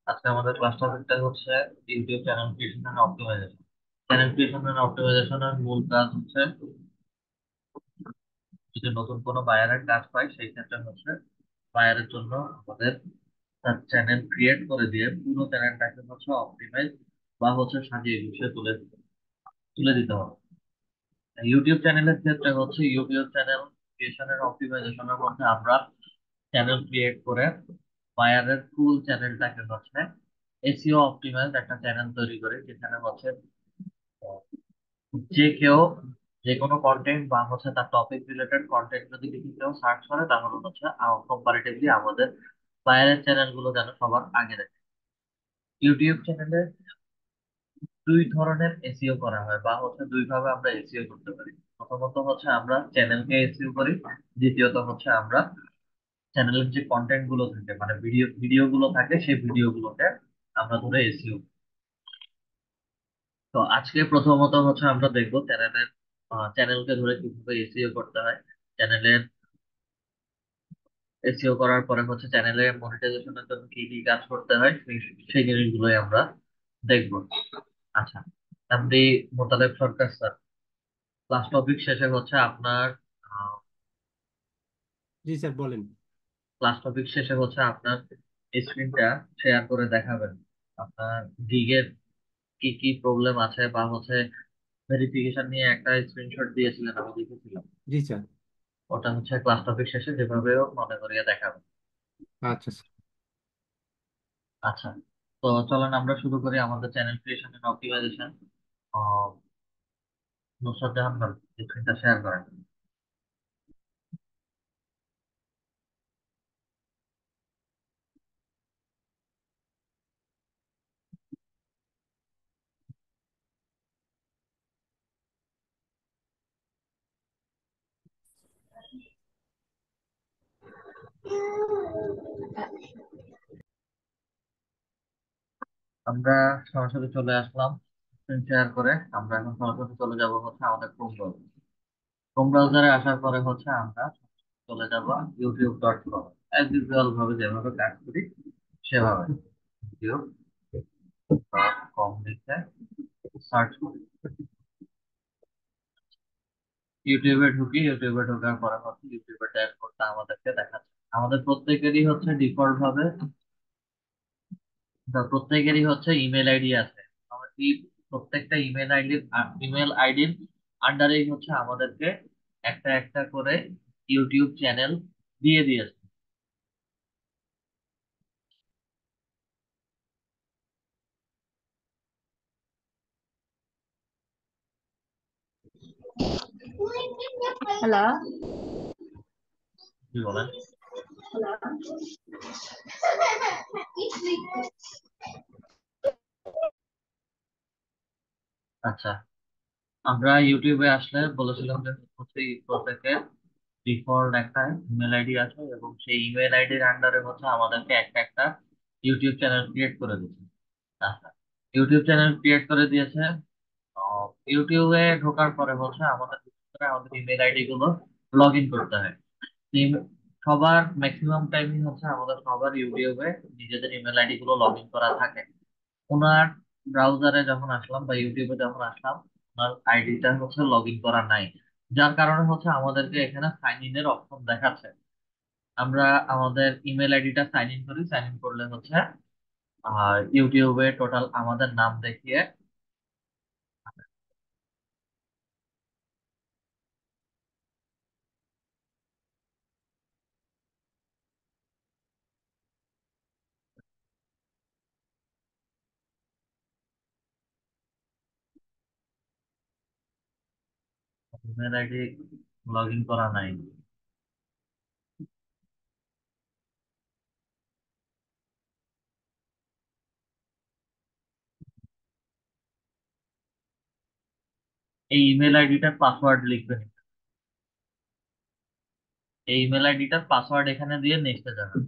আজকে আমাদের ক্লাস টপিকটা হচ্ছে YouTube channel creation and optimization. Channel creation and অপটিমাইজেশনের মূল কাজ হচ্ছে যদি নতুন কোনো বায়ারের কাজ পাই সেই ক্ষেত্রে হচ্ছে বায়ারের জন্য আমাদের তার চ্যানেল ক্রিয়েট করে দিয়ে পুরো চ্যানেলটাকে হচ্ছে অপটিমাইজ বা হচ্ছে সাজিয়ে গুছিয়ে তুলে তুলে দিতে হবে। ইউটিউব চ্যানেলের ক্ষেত্রে হচ্ছে ইউটিউব চ্যানেল ক্রিয়েশনের অপটিমাইজেশনের মধ্যে আমরা চ্যানেল ক্রিয়েট করে বায়ারের ফুল চ্যানেলটাকে হচ্ছে এসইও অপটিমাইজ একটা চ্যানেল তৈরি করে যেখানে হচ্ছে যে কেউ যে কোনো কন্টেন্ট বা হচ্ছে তার টপিক রিলেটেড কন্টেন্ট যদি কিছু কেউ সার্চ করে তাহলে হচ্ছে কম্পারেটিভলি আমাদের বাইরের চ্যানেল গুলো যেন সবার আগে দেখে। ইউটিউব চ্যানেলে দুই ধরনের এসইও করা হয় বা হচ্ছে দুই ভাবে আমরা এসইও করতে পারি। প্রথমত হচ্ছে আমরা চ্যানেলকে এসইও করি, দ্বিতীয়ত হচ্ছে আমরা চ্যানেলের যে কন্টেন্ট গুলো থাকে মানে ভিডিও ভিডিও গুলো থাকে সেই ভিডিও গুলোকে আমরা ধরে এসইও। তো আজকে প্রথমত হচ্ছে আমরা দেখবো চ্যানেলকে ধরে কিভাবে এসইও করতে হয়। চ্যানেলের এসইও করার পরে হচ্ছে চ্যানেলের মনিটাইজেশনের জন্য কি কি কাজ করতে হয় সেই সেই জিনিসগুলোই আমরা দেখবো। আচ্ছা, আপনি Motaleb Sarkar sir, class topic শেষে হচ্ছে আপনার জি স্যার বলেন। ক্লাস টপিক শেষে হচ্ছে আপনার স্ক্রিনটা শেয়ার করে দেখাবেন। আপনার গিগের কি কি প্রবলেম আছে বা হচ্ছে ভেরিফিকেশন নিয়ে একটা স্ক্রিনশট দিয়েছিলেন আমি দেখেছিলাম। জি স্যার। ওটা হচ্ছে ক্লাস টপিক শেষে যেভাবেও মনে করিয়ে দেখাবেন। আচ্ছা স্যার। আচ্ছা, তো চলেন আমরা শুরু করি আমাদের channel creation and optimization. Nusrat Jahan ভাই, স্ক্রিনটা শেয়ার করেন। আমরা সরাসরি চলে আসলাম স্ক্রিন শেয়ার করে। আমরা এখন সরাসরি চলে যাব হচ্ছে আমাদের ক্রোম ব্রাউজারে আসার পরে হচ্ছে আমরা চলে যাব youtube.com। অ্যাজ ইউজুয়াল ভাবে যেভাবে কাজ করি সেভাবে youtube.com লিখে সার্চ করি। ইউটিউবে ঢুকি, ইউটিউবে ঢোকার পরে হচ্ছে ইউটিউবের ড্যাশবোর্ডটা আমাদেরকে দেখাচ্ছে। আমাদের প্রত্যেকেরই হচ্ছে ডিফল্ট ভাবে প্রত্যেকেরই হচ্ছে ইমেল আইডি আছে। আমার এই প্রত্যেকটা ইমেল আইডির আন্ডারেই হচ্ছে আমাদেরকে একটা একটা করে ইউটিউব চ্যানেল দিয়ে দিয়েছে। হ্যালো। কি বলেন? আচ্ছা, আমরা ইউটিউবে আসলে বলেছিলাম যে হচ্ছে এই প্রত্যেকের ডিফল্ট একটা ইমেল আইডি আছে এবং সেই ইমেল আইডির আন্ডারে হচ্ছে আমাদেরকে একটা একটা ইউটিউব চ্যানেল ক্রিয়েট করে দিয়েছে। আচ্ছা, ইউটিউব চ্যানেল ক্রিয়েট করে দিয়েছে। ইউটিউবে ঢোকার পরে হচ্ছে আমাদের বিশেষ করে আমাদের ইমেল আইডি গুলো লগ ইন করতে হয়। সবার ম্যাক্সিমাম টাইমই হচ্ছে আমাদের সবার ইউটিউবে নিজেদের ইমেল আইডি গুলো লগ ইন করা থাকে। ওনার ব্রাউজারে যখন আসলাম বা ইউটিউবে যখন আসলাম, ওনার আইডিটা হচ্ছে লগ ইন করা নাই, যার কারণে হচ্ছে আমাদেরকে এখানে সাইন ইন এর অপশন দেখাচ্ছে। আমরা আমাদের ইমেল আইডিটা সাইন ইন করি, সাইন ইন করলে হচ্ছে ইউটিউবে টোটাল আমাদের নাম দেখিয়ে ইমেল আইডি লগ ইন করা নাই। এই ইমেল আইডিটার পাসওয়ার্ড লিখবেন। এই ইমেল আইডিটার পাসওয়ার্ড এখানে দিয়ে নেক্সটে যাবেন।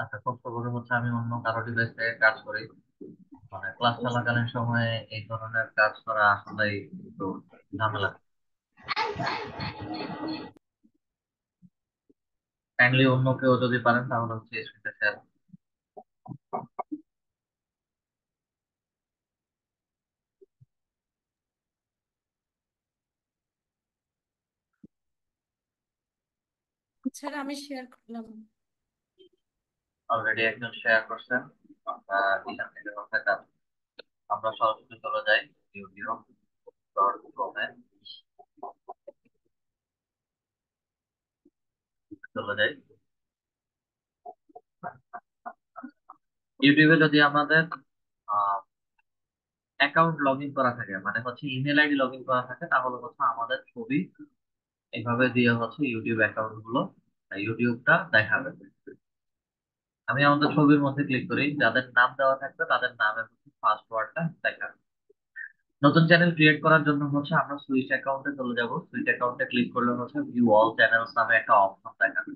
আচ্ছা, কষ্ট করে হচ্ছে আমি অন্য কারো ডিভাইসে কাজ করি, মানে ক্লাস চলাকালীন সময়ে এই ধরনের কাজ করা আসলে একটু ঝামেলা। কাইন্ডলি অন্য কেউ যদি পারেন তাহলে হচ্ছে স্ক্রিনটা শেয়ার। স্যার আমি শেয়ার করলাম। অলরেডি একজন শেয়ার করছেন। আমরা এখান থেকে হচ্ছে আমরা সরাসরি চলে যাই ইউটিউব.com-এ চলে যাই। ইউটিউবে যদি আমাদের অ্যাকাউন্ট লগ ইন করা থাকে, মানে হচ্ছে ইমেল আইডি লগ ইন করা থাকে, তাহলে হচ্ছে আমাদের ছবি এইভাবে দিয়ে হচ্ছে ইউটিউব অ্যাকাউন্ট গুলো ইউটিউবটা দেখাবে। আমি আমাদের ছবির মধ্যে ক্লিক করি, যাদের নাম দেওয়া থাকবে তাদের নামের ফার্স্ট ওয়ার্ডটা দেখাবে। নতুন চ্যানেল ক্রিয়েট করার জন্য হচ্ছে আমরা সুইচ অ্যাকাউন্টে চলে যাব। সুইচ অ্যাকাউন্টে ক্লিক করলে হচ্ছে ভিউ অল চ্যানেলস নামে একটা অপশন দেখাবে।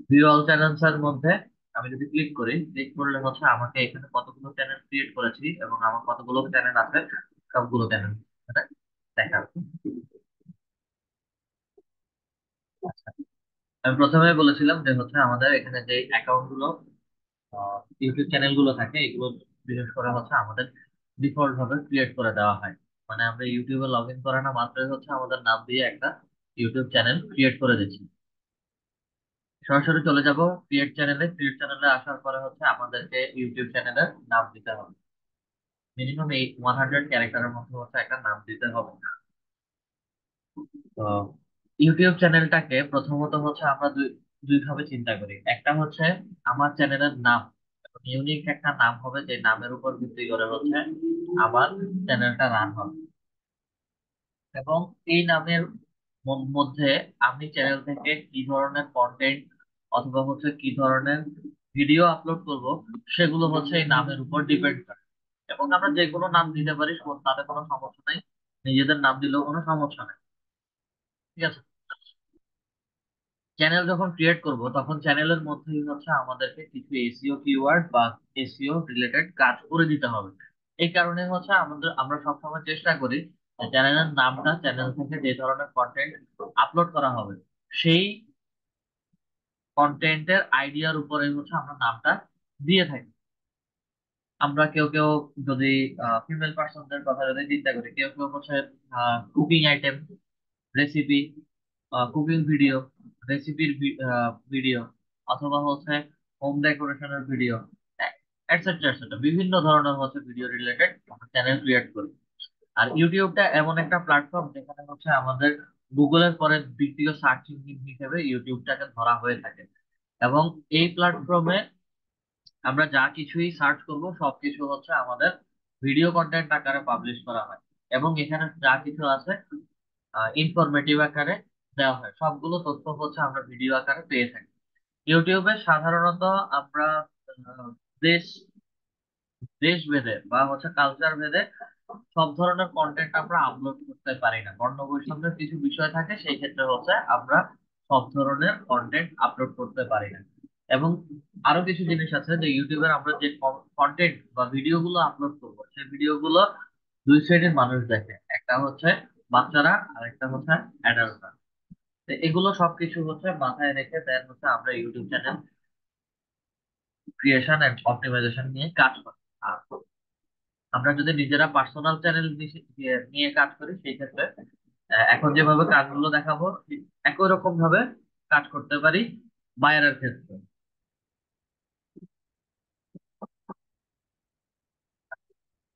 ভিউ অল চ্যানেলস এর মধ্যে আমি যদি ক্লিক করি, ক্লিক করলে হচ্ছে আমাকে এখানে কতগুলো চ্যানেল ক্রিয়েট করেছি এবং আমার কতগুলো চ্যানেল আছে সবগুলো চ্যানেল দেখাবে। আমি প্রথমে বলেছিলাম যে হচ্ছে আমাদের এখানে যে অ্যাকাউন্ট গুলো ইউটিউব চ্যানেল গুলো থাকে, এগুলো বিশেষ করে হচ্ছে আমাদের ডিফল্ট ভাবে ক্রিয়েট করে দেওয়া হয়। মানে আমরা ইউটিউবে লগ ইন করা না মাত্রই হচ্ছে আমাদের নাম দিয়ে একটা ইউটিউব চ্যানেল ক্রিয়েট করে দিচ্ছি। সরাসরি চলে যাব ক্রিয়েট চ্যানেলে। ক্রিয়েট চ্যানেলে আসার পরে হচ্ছে আমাদেরকে ইউটিউব চ্যানেলের নাম দিতে হবে। মিনিমাম 100 ক্যারেক্টারের মধ্যে হচ্ছে একটা নাম দিতে হবে। তো ইউটিউব চ্যানেলটাকে প্রথমত হচ্ছে আমরা দুই ভাবে চিন্তা করি। একটা হচ্ছে আমার চ্যানেলের নাম, ইউনিক একটা নাম হবে, যে নামের উপর ভিত্তি করে হচ্ছে আমার চ্যানেলটা রান হবে। এবং এই নামের মধ্যে আমি চ্যানেল থেকে কি ধরনের কন্টেন্ট অথবা হচ্ছে কি ধরনের ভিডিও আপলোড করব, সেগুলো হচ্ছে এই নামের উপর ডিপেন্ড করে। এবং আমরা যে কোনো নাম দিতে পারি, তাতে কোনো সমস্যা নাই, নিজেদের নাম দিলেও কোনো সমস্যা নেই। ঠিক আছে। চ্যানেল যখন ক্রিয়েট করব তখন চ্যানেলের মধ্যেই হচ্ছে আমাদেরকে কিছু এসইও কিওয়ার্ড বা এসইও রিলেটেড কাজ করে দিতে হবে। এই কারণে হচ্ছে আমরা সবসময় চেষ্টা করি চ্যানেলের নামটা, চ্যানেল থেকে যে ধরনের কন্টেন্ট আপলোড করা হবে সেই কন্টেন্টের আইডিয়ার উপরে হচ্ছে আমরা নামটা দিয়ে থাকি। আমরা কেউ কেউ যদি ফিমেল পার্সনদের কথা যদি চিন্তা করি, কেউ কেউ হচ্ছে cooking item, recipe, cooking video, রেসিপির ভিডিও, অথবা হচ্ছে হোম ডেকোরেশনের ভিডিও, এটসেট্রা এটসেট্রা, বিভিন্ন ধরনের হচ্ছে ভিডিও রিলেটেড চ্যানেল ক্রিয়েট করি। আর ইউটিউবটা এমন একটা প্ল্যাটফর্ম যেখানে হচ্ছে আমাদের গুগলের পরে দ্বিতীয় সার্চ ইঞ্জিন হিসেবে ইউটিউবটাকে ধরা হয়ে থাকে। এবং এই প্ল্যাটফর্মে আমরা যা কিছুই সার্চ করব সবকিছু হচ্ছে আমাদের ভিডিও কন্টেন্ট আকারে পাবলিশ করা হয়। এবং এখানে যা কিছু আছে ইনফরমেটিভ আকারে দেওয়া হয়, সবগুলো তথ্য হচ্ছে আমরা ভিডিও আকারে পেয়ে থাকি। ইউটিউবে সাধারণত আমরা আহ, দেশ দেশ ভেদে বা হচ্ছে কালচার ভেদে সব ধরনের কন্টেন্ট আমরা আপলোড করতে পারি না। বর্ণ বৈষম্যের কিছু বিষয় থাকে, সেই ক্ষেত্রে হচ্ছে আমরা সব ধরনের কন্টেন্ট আপলোড করতে পারি না। এবং আরো কিছু জিনিস আছে যে ইউটিউবের আমরা যে কন্টেন্ট বা ভিডিও গুলো আপলোড করবো, সেই ভিডিও গুলো দুই শ্রেণীর মানুষ দেখে, একটা হচ্ছে বাচ্চারা আর একটা হচ্ছে অ্যাডাল্টরা। এগুলো সবকিছু হচ্ছে মাথায় রেখে দেন হচ্ছে আমরা YouTube channel creation and optimization নিয়ে কাজ করি। আর আমরা যদি নিজেরা পার্সোনাল চ্যানেল নিয়ে কাজ করি, সেই ক্ষেত্রে এখন যেভাবে কাজগুলো দেখাবো ঠিক একই রকম ভাবে কাজ করতে পারি বাইরের ক্ষেত্রে।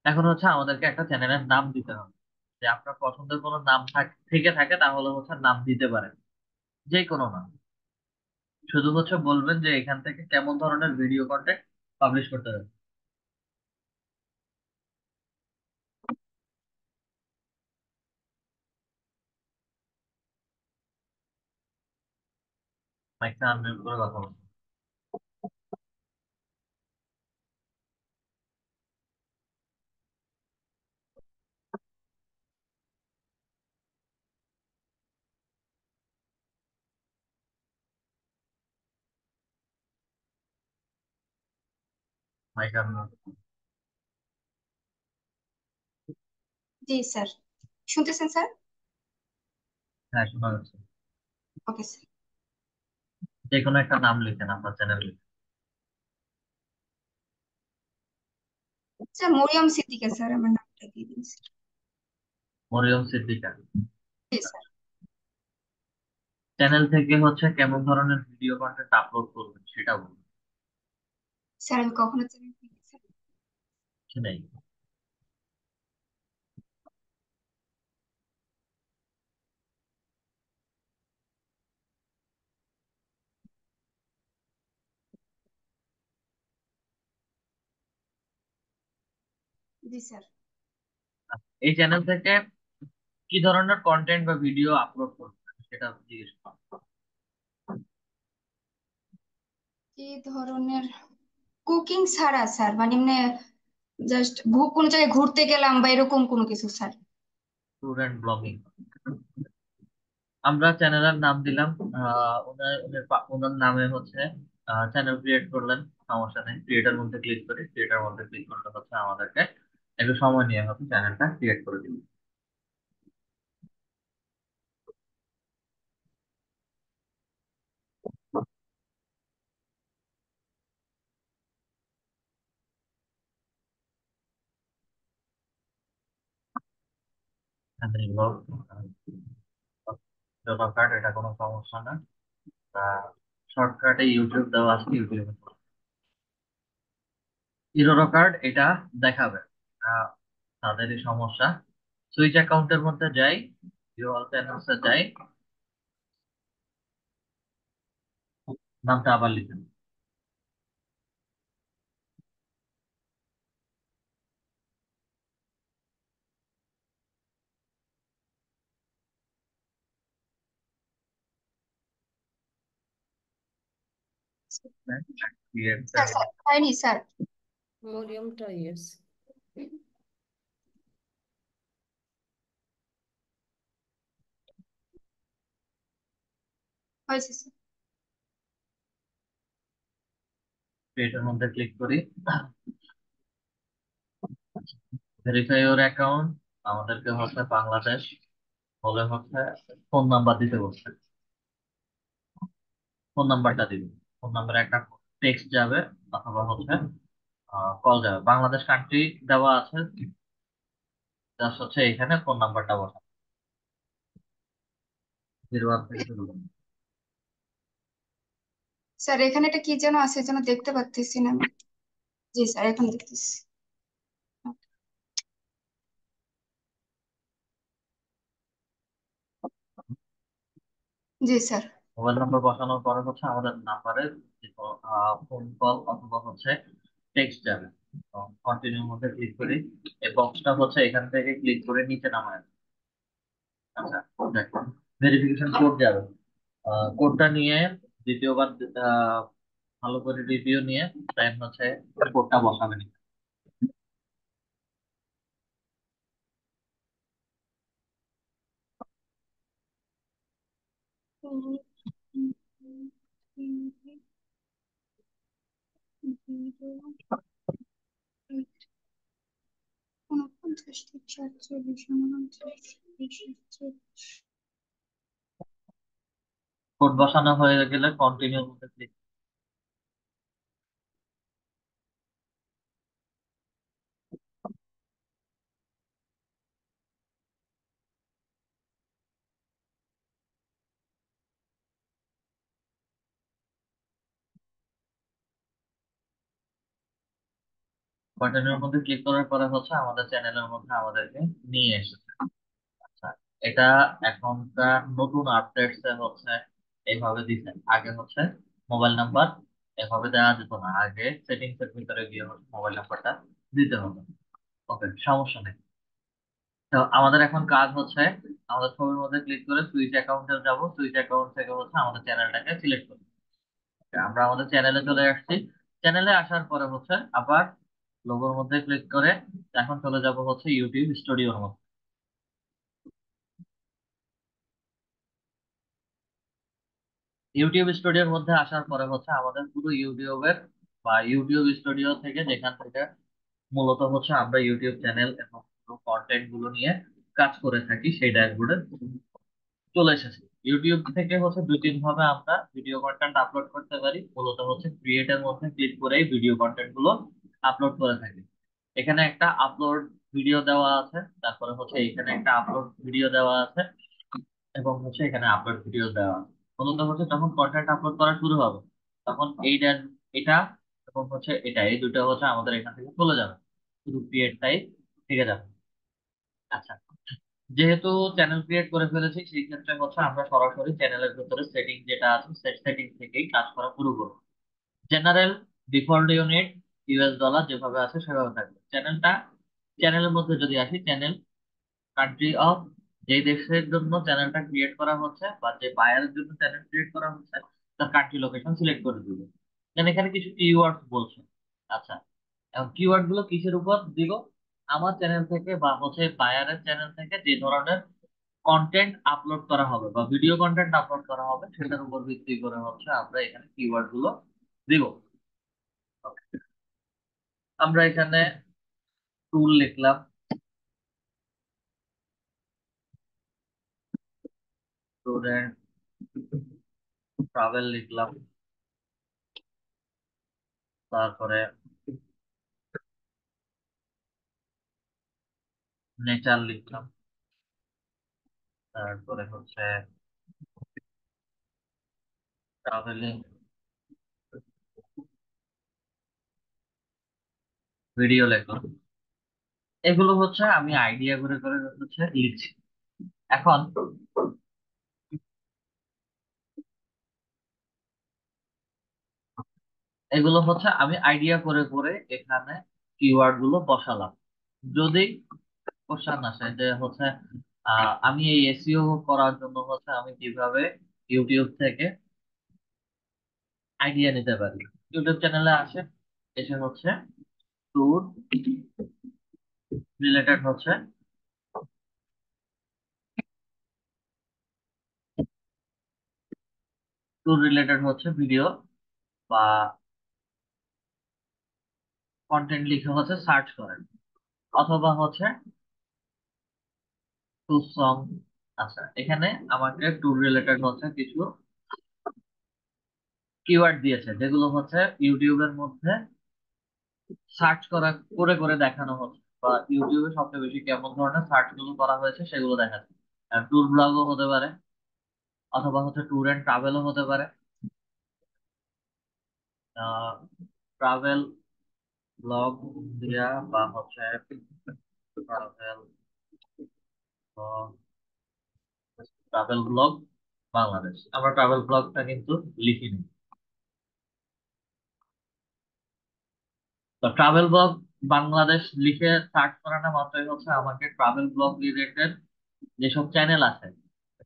এখন হচ্ছে আমাদেরকে একটা চ্যানেলের নাম দিতে হবে। যে আপনার পছন্দের কোনো নাম থেকে থাকে তাহলে হচ্ছে নাম দিতে পারেন, যে কোনো নাম। শুধু হচ্ছে বলবেন যে এখান থেকে কেমন ধরনের ভিডিও কন্টেন্ট পাবলিশ করতে হবে। মাইকটা আনমিউট করে কথা বলুন। মাইক আপনার। জি স্যার, শুনতেছেন স্যার? হ্যাঁ, শোনা যাচ্ছে। Okay sir. যে কোনো একটা নাম লিখেন আপনার চ্যানেল লিখে। স্যার মরিয়ম সিদ্দিকা স্যার, আমার নামটা দিয়ে দিন স্যার। মরিয়ম সিদ্দিকা। জি স্যার। চ্যানেল থেকে হচ্ছে কেমন ধরনের ভিডিও কন্টেন্ট আপলোড করবেন সেটা বলুন। স্যার আমি কখনো চ্যানেল খুলিনি স্যার। কিছু নেই। জি স্যার। এই চ্যানেল থেকে কি ধরনের কন্টেন্ট বা ভিডিও আপলোড করবেন সেটা জিজ্ঞেস করুন। কি ধরনের? কুকিং ছাড়া স্যার, মানে এমনি জাস্ট কোনো জায়গায় ঘুরতে গেলাম বা এরকম কোনো কিছু স্যার। Student blogging. আমরা চ্যানেলের নাম দিলাম। ওনার নামে হচ্ছে চ্যানেল ক্রিয়েট করলেন। সমস্যা নেই, ক্রিয়েটার মধ্যে ক্লিক করে ক্রিয়েটার মধ্যে ক্লিক করলে হচ্ছে আমাদেরকে একটু সময় নিয়ে হচ্ছে চ্যানেলটা ক্রিয়েট করে দিন। ব্লগ দরকার, এটা কোনো সমস্যা না। শর্টকাটে ইউটিউব দেওয়া আছে, ইউটিউবে ইরোর কার্ড এটা দেখাবে। তাদেরই সমস্যা। সুইচ অ্যাকাউন্টের মধ্যে যাই, ভিউ অল চ্যানেলসে যাই, নামটা আবার লিখুন। স্যার স্যার হয়নি স্যার। মরিয়মটা ইয়েস। হয়েছে স্যার। এটার মধ্যে ক্লিক করি, ভেরিফাই ইউর অ্যাকাউন্ট। আমাদেরকে হচ্ছে বাংলাদেশ বলে হচ্ছে ফোন নাম্বার দিতে বলছে। ফোন নাম্বারটা দিবি। ফোন নাম্বারে একটা টেক্সট যাবে অথবা হচ্ছে কল যাবে। বাংলাদেশ কান্ট্রি দেওয়া আছে, জাস্ট হচ্ছে এখানে ফোন নাম্বারটা বসা। 01 থেকে শুরু করুন। স্যার এখানে একটা কি যেন আছে, যেন দেখতে পাচ্ছি না আমি। জি স্যার, এখন দেখতেছি। জি স্যার। মোবাইল নাম্বার বসানোর পরে হচ্ছে আমাদের নাম্বারে ফোন কল অথবা হচ্ছে টেক্সট যাবে। কন্টিনিউর মধ্যে ক্লিক করি। এই বক্সটা হচ্ছে এখান থেকে ক্লিক করে নিচে নামায়। আচ্ছা, দেখুন ভেরিফিকেশন কোড যাবে। কোডটা নিয়ে দ্বিতীয়বার আহ, ভালো করে রিভিউ নিয়ে টাইম হচ্ছে কোডটা বসাবেন। ঊনপঞ্চাশ, 47, 49, 49। কোড বসানো হয়ে গেলে কন্টিনিউর মধ্যে ক্লিক। কন্টিনিউর মধ্যে ক্লিক করার পরে হচ্ছে আমাদের চ্যানেলের মধ্যে আমাদেরকে নিয়ে এসেছে। আচ্ছা, এটা এখনকার নতুন আপডেটস এ হচ্ছে এইভাবে দিছে। আগে হচ্ছে মোবাইল নাম্বার এভাবে দেওয়া যেত না। আগে সেটিংস এর ভিতরে গিয়ে হচ্ছে মোবাইল নাম্বারটা দিতে হতো। ওকে, সমস্যা নেই। তো আমাদের এখন কাজ হচ্ছে আমাদের ছবির মধ্যে ক্লিক করে সুইচ অ্যাকাউন্টে যাব। সুইচ অ্যাকাউন্ট থেকে হচ্ছে আমাদের চ্যানেলটাকে সিলেক্ট করব। আমরা আমাদের চ্যানেলে চলে আসছি। চ্যানেলে আসার পরে হচ্ছে আবার লোগোর মধ্যে ক্লিক করে এখন চলে যাব হচ্ছে ইউটিউব স্টুডিওর মধ্যে। ইউটিউব স্টুডিওর মধ্যে আসার পরে হচ্ছে আমাদের পুরো ইউটিউবের বা ইউটিউব স্টুডিও থেকে, যেখান থেকে মূলত হচ্ছে আমরা ইউটিউব চ্যানেল এবং কন্টেন্ট গুলো নিয়ে কাজ করে থাকি, সেই ড্যাশবোর্ডে চলে এসেছে। ইউটিউব থেকে হচ্ছে দুই তিন ভাবে আমরা ভিডিও কন্টেন্ট আপলোড করতে পারি। মূলত হচ্ছে ক্রিয়েটের মধ্যে ক্লিক করেই ভিডিও কন্টেন্ট গুলো আপলোড করে থাকি। এখানে একটা আপলোড ভিডিও দেওয়া আছে, তারপরে হচ্ছে এখানে একটা আপলোড ভিডিও দেওয়া আছে, এবং হচ্ছে এখানে আপলোড ভিডিও দেওয়া আছে। মূলত হচ্ছে যখন কন্টেন্ট আপলোড করা শুরু হবে, তখন এটা এবং হচ্ছে এটা, এই দুটো হচ্ছে আমাদের এখান থেকে চলে যাবে, শুধু ক্রিয়েটটাই থেকে যাবে। আচ্ছা, যেহেতু চ্যানেল ক্রিয়েট করে ফেলেছি, সেই ক্ষেত্রে হচ্ছে আমরা সরাসরি চ্যানেলের ভিতরে সেটিং যেটা আছে সেটিং থেকেই কাজ করা শুরু করব। General, default unit, US dollar যেভাবে আছে সেভাবে থাকবে। চ্যানেলের মধ্যে যদি আসি, চ্যানেল, কান্ট্রি অফ, যে দেশের জন্য চ্যানেলটা ক্রিয়েট করা হচ্ছে বা যে বায়ারের জন্য চ্যানেল ক্রিয়েট করা হচ্ছে, তার কান্ট্রি লোকেশন সিলেক্ট করে দিব। দেন এখানে কিছু কিওয়ার্ড বলছে। আচ্ছা, এখন কিওয়ার্ড গুলো কিসের উপর দিব? আমার চ্যানেল থেকে বা হচ্ছে বায়ারের চ্যানেল থেকে যে ধরনের কন্টেন্ট আপলোড করা হবে বা ভিডিও কন্টেন্ট আপলোড করা হবে, সেটার উপর ভিত্তি করে হচ্ছে আমরা এখানে কিওয়ার্ড গুলো দিব। আমরা এখানে টুল লিখলাম, স্টুডেন্ট ট্রাভেল লিখলাম, তারপরে নেচার লিখলাম, তারপরে হচ্ছে ট্রাভেলিং ভিডিও লিখলাম। এগুলো হচ্ছে আমি আইডিয়া করে করে হচ্ছে লিখছি। এখন এগুলো হচ্ছে আমি আইডিয়া করে করে এখানে কিওয়ার্ড গুলো বসালাম। যদি কোশ্চেন আসে যে হচ্ছে আমি এই এসইও করার জন্য হচ্ছে আমি কিভাবে ইউটিউব থেকে আইডিয়া নিতে পারি, ইউটিউব চ্যানেলে আসে, এসে হচ্ছে ট্যুর রিলেটেড হচ্ছে ভিডিও বা কন্টেন্ট লিখে হচ্ছে সার্চ করেন, অথবা হচ্ছে ট্যুর সং। আচ্ছা, এখানে আমাকে ট্যুর রিলেটেড হচ্ছে কিছু কিওয়ার্ড দিয়েছে, যেগুলো হচ্ছে ইউটিউবের মধ্যে সার্চ করে করে দেখানো হচ্ছে, বা ইউটিউবে সবচেয়ে বেশি কেমন ধরনের সার্চ গুলো করা হয়েছে সেগুলো দেখাচ্ছে। ট্যুর ব্লগও হতে পারে, অথবা হচ্ছে ট্যুর এন্ড ট্রাভেলও হতে পারে, ট্রাভেল ব্লগ দিয়া, বা হচ্ছে ট্রাভেল ট্রাভেল ব্লগ বাংলাদেশ। আমরা ট্রাভেল ব্লগটা কিন্তু লিখিনি। তো ট্রাভেল ব্লগ বাংলাদেশ লিখে সার্চ করানো মাত্রই হচ্ছে আমাকে ট্রাভেল ব্লগ রিলেটেড যেসব চ্যানেল আছে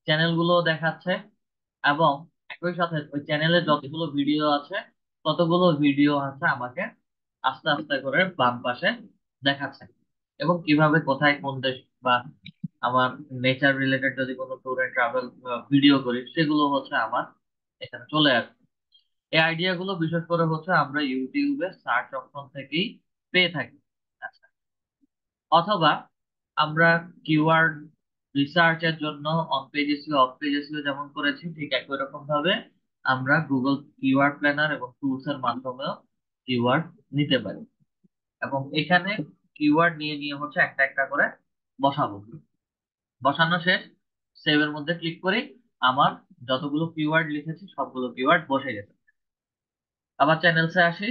চ্যানেলগুলো দেখাচ্ছে, এবং একই সাথে ওই চ্যানেলে যতগুলো ভিডিও আছে ততগুলো ভিডিও আছে আমাকে আস্তে আস্তে করে বাম পাশে দেখাচ্ছে। এবং কিভাবে কোথায় কোন দেশ, বা আমার নেচার রিলেটেড যদি কোনো ট্যুর এন্ড ট্রাভেল ভিডিও করি, সেগুলো হচ্ছে আমার এখানে চলে আসবে। এই আইডিয়া গুলো বিশেষ করে হচ্ছে আমরা ইউটিউবে সার্চ অপশন থেকেই পেয়ে থাকি। আচ্ছা, অথবা আমরা কিওয়ার্ড রিসার্চের জন্য on page SEO of page SEO যেমন করেছি, ঠিক একই রকম ভাবে আমরা গুগল কিওয়ার্ড প্ল্যানার এবং টুলস এর মাধ্যমেও কিওয়ার্ড নিতে পারি, এবং এখানে কিওয়ার্ড নিয়ে নিয়ে হচ্ছে একটা একটা করে বসাবো। বসানো শেষ, সেভ এর মধ্যে ক্লিক করি, আমার যতগুলো কিওয়ার্ড লিখেছি সবগুলো কিওয়ার্ড বসে গেছে। আবার চ্যানেলসে আসি,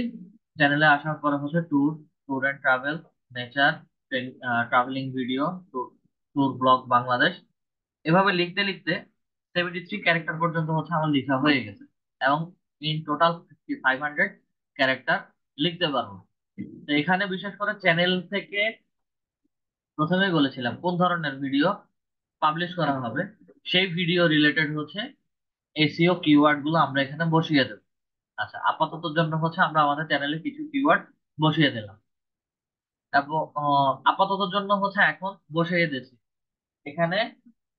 চ্যানেলে আসার পরে হচ্ছে tour, tour and travel, nature, travelling video, tour blog Bangladesh, এভাবে লিখতে লিখতে 73 ক্যারেক্টার পর্যন্ত হচ্ছে আমার লেখা হয়ে গেছে, এবং ইন টোটাল 500 ক্যারেক্টার লিখতে পারবো। তো এখানে বিশেষ করে চ্যানেল থেকে প্রথমেই বলেছিলাম কোন ধরনের ভিডিও পাবলিশ করা হবে, সেই ভিডিও রিলেটেড হচ্ছে এসইও কিওয়ার্ড গুলো আমরা এখানে বসিয়ে দেবো। আচ্ছা, আপাতত জন্য হচ্ছে আমরা আমাদের চ্যানেলে কিছু কিওয়ার্ড বসিয়ে দিলাম, এবং আপাতত জন্য হচ্ছে এখন বসিয়ে দিয়েছি। এখানে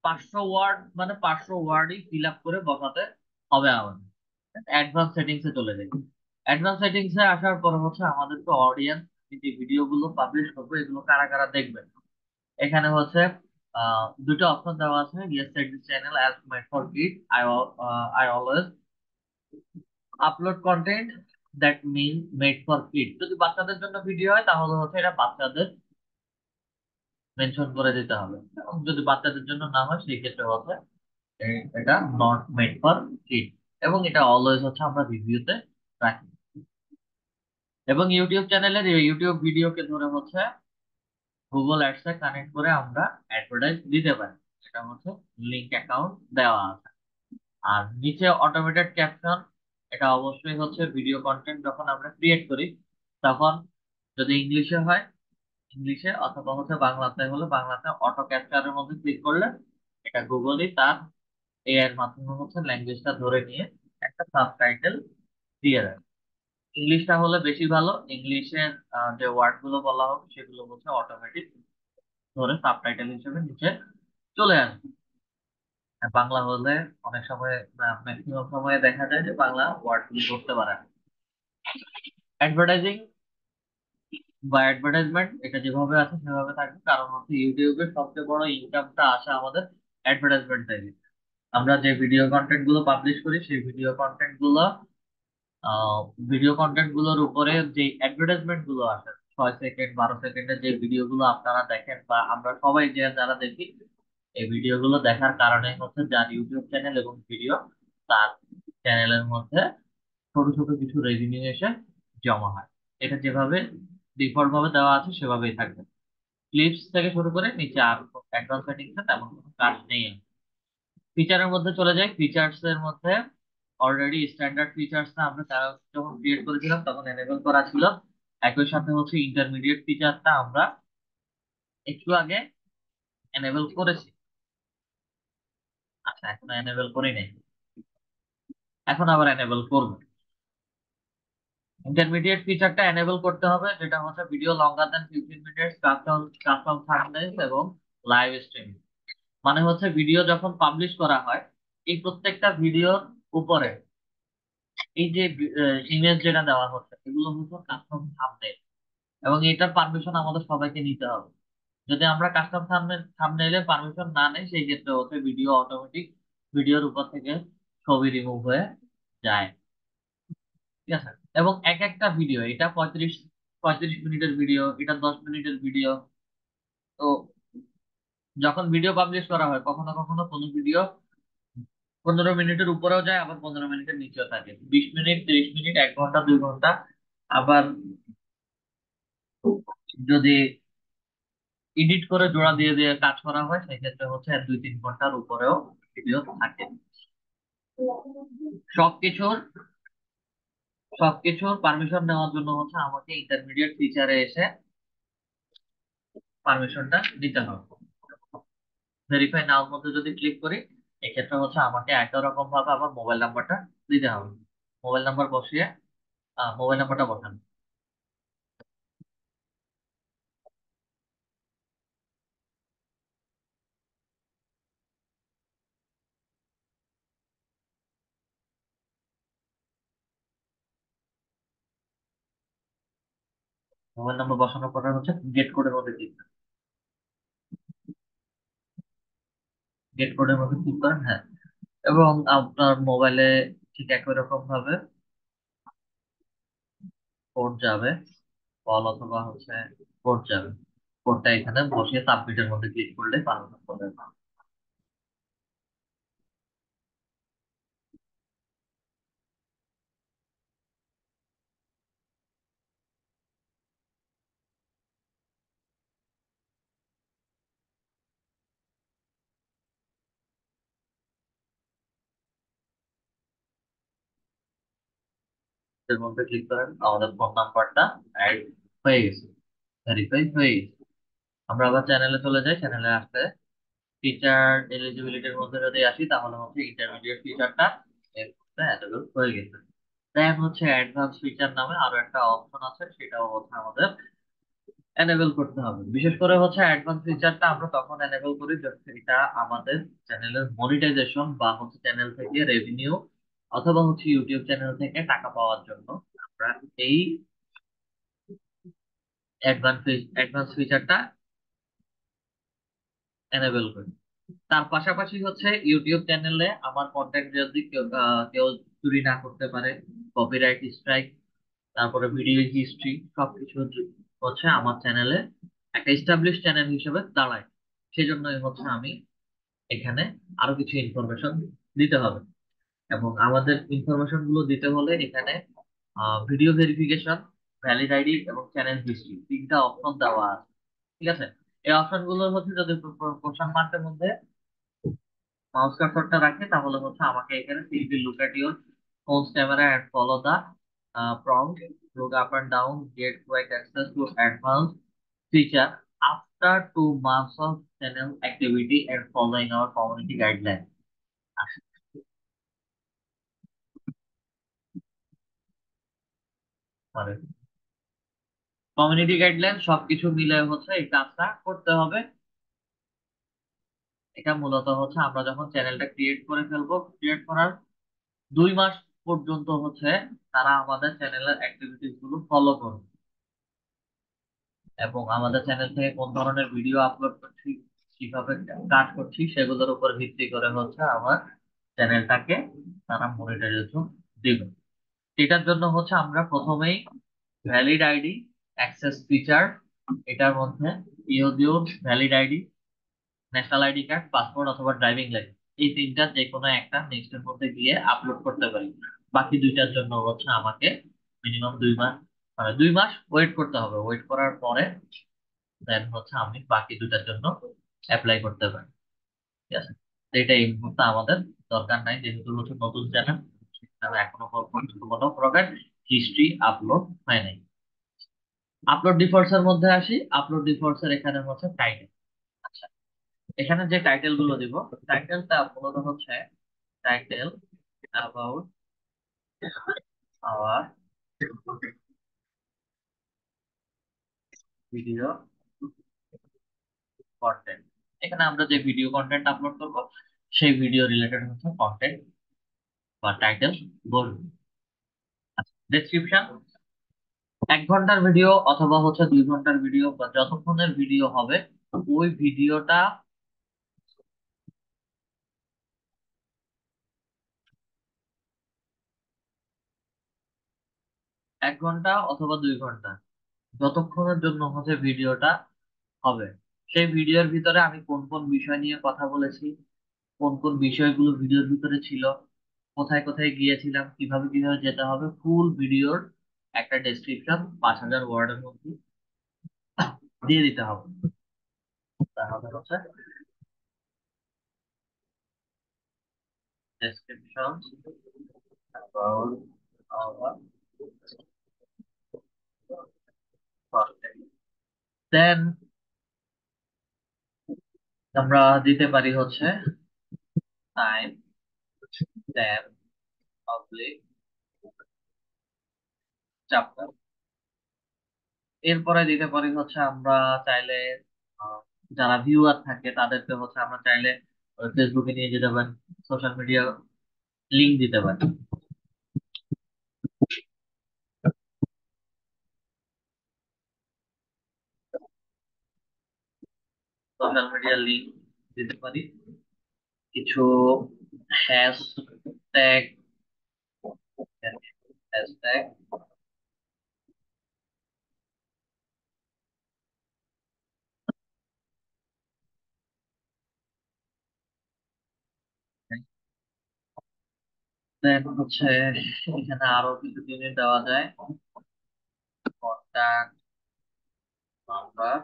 500 ওয়ার্ড, মানে 500 ওয়ার্ডই ফিল আপ করে বসাতে হবে আমাদের। অ্যাডভান্স সেটিংসে চলে যাই। অ্যাডভান্স সেটিংস এ আসার পর হচ্ছে আমাদের তো অডিয়েন্স, যে ভিডিও গুলো পাবলিশ করবো এগুলো কারা কারা দেখবে। এখানে হচ্ছে দুটো অপশন দেওয়া আছে, yes set this channel as made for kid, I always upload content that mean made for kid. যদি বাচ্চাদের জন্য ভিডিও হয় তাহলে হচ্ছে এটা বাচ্চাদের মেনশন করে দিতে হবে, এবং যদি বাচ্চাদের জন্য না হয় সেই ক্ষেত্রে হচ্ছে এটা নট মেড ফর কিড, এবং এটা অলওয়েজ হচ্ছে আমরা রিভিউতে রাখি। এবং ইউটিউব চ্যানেলের ইউটিউব ভিডিওকে ধরে হচ্ছে গুগল অ্যাডস এ কানেক্ট করে আমরা অ্যাডভার্টাইজ দিতে পারি। এটা হচ্ছে লিঙ্ক অ্যাকাউন্ট দেওয়া আছে। আর নিচে অটোমেটেড ক্যাপশন, এটা অবশ্যই হচ্ছে ভিডিও কন্টেন্ট যখন আমরা ক্রিয়েট করি তখন যদি ইংলিশে হয় ইংলিশে, অথবা হচ্ছে বাংলাতে হলে বাংলাতে অটো ক্যাপচারের মধ্যে ক্লিক করলে এটা গুগলই তার এআই এর মাধ্যমে হচ্ছে ল্যাঙ্গুয়েজটা ধরে নিয়ে একটা সাবটাইটেল দিয়ে দেয়। ইংলিশটা হলে বেশি ভালো, ইংলিশের যে ওয়ার্ড গুলো বলা হবে সেগুলো হচ্ছে অটোমেটিক ধরে সাবটাইটেল হিসেবে নিচে চলে আসবে। আর বাংলা হলে অনেক সময়, ম্যাক্সিমাম সময়ে দেখা যায় যে বাংলা ওয়ার্ড গুলো ধরতে পারে না। অ্যাডভার্টাইজিং বা অ্যাডভার্টাইজমেন্ট এটা যেভাবে আছে সেভাবে থাকবে, কারণ হচ্ছে ইউটিউবের সবচেয়ে বড় ইনকামটা আসে আমাদের অ্যাডভার্টাইজমেন্ট থেকে। আমরা যে ভিডিও কন্টেন্ট গুলো পাবলিশ করি সেই ভিডিও কন্টেন্ট গুলোর উপরে যে অ্যাডভার্টাইজমেন্ট গুলো আসে, 6 সেকেন্ড 12 সেকেন্ডের যে ভিডিও গুলো আপনারা দেখেন বা আমরা সবাই যে যারা দেখি, এই ভিডিও গুলো দেখার কারণে হচ্ছে যার ইউটিউব চ্যানেল এবং ভিডিও, তার চ্যানেলের মধ্যে ছোট ছোট কিছু রেভিনিউ এসে জমা হয়। এটা যেভাবে ডিফল্ট ভাবে দেওয়া আছে সেভাবেই থাকবে। ক্লিপস থেকে শুরু করে নিচে আর অ্যাডভান্স সেটিংসে তেমন কোনো কাজ নেই। ফিচারের মধ্যে চলে যাই। ফিচার্স এর মধ্যে অলরেডি স্ট্যান্ডার্ড ফিচার্সটা আমরা তারা যখন ক্রিয়েট করেছিলাম তখন এনেবল করা ছিল। একই সাথে হচ্ছে ইন্টারমিডিয়েট ফিচারটা আমরা একটু আগে এনেবল করেছি। আচ্ছা, এখন এনেবল করি নাই, এখন আবার এনেবল করব। ইন্টারমিডিয়েট ফিচারটা এনেবল করতে হবে, যেটা হচ্ছে ভিডিও লঙ্গার দেন 15 মিনিটস, কাস্টম কাস্টম থাম্বনেইলস এবং লাইভ স্ট্রিমিং। মানে হচ্ছে ভিডিও যখন পাবলিশ করা হয় এই প্রত্যেকটা ভিডিওর উপরে এই যে ইমেজ যেটা দেওয়া হচ্ছে এগুলো হচ্ছে কাস্টম থাম্বনেইল, এবং এটার পারমিশন আমাদের সবাইকে নিতে হবে। যদি আমরা কাস্টম থাম্বনেইলের পারমিশন না নেই সেই ক্ষেত্রে হচ্ছে ভিডিও অটোমেটিক ভিডিওর উপর থেকে ছবি রিমুভ হয়ে যায়। ঠিক আছে, এবং এক একটা ভিডিও, এটা 35 মিনিটের ভিডিও, এটা 10 মিনিটের ভিডিও। তো যখন ভিডিও পাবলিশ করা হয় কখনো কখনো কোনো ভিডিও 15 মিনিটের উপরেও যায়, আবার 15 মিনিটের নিচেও থাকে, 20 মিনিট 30 মিনিট 1 ঘন্টা 2 ঘন্টা। আবার যদি এডিট করে জোড়া দিয়ে দিয়ে কাজ করা হয় সেক্ষেত্রে হচ্ছে 2-3 ঘন্টার উপরেও ভিডিও থাকে। সবকিছুর সবকিছুর পারমিশন নেওয়ার জন্য হচ্ছে আমাকে ইন্টারমিডিয়েট ফিচারে এসে পারমিশনটা দিতে হবে। ভেরিফাই নাওর মধ্যে যদি ক্লিক করি এক্ষেত্রে হচ্ছে আমাকে একই রকম ভাবে আমার মোবাইল নাম্বারটা দিতে হবে। মোবাইল নাম্বার বসিয়ে মোবাইল নাম্বারটা বসান। মোবাইল নাম্বার বসানোর পরে হচ্ছে গেট কোডের মধ্যে ক্লিক করেন। গেট কোডের মধ্যে ক্লিক করেন, হ্যাঁ, এবং আপনার মোবাইলে ঠিক একই রকম ভাবে কোড যাবে, কল অথবা হচ্ছে কোড যাবে। কোডটা এখানে বসিয়ে সাবমিটের মধ্যে ক্লিক করলে পারবেন কোডের। এর মধ্যে ক্লিক করেন, আমাদের ফোন নাম্বারটা অ্যাড হয়ে গেছে, ভেরিফাই হয়ে গেছে। আমরা আবার চ্যানেলে চলে যাই। চ্যানেলে আসলে টিচার এলিজিবিলিটির মধ্যে যদি আসি তাহলে হচ্ছে ইন্টারমিডিয়েট ফিচারটা অ্যাভেলেবল হয়ে গেছে। দেন হচ্ছে অ্যাডভান্স ফিচার নামে আরো একটা অপশন আছে, সেটাও হচ্ছে আমাদের এনেবল করতে হবে। বিশেষ করে হচ্ছে অ্যাডভান্স ফিচারটা আমরা তখন এনেবল করি যখন এটা আমাদের চ্যানেলের মনিটাইজেশন বা হচ্ছে চ্যানেল থেকে রেভিনিউ অথবা হচ্ছে ইউটিউব চ্যানেল থেকে টাকা পাওয়ার জন্য আমরা এই অ্যাডভান্স ফিচারটা এনেবল করি। তার পাশাপাশি হচ্ছে ইউটিউব চ্যানেলে আমার কন্টেন্ট যদি কেউ চুরি না করতে পারে, কপিরাইট স্ট্রাইক, তারপরে ভিডিও হিস্ট্রি সবকিছু হচ্ছে আমার চ্যানেলে একটা এস্টাবলিশ চ্যানেল হিসেবে দাঁড়ায়। সেজন্যই হচ্ছে আমি এখানে আরো কিছু ইনফরমেশন দিতে হবে, এবং আমাদের ইনফরমেশন গুলো দিতে হলে এখানে ভিডিও ভেরিফিকেশন, ভ্যালিড আইডি এবং চ্যানেল হিস্ট্রি তিনটা অপশন দেওয়া আছে। ঠিক আছে, এই অপশন গুলোর মধ্যে যদি কোশ্চেন মার্কের মধ্যে মাউস কার্সরটা রাখি তাহলে হচ্ছে আমাকে এখানে simply look at your phone's camera and follow the prompt, look up and down, get quick access to advanced feature after 2 months of channel activity and following our community guidelines. মানে community guideline সবকিছু মিলে হচ্ছে এই কাজটা করতে হবে। এটা মূলত হচ্ছে আমরা যখন চ্যানেলটা ক্রিয়েট করে ফেলবো, ক্রিয়েট করার 2 মাস পর্যন্ত হচ্ছে তারা আমাদের চ্যানেলের অ্যাক্টিভিটিস গুলো ফলো করবে, এবং আমাদের চ্যানেল থেকে কোন ধরনের ভিডিও আপলোড করছি, কিভাবে কাজ করছি সেগুলোর উপর ভিত্তি করে হচ্ছে আমার চ্যানেলটাকে তারা মনিটাইজেশন দিবে। এটার জন্য হচ্ছে আমরা প্রথমেই ভ্যালিড আইডি, অ্যাক্সেস ফিচার, এটার মধ্যে ইওজিওর valid ID, national ID card, passport অথবা ড্রাইভিং লাইসেন্স, এই তিনটা যে কোনো একটা নেক্সটের মধ্যে গিয়ে আপলোড করতে পারি। বাকি দুইটার জন্য হচ্ছে আমাকে মিনিমাম 2 মাস, মানে 2 মাস ওয়েট করতে হবে। ওয়েট করার পরে দেন হচ্ছে আমি বাকি দুটার জন্য অ্যাপ্লাই করতে পারি। ঠিক আছে, তো এটা এই মুহূর্তে আমাদের দরকার নাই, যেহেতু হচ্ছে নতুন চ্যানেল, এখনো পর্যন্ত কোনো প্রকার হিস্ট্রি আপলোড হয় নাই। আপলোড ডিফল্টস এর মধ্যে আসি। আপলোড ডিফল্টস এর এখানে হচ্ছে টাইটেল। আচ্ছা, এখানে যে টাইটেল গুলো দিব, টাইটেলটা মূলত হচ্ছে title about our video content. এখানে আমরা যে ভিডিও কন্টেন্ট আপলোড করবো সেই ভিডিও রিলেটেড হচ্ছে কন্টেন্ট বা টাইটেল বলবো। ডেসক্রিপশন, 1 ঘন্টার ভিডিও অথবা হচ্ছে 2 ঘন্টার ভিডিও বা যতক্ষণের ভিডিও হবে, ওই ভিডিওটা 1 ঘন্টা অথবা 2 ঘন্টা, যতক্ষণের জন্য হচ্ছে ভিডিওটা হবে, সেই ভিডিওর ভিতরে আমি কোন কোন বিষয় নিয়ে কথা বলেছি, কোন কোন বিষয়গুলো ভিডিওর ভিতরে ছিল, কোথায় কোথায় গিয়েছিলাম, কিভাবে কিভাবে যেতে হবে, ফুল ভিডিওর একটা ডেসক্রিপশন 5,000 ওয়ার্ডের মধ্যে দিয়ে দিতে হবে। তাহলে হচ্ছে ডেসক্রিপশন about our content, দেন আমরা দিতে পারি হচ্ছে টাইম ট্যাব পাবলিক চ্যাপ্টার। এরপরে দিতে পারি হচ্ছে আমরা চাইলে আহ, যারা ভিউয়ার থাকে তাদেরকে হচ্ছে আমরা চাইলে ফেসবুকে নিয়ে যেতে পারি, সোশ্যাল মিডিয়া লিংক দিতে পারি, সোশ্যাল মিডিয়া লিংক দিতে পারি, কিছু হ্যাশট্যাগ, হ্যাশট্যাগ দেন হচ্ছে এখানে আরো কিছু জিনিস দেওয়া যায়, কন্ট্যাক্ট নাম্বার,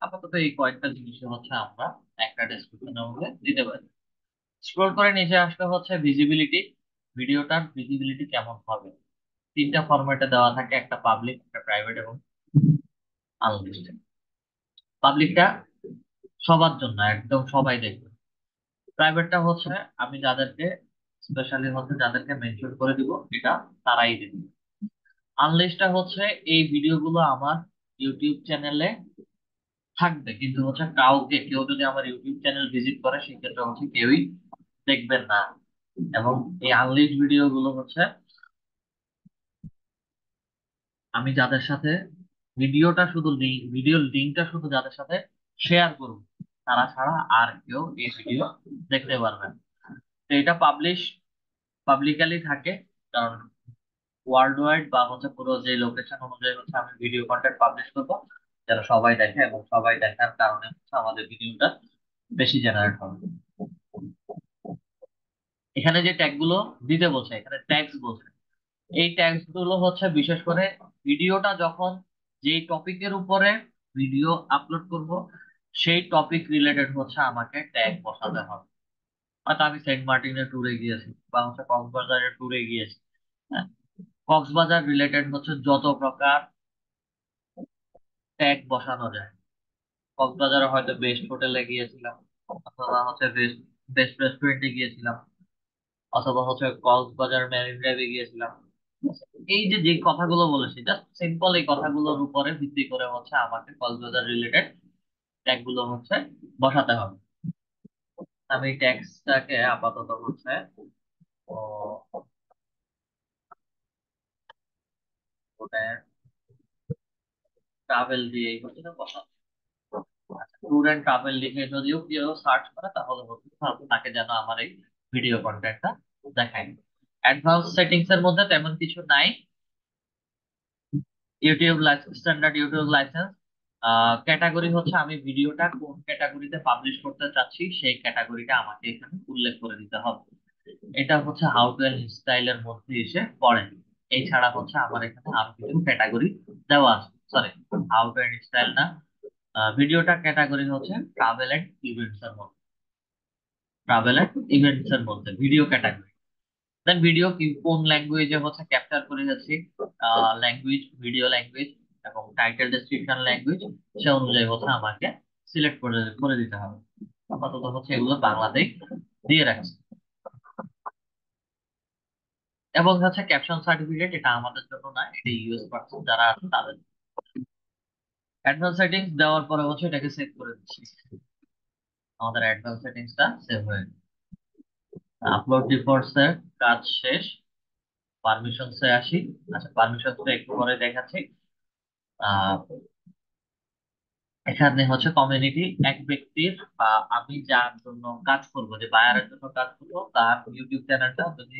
আপাতত এই কয়েকটা জিনিস হচ্ছে আমরা একটা ডেসক্রিপশনের মধ্যে দিতে পারি। স্ক্রল করে নিচে আসলে হচ্ছে ভিজিবিলিটি, ভিডিওটার ভিজিবিলিটি কেমন হবে। 3টা ফরম্যাটে দেওয়া থাকে, একটা পাবলিক, একটা প্রাইভেট এবং আনলিস্টেড। পাবলিকটা সবার জন্য, একদম সবাই দেখবে। প্রাইভেটটা হচ্ছে আমি যাদেরকে স্পেশালি হচ্ছে যাদেরকে মেনশন করে দিব এটা তারাই দেখবে। আনলিস্টটা হচ্ছে এই ভিডিওগুলো আমার ইউটিউব চ্যানেলে থাকবে, কিন্তু হচ্ছে কেউ যদি আমার ইউটিউব চ্যানেল ভিজিট করে সেক্ষেত্রে হচ্ছে কেউই দেখবেন না। এবং এই আনলিস্ট ভিডিও গুলো হচ্ছে আমি যাদের সাথে ভিডিওর লিঙ্কটা শুধু যাদের সাথে শেয়ার করব তারা ছাড়া আর কেউ এই ভিডিও দেখতে পারবে না। তো এটা পাবলিকালি থাকে, কারণ ওয়ার্ল্ড ওয়াইড বা হচ্ছে পুরো যে লোকেশন অনুযায়ী হচ্ছে আমি ভিডিও কন্টেন্ট পাবলিশ করবো, যেন সবাই দেখে এবং সবাই দেখার কারণে হচ্ছে আমাদের ভিডিওটা বেশি জেনারেট হবে। এখানে যে ট্যাগ গুলো দিতে বলছে, এখানে ট্যাগস বলছে, এই ট্যাগস গুলো হচ্ছে বিশেষ করে ভিডিওটা যখন যেই টপিকের উপরে ভিডিও আপলোড করব সেই টপিক রিলেটেড হচ্ছে আমাকে ট্যাগ বসাতে হবে। হয়তো আমি সেন্ট মার্টিনের ট্যুরে গিয়েছি বা হচ্ছে কক্সবাজারের ট্যুরে গিয়েছি, হ্যাঁ, কক্সবাজার রিলেটেড হচ্ছে যত প্রকার ট্যাগ বসানো যায়। কক্সবাজারে হয়তো বেস্ট হোটেলে গিয়েছিলাম, অথবা হচ্ছে বেস্ট বেস্ট রেস্টুরেন্টে গিয়েছিলাম, অথবা হচ্ছে কক্সবাজার মেরিন ড্রাইভে গিয়েছিলাম। এই যে যে কথাগুলো বলেছি জাস্ট সিম্পল এই কথাগুলোর উপরে ভিত্তি করে হচ্ছে আমাকে কক্সবাজার রিলেটেড ট্যাগ গুলো হচ্ছে বসাতে হবে। আমি ট্যাক্সটাকে আপাতত হচ্ছে ট্রাভেল দিয়েই হচ্ছে বসাবো। ট্যুর এন্ড ট্রাভেল লিখে যদিও কেউ সার্চ করে তাহলে হচ্ছে তাকে যেন আমার এই ভিডিও কন্টেন্টটা দেখায়। অ্যাডভান্স সেটিংস এর মধ্যে তেমন কিছু নাই। YouTube standard YouTube licence category হচ্ছে আমি ভিডিওটা কোন ক্যাটাগরিতে পাবলিশ করতে চাচ্ছি সেই ক্যাটাগরিটা আমাকে এখানে উল্লেখ করে দিতে হবে। এটা হচ্ছে হাউ টু এন্ড স্টাইলের মধ্যে এসে পড়ে। এছাড়া হচ্ছে আমার এখানে আরো কিছু ক্যাটাগরি দেওয়া আছে, sorry, how to and style না, ভিডিওটা ক্যাটাগরি হচ্ছে ট্রাভেল এন্ড ইভেন্টস এর মধ্যে, ট্রাভেল এন্ড ইভেন্টস এর মধ্যে ভিডিও ক্যাটাগরি। দেন ভিডিও কি কোন ল্যাঙ্গুয়েজে হচ্ছে ক্যাপচার করে যাচ্ছি, ল্যাঙ্গুয়েজ, ভিডিও ল্যাঙ্গুয়েজ এবং টাইটেল ডেসক্রিপশন ল্যাঙ্গুয়েজ সে অনুযায়ী হচ্ছে আমাকে সিলেক্ট করে করে দিতে হবে। আপাতত হচ্ছে এগুলো বাংলাতেই দিয়ে রাখছি। এবং হচ্ছে ক্যাপশন সার্টিফিকেট, এটা আমাদের জন্য না, এটা ইউএস পার্সন যারা আছে তাদের। অ্যাডভান্স সেটিংস দেওয়ার পরে হচ্ছে এটাকে সেভ করে দিচ্ছি। আমাদের অ্যাডভান্স সেটিংসটা সেভ হয়ে গেছে। আপলোড ডিফল্টস এর কাজ শেষ। পারমিশনস এ আসি। আচ্ছা, পারমিশনস একটু পরে দেখাচ্ছি। আহ এখানে হচ্ছে কমিউনিটি এক ব্যক্তির বা আমি যার জন্য কাজ করব, যে বায়ারের জন্য কাজ করব, তার ইউটিউব চ্যানেলটা যদি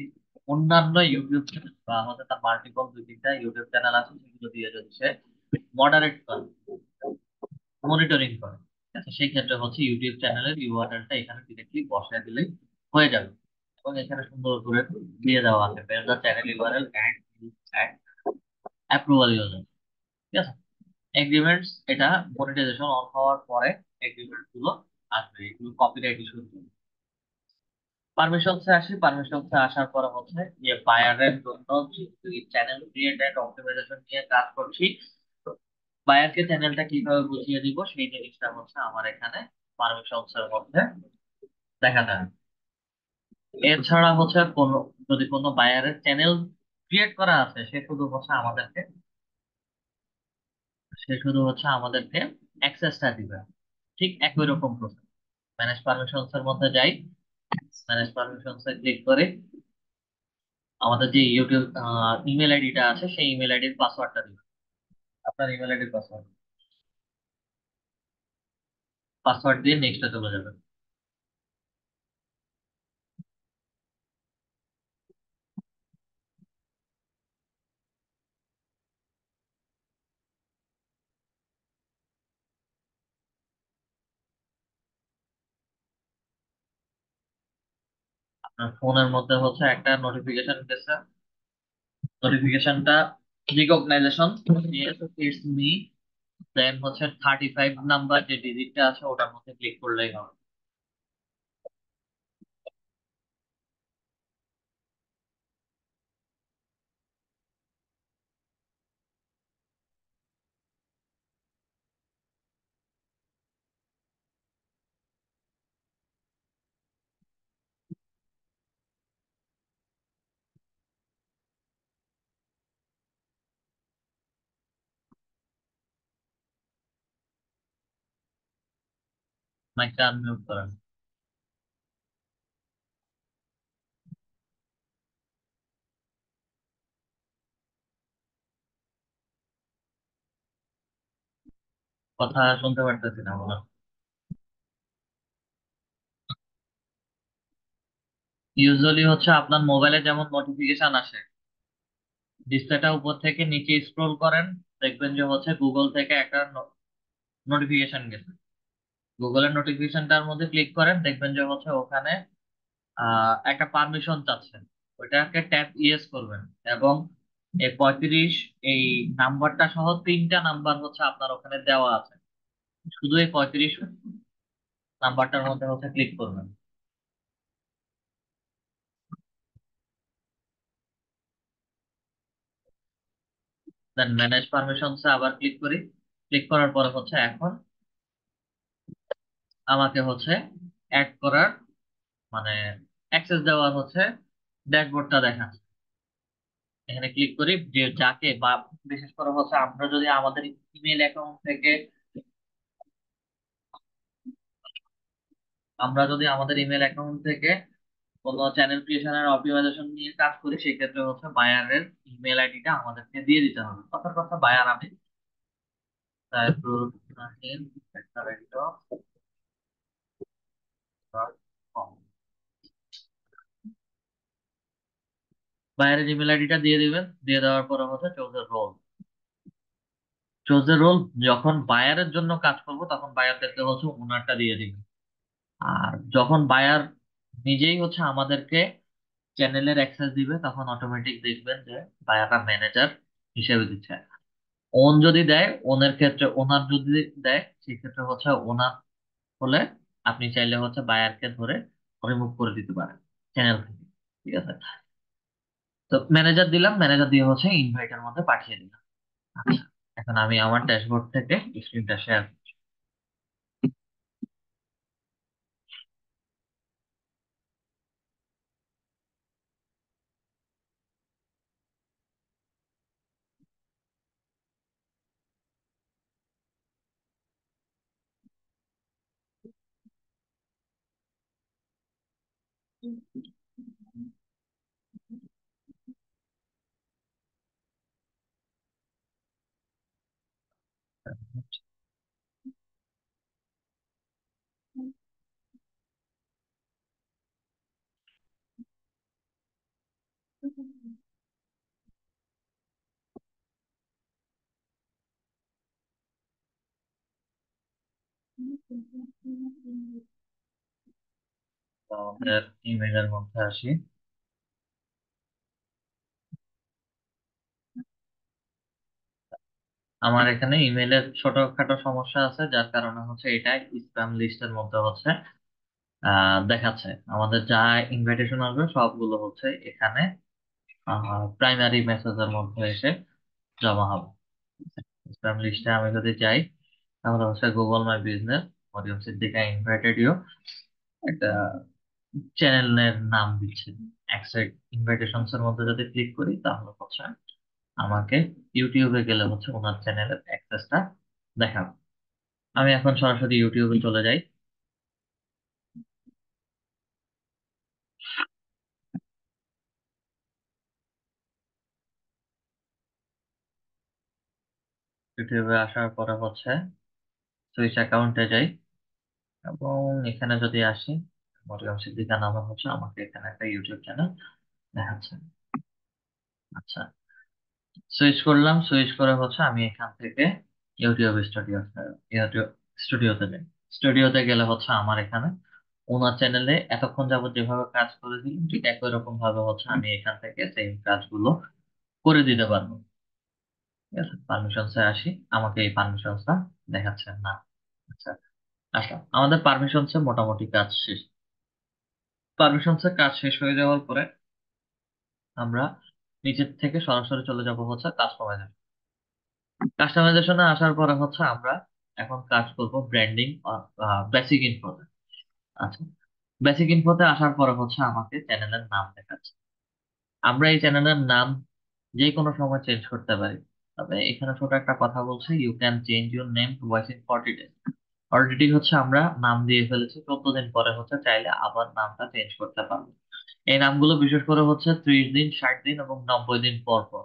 অন্যান্য ইউটিউব চ্যানেল বা হচ্ছে তার মাল্টিপল দুই তিনটা ইউটিউব চ্যানেল আছে সেগুলো দিয়ে যদি সে মডারেট করে, মনিটরিং করে, ঠিক আছে, সেই ক্ষেত্রে হচ্ছে ইউটিউব চ্যানেলের ইউআরএলটা এখানে ডিরেক্টলি বসায় দিলেই হয়ে যাবে। এবং এখানে সুন্দর করে দিয়ে দেওয়া আছে page the channel URL and approval user, ঠিক আছে। এগ্রিমেন্টস, এটা মনিটাইজেশন অন হওয়ার পরে এগ্রিমেন্ট গুলো আসবে, এগুলো কপিরাইট ইস্যু। পারমিশনসে আসি। পারমিশনসে আসার পরে হচ্ছে যে বায়ারের জন্য চ্যানেল ক্রিয়েট এন্ড অপটিমাইজেশন নিয়ে কাজ করছি, বায়ারকে চ্যানেলটা কিভাবে বুঝিয়ে দিব সেই জিনিসটা হচ্ছে আমার এখানে পারমিশনস এর মধ্যে দেখাতে হবে। এছাড়া হচ্ছে কোন, যদি কোনো বায়ারের চ্যানেল ক্রিয়েট করা আছে সে শুধু হচ্ছে আমাদেরকে অ্যাক্সেসটা দিবে। ঠিক একই রকম প্রসেস। ম্যানেজ পারমিশনস এর মধ্যে যাই, ম্যানেজ পারমিশনস এ ক্লিক করে আমাদের যে ইউটিউব ইমেল আইডিটা আছে সেই ইমেল আইডির পাসওয়ার্ডটা দিবেন। আপনার ইমেল আইডির পাসওয়ার্ড, পাসওয়ার্ড দিয়ে নেক্সটে চলে যাবেন। আপনার ফোনের মধ্যে হচ্ছে একটা নোটিফিকেশন গেছে, নোটিফিকেশনটা রিকগনাইজেশন, ইটস মি, দেন হচ্ছে 35 নাম্বার যে ডিজিটটা আছে ওটার মধ্যে ক্লিক করলেই হবে। মাইকটা আনমিউট করেন। কথা শুনতে পারতেছি না বলো। ইউজুয়ালি হচ্ছে আপনার মোবাইলে যেমন নোটিফিকেশন আসে, ডিসপ্লেটা উপর থেকে নিচে স্ক্রোল করেন, দেখবেন যে হচ্ছে গুগল থেকে একটা নোটিফিকেশন গেছে। গুগলের নোটিফিকেশনটার মধ্যে ক্লিক করেন, দেখবেন যে হচ্ছে ওখানে একটা পারমিশন চাচ্ছেন। ওইটাকে ট্যাপ ইয়েস করবেন, এবং এই 35 এই নাম্বারটা সহ 3টা নাম্বার হচ্ছে আপনার ওখানে দেওয়া আছে। শুধু এই 35 নাম্বারটার মধ্যে হচ্ছে ক্লিক করবেন। দেন ম্যানেজ পারমিশনস আবার ক্লিক করি। ক্লিক করার পরে হচ্ছে এখন আমাকে হচ্ছে অ্যাড করার, মানে অ্যাক্সেস দেওয়ার হচ্ছে ড্যাশবোর্ডটা দেখাচ্ছে। এখানে ক্লিক করি, যে যাকে বা বিশেষ করে হচ্ছে আমরা যদি আমাদের ইমেল অ্যাকাউন্ট থেকে, কোনো চ্যানেল ক্রিয়েশনের অপটিমাইজেশন নিয়ে কাজ করি, সেক্ষেত্রে হচ্ছে বায়ারের ইমেল আইডিটা আমাদেরকে দিয়ে দিতে হবে। কথার কথা, বায়ার আমি সাইফুল নাহিদ @com, বায়ারের ইমেল আইডিটা দিয়ে দিবেন। দিয়ে দেওয়ার পরে হচ্ছে চুজ রোল, যখন বায়ারের জন্য কাজ করব তখন বায়ারদেরকে হচ্ছে ওনারটা দিয়ে দিবেন। আর যখন বায়ার নিজেই হচ্ছে আমাদেরকে চ্যানেলের অ্যাক্সেস দিবে, তখন অটোমেটিক দেখবেন যে বায়াররা ম্যানেজার হিসেবে দিচ্ছে। ওন যদি দেয়, ওনের ক্ষেত্রে, ওনার যদি দেয়, সেক্ষেত্রে হচ্ছে ওনার হলে আপনি চাইলে হচ্ছে বায়ারকে ধরে রিমুভ করে দিতে পারেন চ্যানেল থেকে। ঠিক আছে, তো ম্যানেজার দিলাম, ম্যানেজার দিয়ে হচ্ছে ইনভাইটের মধ্যে পাঠিয়ে দিলাম। আচ্ছা, এখন আমি আমার ড্যাশবোর্ড থেকে স্ক্রিনটা শেয়ার। আমাদের ইমেইলের মধ্যে আসি। আমার এখানে ইমেইলের ছোটখাটো সমস্যা আছে, যার কারণে হচ্ছে এটা স্প্যাম লিস্টের মধ্যে হচ্ছে দেখাচ্ছে। আমাদের যা ইনভাইটেশন আসবে সবগুলো হচ্ছে এখানে প্রাইমারি মেসেজের মধ্যে এসে জমা হবে। স্প্যাম লিস্টে আমি যদি যাই, তাহলে হচ্ছে Google my business, Maryam Siddika invited you, একটা চ্যানেলের নাম দিচ্ছে। অ্যাকসেপ্ট ইনভাইটেশনস এর মধ্যে যদি ক্লিক করি, তাহলে হচ্ছে আমাকে ইউটিউবে গেলে হচ্ছে ওনার চ্যানেলের অ্যাক্সেসটা দেখাবে। আমি এখন সরাসরি ইউটিউবে চলে যাই। ইউটিউবে আসার পরে হচ্ছে সুইচ অ্যাকাউন্টে যাই, এবং এখানে যদি আসি, মরিয়ম সিদ্দিকা নামে হচ্ছে আমাকে এখানে একটা ইউটিউব চ্যানেল দেখাচ্ছে। আচ্ছা, সুইচ করলাম, সুইচ করে হচ্ছে আমি এখান থেকে ইউটিউব স্টুডিওতে যাই। স্টুডিওতে গেলে হচ্ছে আমার এখানে ওনার চ্যানেলে এতক্ষণ যাবত যেভাবে কাজ করেছিলাম, ঠিক একই রকম ভাবে হচ্ছে আমি এখান থেকে সেম কাজগুলো করে দিতে পারবো। ঠিক আছে, পারমিশনসে আসি, আমাকে এই পারমিশনসটা দেখাচ্ছে না। আচ্ছা, আসলাম, আমাদের পারমিশনসে মোটামুটি কাজ শেষ। পারমিশনসে কাজ শেষ হয়ে যাওয়ার পরে আমরা নিচের থেকে সরাসরি চলে যাব হচ্ছে কাস্টমাইজেশন। কাস্টমাইজেশনে আসার পরে হচ্ছে আমরা এখন কাজ করব ব্র্যান্ডিং, বেসিক ইনফোতে। আচ্ছা, বেসিক ইনফোতে আসার পরে হচ্ছে আমাকে চ্যানেলের নাম দেখাচ্ছে। আমরা এই চ্যানেলের নাম যে কোনো সময় চেঞ্জ করতে পারি, তবে এখানে ছোট একটা কথা বলছে, you can change your name twice in 40 days। Already হচ্ছে আমরা নাম দিয়ে ফেলেছি, 14 দিন পরে হচ্ছে চাইলে আবার নামটা চেঞ্জ করতে পারবো। এই নামগুলো বিশেষ করে হচ্ছে 30 দিন, 60 দিন এবং 90 দিন পর পর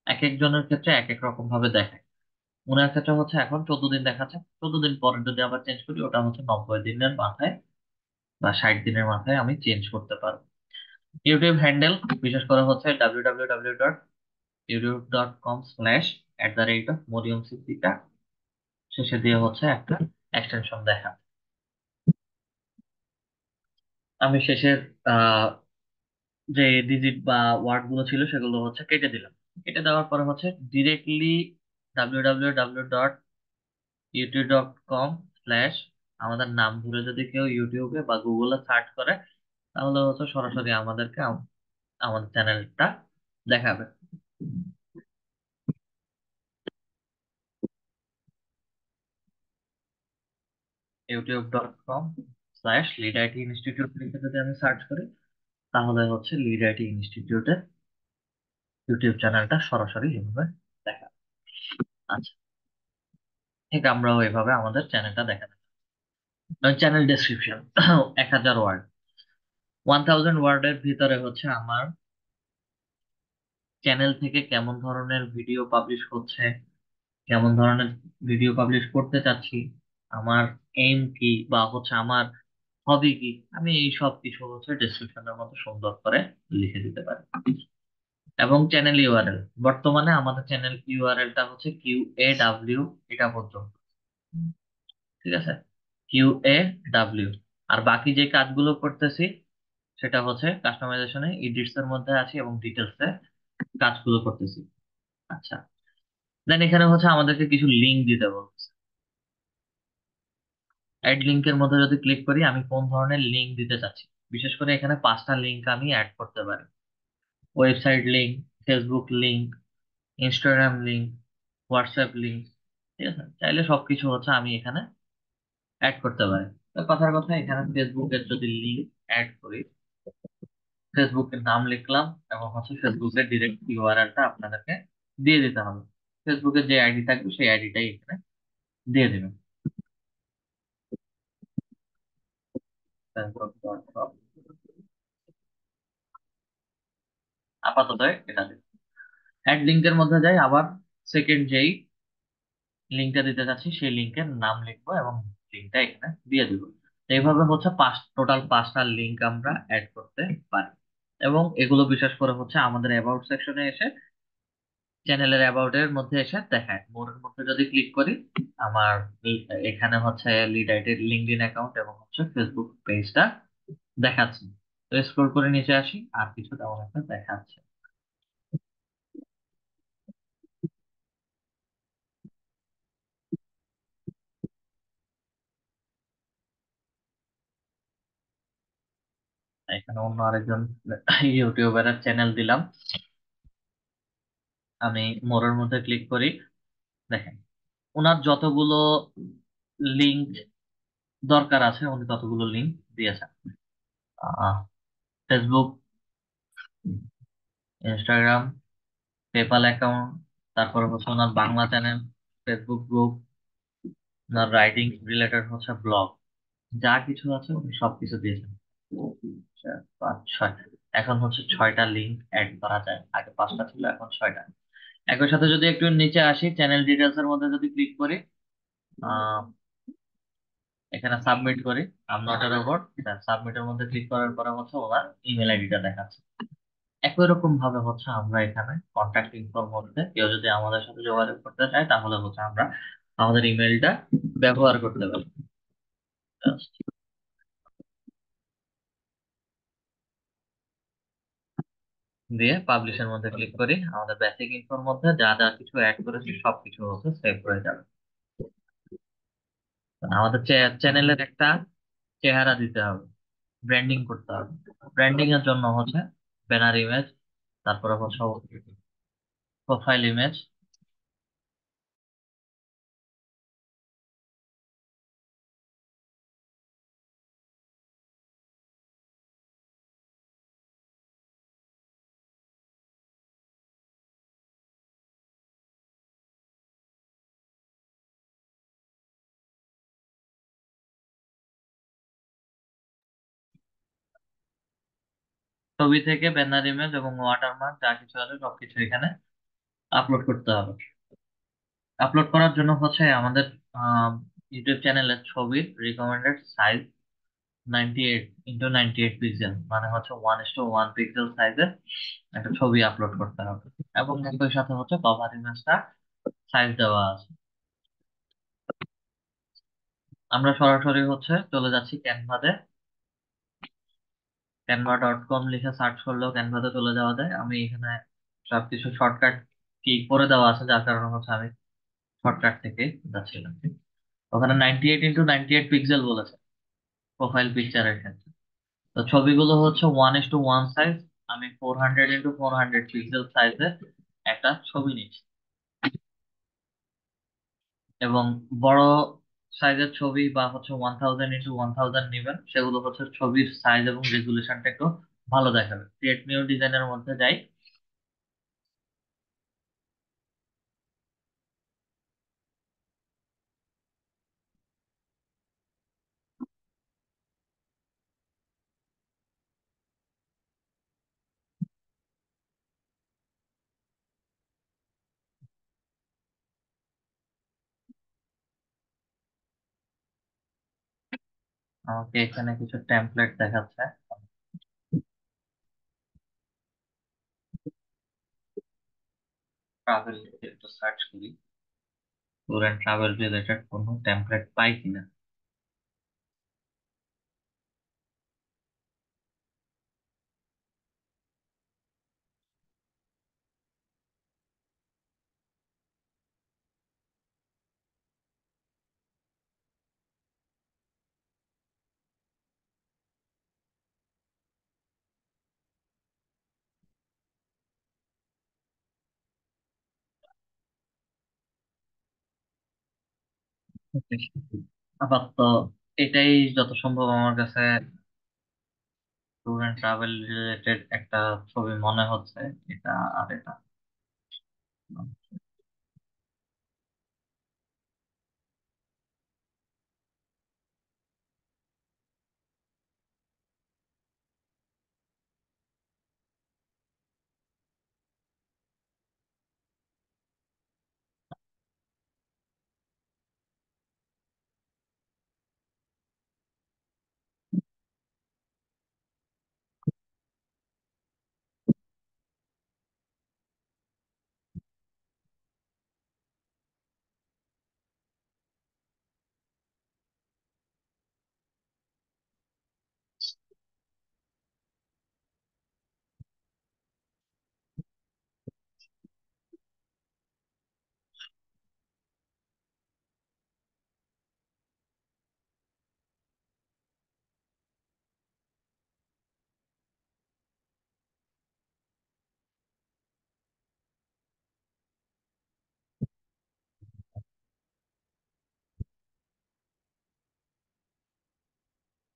এক একজনের ক্ষেত্রে এক এক রকম ভাবে দেখায়। ওনার ক্ষেত্রে হচ্ছে এখন 14 দিন দেখাচ্ছে, 14 দিন পরে যদি আবার চেঞ্জ করি ওটা হচ্ছে 90 দিনের মাথায় বা 60 দিনের মাথায় আমি চেঞ্জ করতে পারবো। ইউটিউব হ্যান্ডেল বিশেষ করে হচ্ছে www.youtube.com/@moriumcpk, শেষে দিয়ে হচ্ছে একটা এক্সটেনশন দেখা। আমি শেষের আহ যে ডিজিট বা ওয়ার্ড গুলো ছিল সেগুলো হচ্ছে কেটে দিলাম। কেটে দেওয়ার পরে হচ্ছে ডিরেক্টলি www.youtube.com/ আমাদের নাম ধরে যদি কেউ ইউটিউবে বা গুগলে সার্চ করে তাহলে হচ্ছে সরাসরি আমাদেরকে আমাদের চ্যানেলটা দেখাবে। youtube.com/লিড আইটি ইনস্টিটিউট লিখে যদি আমি সার্চ করি তাহলে হচ্ছে লিড আইটি ইনস্টিটিউটের ইউটিউব চ্যানেলটা সরাসরি এভাবে দেখা। আচ্ছা, ঠিক আমরাও এভাবে আমাদের চ্যানেলটা দেখাবো। চ্যানেল ডেসক্রিপশন 1000 ওয়ার্ড, 1000 ওয়ার্ডের ভিতরে হচ্ছে আমার চ্যানেল থেকে কেমন ধরনের ভিডিও পাবলিশ হচ্ছে, কেমন ধরনের ভিডিও পাবলিশ করতে চাচ্ছি, আমার এইম কি বা হচ্ছে আমার হবি কি, আমি এই সব কিছু হচ্ছে ডেসক্রিপশনের মধ্যে সুন্দর করে লিখে দিতে পারি। এবং চ্যানেল ইউআরএল, বর্তমানে আমাদের চ্যানেল ইউআরএলটা হচ্ছে QAW, এটা পর্যন্ত, ঠিক আছে, QAW। আর বাকি যে কাজগুলো করতেছি সেটা হচ্ছে কাস্টমাইজেশনে, এডিটস এর মধ্যে আছি এবং ডিটেলস এ কাজগুলো করতেছি। আচ্ছা, দেন এখানে হচ্ছে আমাদেরকে কিছু লিঙ্ক দিতে বলছে। অ্যাড লিঙ্কের মধ্যে যদি ক্লিক করি আমি কোন ধরনের লিঙ্ক দিতে চাচ্ছি, বিশেষ করে এখানে 5টা লিঙ্ক আমি অ্যাড করতে পারি। Website link, Facebook link, Instagram link, WhatsApp link, ঠিক আছে, চাইলে সবকিছু হচ্ছে আমি এখানে অ্যাড করতে পারি। তো কথার কথা, এখানে ফেসবুকের যদি লিঙ্ক অ্যাড করি, ফেসবুকের নাম লিখলাম এবং হচ্ছে ফেসবুকের ডিরেক্ট ইউআরএলটা আপনাদেরকে দিয়ে দিতে হবে। ফেসবুকের যে আইডি থাকবে সেই আইডিটাই এখানে দিয়ে দিবেন, facebook.com। আপাতত এটা দিন। অ্যাড লিঙ্কের মধ্যে যাই, আবার সেকেন্ড যেই লিঙ্কটা দিতে চাচ্ছি সেই লিঙ্কের নাম লিখবো এবং লিঙ্কটা এখানে দিয়ে দিব। তো এইভাবে হচ্ছে টোটাল 5টা লিঙ্ক আমরা অ্যাড করতে পারি। এবং এগুলো বিশেষ করে হচ্ছে আমাদের অ্যাবাউট সেকশনে এসে, চ্যানেলের অ্যাবাউট এর মধ্যে এসে দেখায়। মোরের মধ্যে যদি ক্লিক করি আমার এখানে হচ্ছে লিড আইডির লিঙ্কডইন অ্যাকাউন্ট এবং হচ্ছে ফেসবুক পেজটা দেখাচ্ছে। তো স্ক্রল করে নিচে আসি, আর কিছু তেমন একটা দেখাচ্ছে। এখানে অন্য আরেকজন ইউটিউবারের চ্যানেল দিলাম। আমি মোরের মধ্যে ক্লিক করি, দেখেন ওনার যতগুলো লিঙ্ক দরকার আছে উনি ততগুলো লিঙ্ক দিয়েছেন। ফেসবুক, ইনস্টাগ্রাম, পেপাল অ্যাকাউন্ট, তারপরে হচ্ছে ওনার বাংলা চ্যানেল, ফেসবুক গ্রুপ, ওনার রাইটিং রিলেটেড হচ্ছে ব্লগ, যা কিছু আছে উনি সবকিছু দিয়েছেন। 4, 5, 6, এখন হচ্ছে 6টা লিঙ্ক অ্যাড করা যায়, আগে 5টা ছিল এখন 6টা। একই সাথে যদি একটু নিচে আসি, চ্যানেল ডিটেলস এর মধ্যে যদি ক্লিক করি, আহ এখানে সাবমিট করি, আম নট এ রোবট, সাবমিটের মধ্যে ক্লিক করার পরে হচ্ছে ওনার ইমেল আইডিটা দেখাচ্ছে। একই রকম ভাবে হচ্ছে আমরা এখানে কন্ট্যাক্ট ইনফোর মধ্যে কেউ যদি আমাদের সাথে যোগাযোগ করতে চায় তাহলে হচ্ছে আমরা আমাদের ইমেলটা ব্যবহার করতে পারি। Just দিয়ে পাবলিশের মধ্যে ক্লিক করি, আমাদের বেসিক ইনফোর মধ্যে যা যা কিছু অ্যাড করেছি সবকিছু হচ্ছে সেভ হয়ে যাবে। আমাদের চ্যানেলের একটা চেহারা দিতে হবে, ব্র্যান্ডিং করতে হবে। ব্র্যান্ডিং এর জন্য হচ্ছে ব্যানার ইমেজ, তারপরে হচ্ছে প্রোফাইল ইমেজ, ছবি থেকে ব্যানার ইমেজ এবং ওয়াটারমার্ক যা কিছু আছে সবকিছু এখানে আপলোড করতে হবে। আপলোড করার জন্য হচ্ছে আমাদের ইউটিউব চ্যানেলের ছবির রিকমেন্ডেড সাইজ 98x98 পিক্সেল, মানে হচ্ছে 1:1 পিক্সেল সাইজের একটা ছবি আপলোড করতে হবে। এবং একই সাথে হচ্ছে কভার ইমেজটা সাইজ দেওয়া আছে। আমরা সরাসরি হচ্ছে চলে যাচ্ছি ক্যানভাতে। canva.com লিখে সার্চ করলেও ক্যানভাতে চলে যাওয়া যায়। আমি এখানে সবকিছু শর্টকাট কি করে দেওয়া আছে, যার কারণে হচ্ছে আমি শর্টকাট থেকে যাচ্ছিলাম। ওখানে 98x98 পিক্সেল বলেছে প্রোফাইল পিকচারের ক্ষেত্রে। তো ছবিগুলো হচ্ছে 1:1 সাইজ। আমি 400x400 পিক্সেল সাইজে একটা ছবি নিচ্ছি। এবং বড় সাইজের ছবি বা হচ্ছে 1000x1000 নিবেন, সেগুলো হচ্ছে ছবির সাইজ এবং রেজুলেশনটা একটু ভালো দেখাবে। ক্রিয়েট নিউ ডিজাইনের মধ্যে যাই। আমাকে এখানে কিছু টেমপ্লেট দেখাচ্ছে। ট্রাভেল একটু সার্চ করি, ট্যুর অ্যান্ড ট্রাভেল রিলেটেড কোনো টেমপ্লেট পাই কিনা। আপাতত এটাই যত সম্ভব আমার কাছে ট্যুর অ্যান্ড ট্রাভেল রিলেটেড একটা ছবি মনে হচ্ছে। এটা আর এটা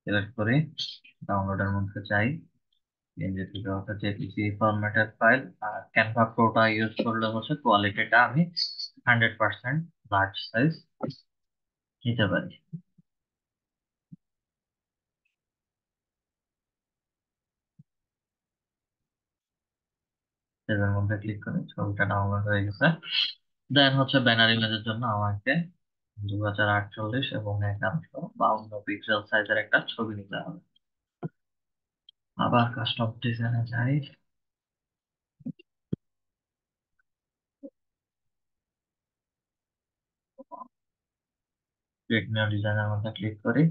সিলেক্ট করি, ডাউনলোডের মধ্যে যাই। এনজেপিজি অর্থাৎ জেপিজি ফরম্যাটের ফাইল। আর ক্যানভা প্রোটা ইউজ করলে হচ্ছে কোয়ালিটিটা আমি 100% লার্জ সাইজ নিতে পারি। এর মধ্যে ক্লিক করে ছবিটা ডাউনলোড হয়ে গেছে। দেন হচ্ছে ব্যানার ইমেজের জন্য আমাকে 2048 এবং 1152 সাইজের একটা ছবি নিতে হবে। আবার কাস্টম ডিজাইনে যাই। ক্রিয়েট নিউ ডিজাইনের মধ্যে ক্লিক করি।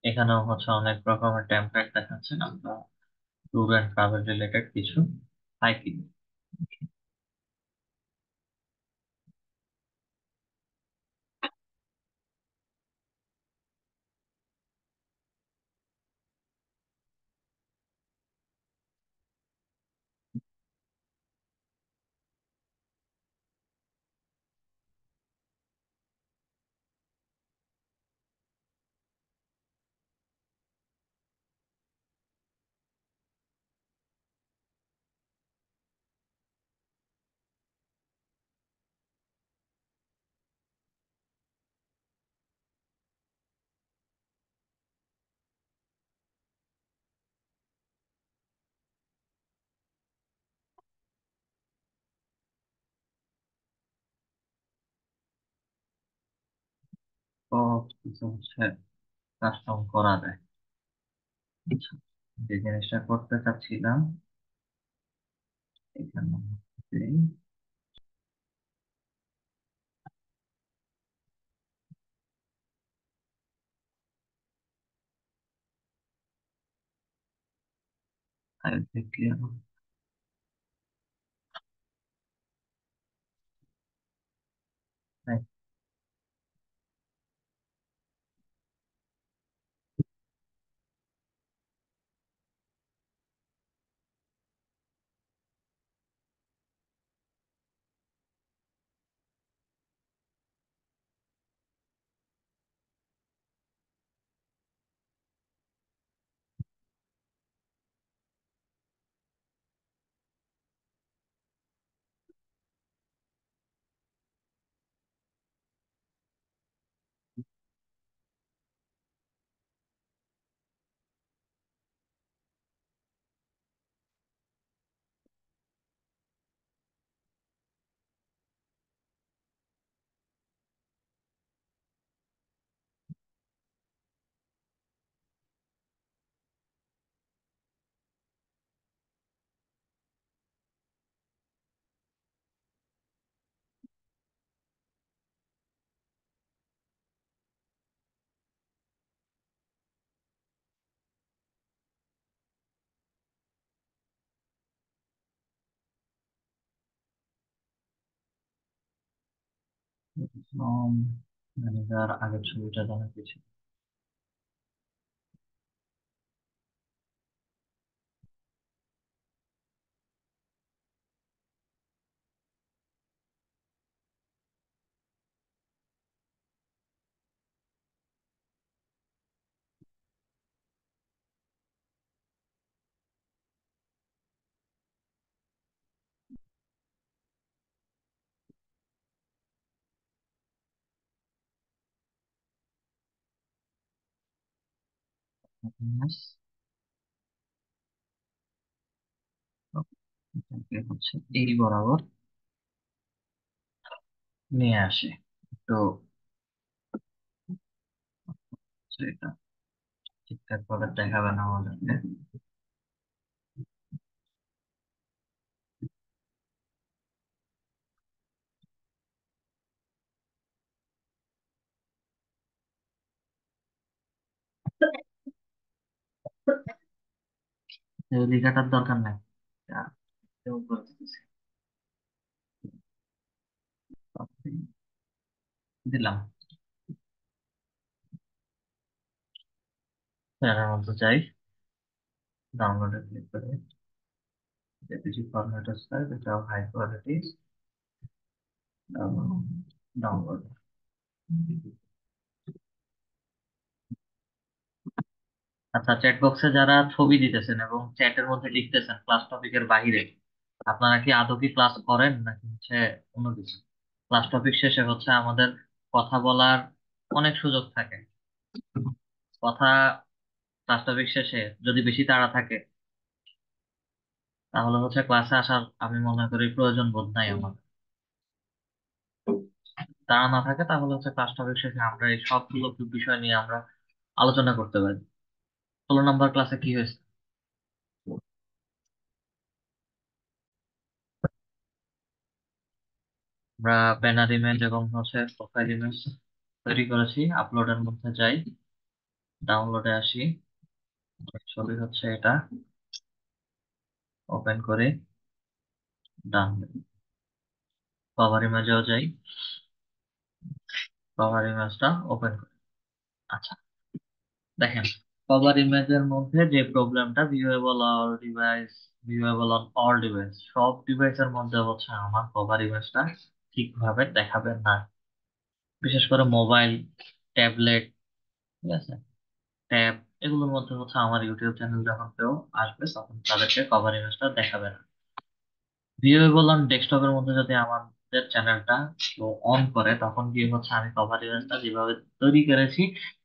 এখানেও হচ্ছে অনেক রকমের টেমপ্লেট দেখাচ্ছে। আমরা ট্যুর অ্যান্ড ট্রাভেল রিলেটেড কিছু পাই কিনা। সব কিছু হচ্ছে কাস্টম করা যায়। আচ্ছা, যে জিনিসটা করতে চাচ্ছিলাম এখানে ক্লিয়ার। ম্যানেজার আগের ছবিটা দেখা গেছে। এটাকে হচ্ছে এই বরাবর নিয়ে আসে। তো এটা ঠিকঠাক ভাবে দেখাবে না আমাদেরকে। এই লেখাটার দরকার নাই, এটা কেউ করে দিতেছে। দিলাম, এর মধ্যে যাই, ডাউনলোডে ক্লিক করে জেপিজি ফরম্যাট স্টাইল, এটাও হাই কোয়ালিটি, ডাউনলোড। আচ্ছা, চ্যাট বক্সে যারা ছবি দিতেছেন এবং চ্যাটের মধ্যে লিখতেছেন ক্লাস টপিকের বাইরে, আপনারা কি আদৌ কি ক্লাস করেন নাকি হচ্ছে অন্য কিছু? ক্লাস টপিক শেষে হচ্ছে আমাদের কথা বলার অনেক সুযোগ থাকে। কথা ক্লাস টপিক শেষে যদি বেশি তাড়া থাকে তাহলে হচ্ছে ক্লাসে আসার আমি মনে করি প্রয়োজন বোধ নাই আমার। তাড়া না থাকে তাহলে হচ্ছে ক্লাস টপিক শেষে আমরা এই সবগুলো বিষয় নিয়ে আমরা আলোচনা করতে পারি। 16 নম্বর ক্লাসে কি হয়েছে? আমরা ব্যানার ইমেজ এবং হচ্ছে প্রোফাইল ইমেজ তৈরি করেছি। আপলোডের মধ্যে যাই, ডাউনলোডে আসি, ছবি হচ্ছে এটা, ওপেন করে ডান। কভার ইমেজেও যাই, কভার ইমেজটা ওপেন করি। আচ্ছা, দেখেন কভার ইমেজের মধ্যে যে প্রবলেমটা, viewable all device, viewable on all device, সব ডিভাইসের মধ্যে হচ্ছে আমার কভার ইমেজটা ঠিকভাবে দেখাবে না। বিশেষ করে মোবাইল, ট্যাবলেট, ঠিক আছে, ট্যাব, এগুলোর মধ্যে হচ্ছে আমার ইউটিউব চ্যানেল যখন কেউ আসবে তখন তাদেরকে কভার ইমেজটা দেখাবে না। ভিউয়েবল অন ডেস্কটপের মধ্যে যদি আমাদের চ্যানেলটা অন করে তখন কি হচ্ছে আমি কভার ইমেজটা যেভাবে তৈরি করেছি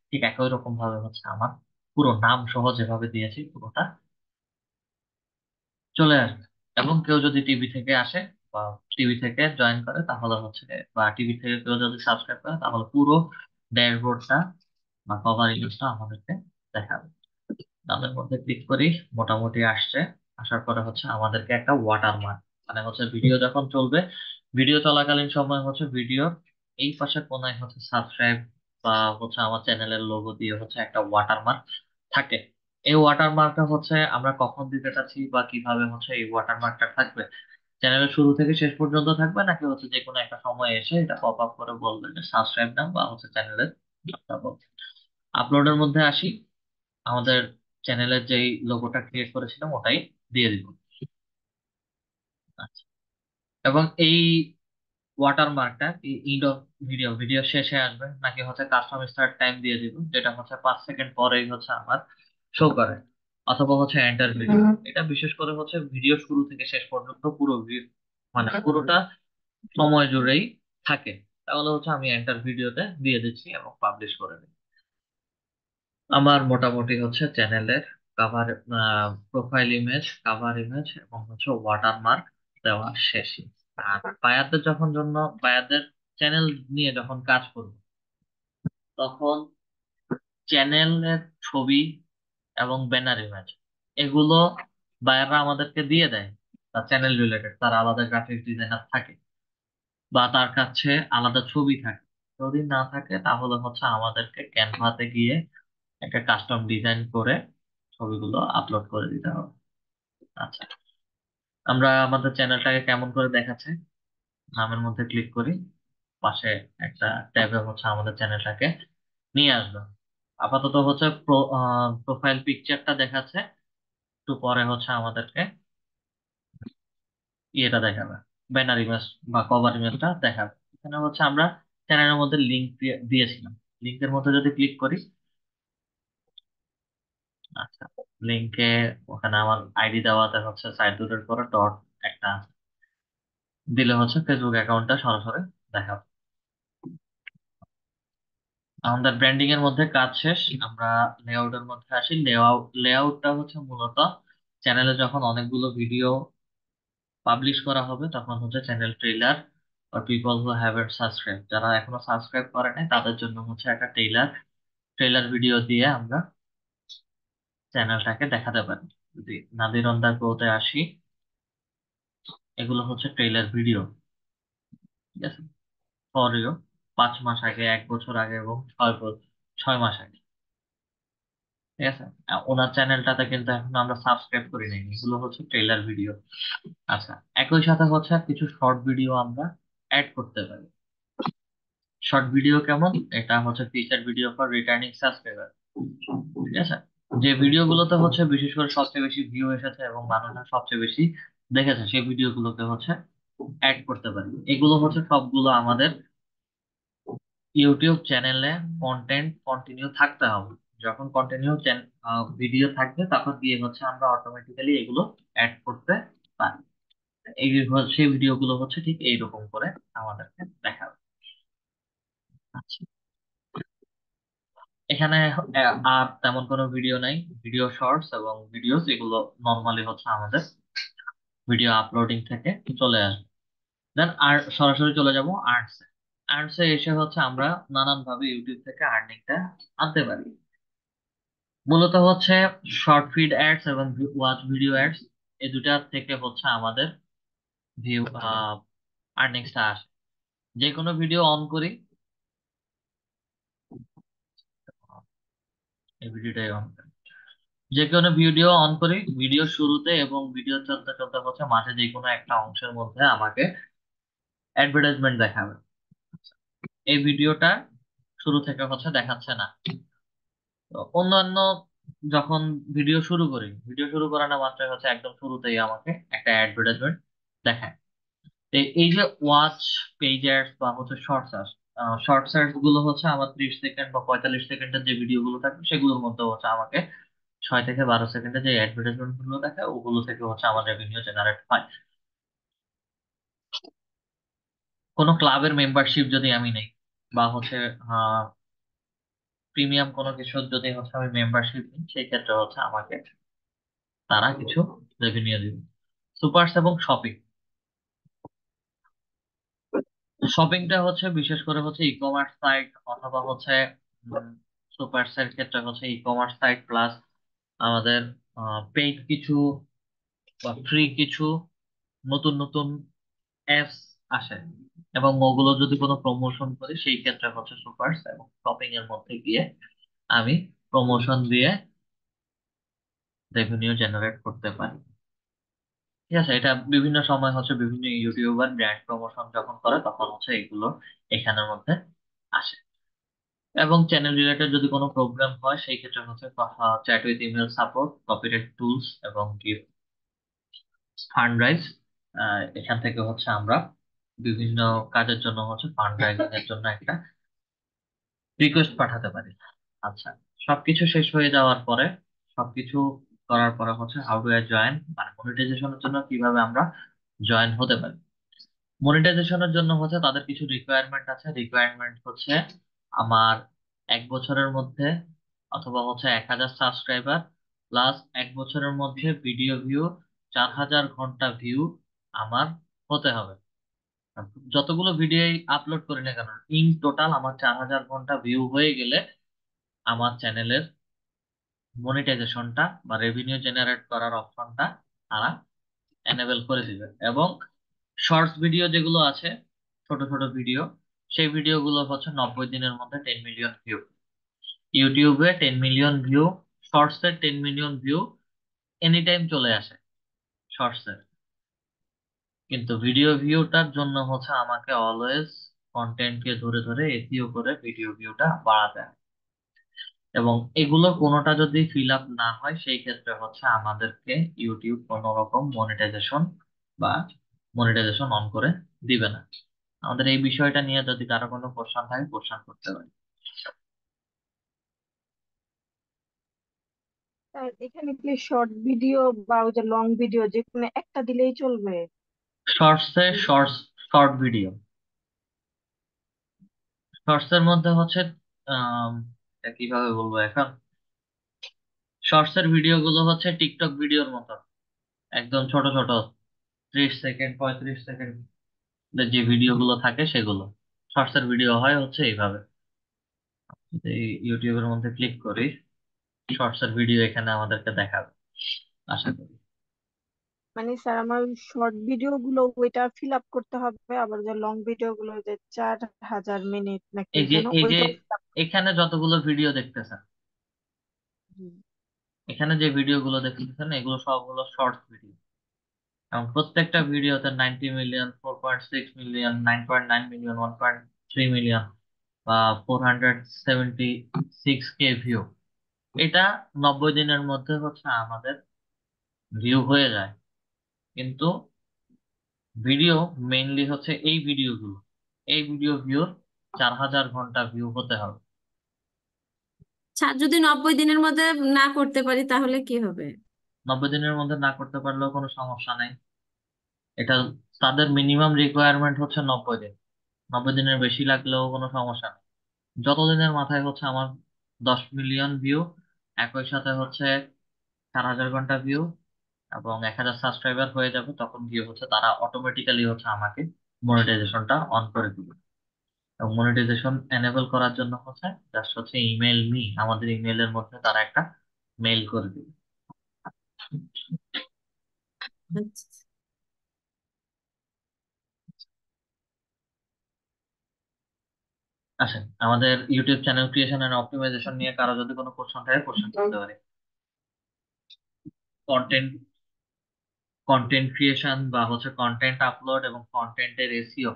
ঠিক একই রকম ভাবে হচ্ছে আমার পুরো নাম সহ যেভাবে দিয়েছি পুরোটা চলে আসবে। এবং কেউ যদি টিভি থেকে আসে বা টিভি থেকে জয়েন করে তাহলে হচ্ছে, বা টিভি থেকে কেউ যদি সাবস্ক্রাইব করে তাহলে পুরো ড্যাশবোর্ডটা বা কভার ইমেজটা আমাদেরকে দেখাবে। নামের মধ্যে ক্লিক করি, মোটামুটি আসছে। আসার পরে হচ্ছে আমাদেরকে একটা ওয়াটারমার্ক, মানে হচ্ছে ভিডিও যখন চলবে, ভিডিও চলাকালীন সময় হচ্ছে ভিডিওর এই পাশে কোনায় হচ্ছে সাবস্ক্রাইব বা হচ্ছে আমার চ্যানেলের লোগো দিয়ে হচ্ছে একটা ওয়াটারমার্ক থাকে। এই ওয়াটারমার্কটা হচ্ছে আমরা কখন দিতে চাচ্ছি বা কিভাবে হচ্ছে এই ওয়াটারমার্কটা থাকবে, চ্যানেলের শুরু থেকে শেষ পর্যন্ত থাকবে নাকি হচ্ছে যে কোনো একটা সময় এসে এটা পপ আপ করে বলবে যে সাবস্ক্রাইব নাও বা হচ্ছে চ্যানেলের আপলোডের মধ্যে আসি, আমাদের চ্যানেলের যেই লোগোটা ক্রিয়েট করেছিলাম ওটাই দিয়ে দিব। আচ্ছা, এবং এই ওয়াটারমার্কটা ইন্ড অফ ভিডিও ভিডিও শেষে আসবে নাকি হচ্ছে কাস্টম স্টার্ট টাইম দিয়ে দিব, যেটা হচ্ছে 5 সেকেন্ড পরেই হচ্ছে আমার শো করে, অথবা হচ্ছে এন্টার ভিডিও। এটা বিশেষ করে হচ্ছে ভিডিও শুরু থেকে শেষ পর্যন্ত পুরো মানে পুরোটা সময় জুড়েই থাকে। তাহলে হচ্ছে আমি এন্টার ভিডিওতে দিয়ে দিচ্ছি এবং পাবলিশ করে দিই। আমার মোটামুটি হচ্ছে চ্যানেলের cover, profile image, cover image এবং হচ্ছে ওয়াটারমার্ক দেওয়া শেষ। আর বায়ারদের চ্যানেল নিয়ে যখন কাজ করব, তখন চ্যানেলের ছবি এবং ব্যানার ইমেজ এগুলো বায়াররা আমাদেরকে দিয়ে দেয়। তার চ্যানেল রিলেটেড তার আলাদা গ্রাফিক্স ডিজাইনার থাকে বা তার কাছে আলাদা ছবি থাকে। যদি না থাকে তাহলে হচ্ছে আমাদেরকে ক্যানভাতে গিয়ে একটা কাস্টম ডিজাইন করে ছবিগুলো আপলোড করে দিতে হবে। আচ্ছা, আমরা আমাদের চ্যানেলটাকে কেমন করে দেখাচ্ছে, নামের মধ্যে ক্লিক করি, পাশে একটা ট্যাবে হচ্ছে আমাদের চ্যানেলটাকে নিয়ে আসবে। আপাতত হচ্ছে প্রোফাইল পিকচারটা দেখাচ্ছে, একটু পরে হচ্ছে আমাদেরকে ইয়েটা দেখাবে, ব্যানার ইমেজ বা কভার ইমেজটা দেখাবে। এখানে হচ্ছে আমরা চ্যানেলের মধ্যে লিংক দিয়েছিলাম, লিংকের মধ্যে যদি ক্লিক করি, আচ্ছা, লিংকে ওখানে আমার আইডি দেওয়াতে হচ্ছে সাইড দুটোর পরে ডট একটা আছে, দিলে হচ্ছে ফেসবুক অ্যাকাউন্টটা সরাসরি দেখাবে। আমাদের ব্র্যান্ডিং এর মধ্যে কাজ শেষ, আমরা লেআউটের মধ্যে আসি। লেআউটটা হচ্ছে মূলত চ্যানেলে যখন অনেকগুলো ভিডিও পাবলিশ করা হবে তখন হচ্ছে চ্যানেল ট্রেলার আর পিপল হু হ্যাভেন্ট সাবস্ক্রাইব, যারা এখনো সাবস্ক্রাইব করে নাই তাদের জন্য হচ্ছে একটা ট্রেলার ভিডিও দিয়ে আমরা চ্যানেলটাকে দেখাতে পারি। যদি নাদির অন দা গ্রোতে আসি, এগুলো হচ্ছে ট্রেলার ভিডিও, ঠিক আছে, ফর ইউ, 5 মাস আগে, 1 বছর আগে এবং 6 মাস আগে, ঠিক আছে। ওনার চ্যানেলটাতে কিন্তু এখন আমরা সাবস্ক্রাইব করি নাই, এগুলো হচ্ছে ট্রেলার ভিডিও। আচ্ছা, একই সাথে হচ্ছে কিছু শর্ট ভিডিও আমরা অ্যাড করতে পারি। শর্ট ভিডিও কেমন, এটা হচ্ছে feature video for returning subscriber, ঠিক আছে। যে ভিডিওগুলোতে হচ্ছে বিশেষ করে সবচেয়ে বেশি ভিউ এসেছে এবং মানুষজন সবচেয়ে বেশি দেখেছে সেই ভিডিওগুলোকে হচ্ছে অ্যাড করতে পারি। এগুলো হচ্ছে সবগুলো আমাদের ইউটিউব চ্যানেলে কন্টেন্ট কন্টিনিউ থাকতে হবে। যখন কন্টিনিউ ভিডিও থাকবে তখন দিয়ে হচ্ছে আমরা অটোমেটিক্যালি এগুলো অ্যাড করতে পারি। সেই ভিডিওগুলো হচ্ছে ঠিক এইরকম করে আমাদেরকে দেখাবে। আচ্ছা, এখানে আর তেমন কোনো ভিডিও নাই, ভিডিও শর্টস এবং ভিডিওস এগুলো নর্মালি হচ্ছে আমাদের ভিডিও আপলোডিং থেকে চলে আসবে। দেন আর সরাসরি চলে যাব আর্টসে। আর্টসে এসে হচ্ছে আমরা নানান ভাবে ইউটিউব থেকে আর্নিংটা আনতে পারি। মূলত হচ্ছে শর্ট ফিড অ্যাডস এবং ওয়াচ ভিডিও অ্যাডস, এই দুটা থেকে হচ্ছে আমাদের ভিউ আর্নিংসটা আসে। যে কোনো ভিডিও অন করি, এই ভিডিওটাই অন করি, যে কোনো ভিডিও অন করি, ভিডিও শুরুতে এবং ভিডিও চলতে চলতে হচ্ছে মাঝে যে কোনো একটা অংশের মধ্যে আমাকে অ্যাডভার্টাইজমেন্ট দেখাবে। এই ভিডিওটা শুরু থেকে হচ্ছে দেখাচ্ছে না। তো অন্যান্য যখন ভিডিও শুরু করানো মাত্রই হচ্ছে একদম শুরুতেই আমাকে একটা অ্যাডভার্টাইজমেন্ট দেখায়। তো এই যে ওয়াচ পেজেস বা হচ্ছে শর্ট সার্চ গুলো হচ্ছে আমার 30 সেকেন্ড বা 45 সেকেন্ডের যে ভিডিও গুলো থাকে সেগুলোর মধ্যে হচ্ছে আমাকে 6 থেকে 12 সেকেন্ডের যে অ্যাডভার্টাইজমেন্ট গুলো দেখায় ওগুলো থেকে হচ্ছে আমার রেভিনিউ জেনারেট হয়। কোনো ক্লাবের মেম্বারশিপ যদি আমি নেই বা হচ্ছে প্রিমিয়াম কোনো কিছু যদি হচ্ছে আমি মেম্বারশিপ নিই, সেই ক্ষেত্রে হচ্ছে আমাকে তারা কিছু রেভিনিউ দিবে। সুপারস এবং শপিং, শপিংটা হচ্ছে বিশেষ করে হচ্ছে ই কমার্স সাইট অথবা হচ্ছে সুপারসের ক্ষেত্রে হচ্ছে ই কমার্স সাইট প্লাস আমাদের পেইড কিছু বা ফ্রি কিছু নতুন নতুন অ্যাপস আসে, এবং ওগুলো যদি কোনো প্রমোশন করি সেই ক্ষেত্রে হচ্ছে সুপারস এবং শপিং এর মধ্যে গিয়ে আমি প্রমোশন দিয়ে রেভিনিউ জেনারেট করতে পারি। ঠিক আছে, এটা বিভিন্ন সময় হচ্ছে বিভিন্ন ইউটিউবার ব্র্যান্ড প্রমোশন যখন করে তখন হচ্ছে এগুলো এখানের মধ্যে আসে। এবং চ্যানেল রিলেটেড যদি কোনো প্রোগ্রাম হয় সেই ক্ষেত্রে হচ্ছে chat with email support, copyright tools এবং ফান্ড রাইজ। এখান থেকে হচ্ছে আমরা বিভিন্ন কাজের জন্য হচ্ছে ফান্ড রাইজিং এর জন্য একটা রিকোয়েস্ট পাঠাতে পারি। আচ্ছা, সবকিছু শেষ হয়ে যাওয়ার পরে, সবকিছু করার পরে হচ্ছে হাউ ডু আই জয়েন, মানে মনিটাইজেশনের জন্য কিভাবে আমরা জয়েন হতে পারি। মনিটাইজেশনের জন্য হচ্ছে তাদের কিছু রিকোয়ারমেন্ট আছে। রিকোয়ারমেন্ট হচ্ছে আমার 1 বছরের মধ্যে অথবা হচ্ছে 1000 সাবস্ক্রাইবার প্লাস 1 বছরের মধ্যে ভিডিও ভিউ 4000 ঘন্টা ভিউ আমার হতে হবে। যতগুলো ভিডিও আপলোড করি না কেন, ইন টোটাল আমার 4000 ঘন্টা ভিউ হয়ে গেলে আমার চ্যানেলের মনিটাইজেশনটা বা রেভিনিউ জেনারেট করার অপশনটা তারা এনেবল করে দিবে। এবং শর্টস ভিডিও যেগুলো আছে, ছোট ছোট ভিডিও, সেই ভিডিওগুলো হচ্ছে 90 দিনের মধ্যে 10 মিলিয়ন ভিউ। ইউটিউবে 10 মিলিয়ন ভিউ, শর্টসের 10 মিলিয়ন ভিউ এনি টাইম চলে আসে শর্টসের। কিন্তু ভিডিও ভিউটার জন্য হচ্ছে আমাকে অলওয়েজ কন্টেন্টকে ধরে ধরে এসইও করে ভিডিও ভিউটা বাড়াতে হয়। এবং এগুলো কোনোটা যদি ফিল আপ না হয় সেই ক্ষেত্রে হচ্ছে আমাদেরকে ইউটিউব কোনো রকম মনিটাইজেশন বা মনিটাইজেশন অন করে দিবে না। আমাদের এই বিষয়টা নিয়ে যদি কারো কোনো কোশ্চেন থাকে কোশ্চেন করতে পারি। আর এখানে কি শর্ট ভিডিও বা ওই যে লং ভিডিও যে কোনো একটা দিলেই চলবে? শর্টসে শর্ট ভিডিও, শর্টস এর মধ্যে হচ্ছে আম, এটা কিভাবে বলবো এখন, শর্টস এর ভিডিও গুলো হচ্ছে টিকটক ভিডিওর মতো একদম ছোট ছোট, 30 সেকেন্ড 35 সেকেন্ড যে ভিডিও গুলো থাকে সেগুলো শর্টস এর ভিডিও হয় হচ্ছে এইভাবে। এই ইউটিউবের মধ্যে ক্লিক করি, শর্টস এর ভিডিও এখানে আমাদেরকে দেখাবে আশা করি। মানে স্যার আমার শর্ট ভিডিও গুলো ওইটা ফিল আপ করতে হবে, আবার যে লং ভিডিও গুলো যে 4000 মিনিট নাকি এই যে যেন এই যে ওইটাও fill up এখানে যতগুলো ভিডিও দেখতেছেন, করতে এখানে যে ভিডিও গুলো দেখতেছেন এগুলো সবগুলো শর্টস ভিডিও, এবং প্রত্যেকটা ভিডিওতে 90 মিলিয়ন, 4.6 মিলিয়ন, 9.9 মিলিয়ন, 1.3 মিলিয়ন বা 476K ভিউ। এটা 90 দিনের মধ্যে হচ্ছে আমাদের ভিউ হয়ে যায়। কিন্তু ভিডিও মেইনলি হচ্ছে এই ভিডিও ভিউর 4000 ঘন্টা ভিউ হতে হবে। যদি 90 দিনের মধ্যে না করতে পারি তাহলে কি হবে? 90 দিনের মধ্যে না করতে পারলেও কোনো সমস্যা নেই। এটা তাদের মিনিমাম রিকোয়ারমেন্ট হচ্ছে 90 দিন। 90 দিনের বেশি লাগলেও কোনো সমস্যা নেই। যতদিনের মাথায় হচ্ছে আমার 10 মিলিয়ন ভিউ, একই সাথে হচ্ছে 4000 ঘন্টা ভিউ এবং 1000 সাবস্ক্রাইবার হয়ে যাবে, তখন গিয়ে হচ্ছে তারা অটোমেটিক্যালি হচ্ছে আমাকে মনিটাইজেশনটা অন করে দিবে। এবং মনিটাইজেশন এনেবল করার জন্য হচ্ছে জাস্ট হচ্ছে ইমেল আমাদের ইমেলের মধ্যে তারা একটা মেইল করে দিবে। আচ্ছা। আসেন আমাদের YouTube channel creation and optimization নিয়ে কারো যদি কোনো কোশ্চেন থাকে কোশ্চেন করতে পারে। কন্টেন্ট কন্টেন্ট ক্রিয়েশন বা হচ্ছে কন্টেন্ট আপলোড এবং কন্টেন্টের এসইও,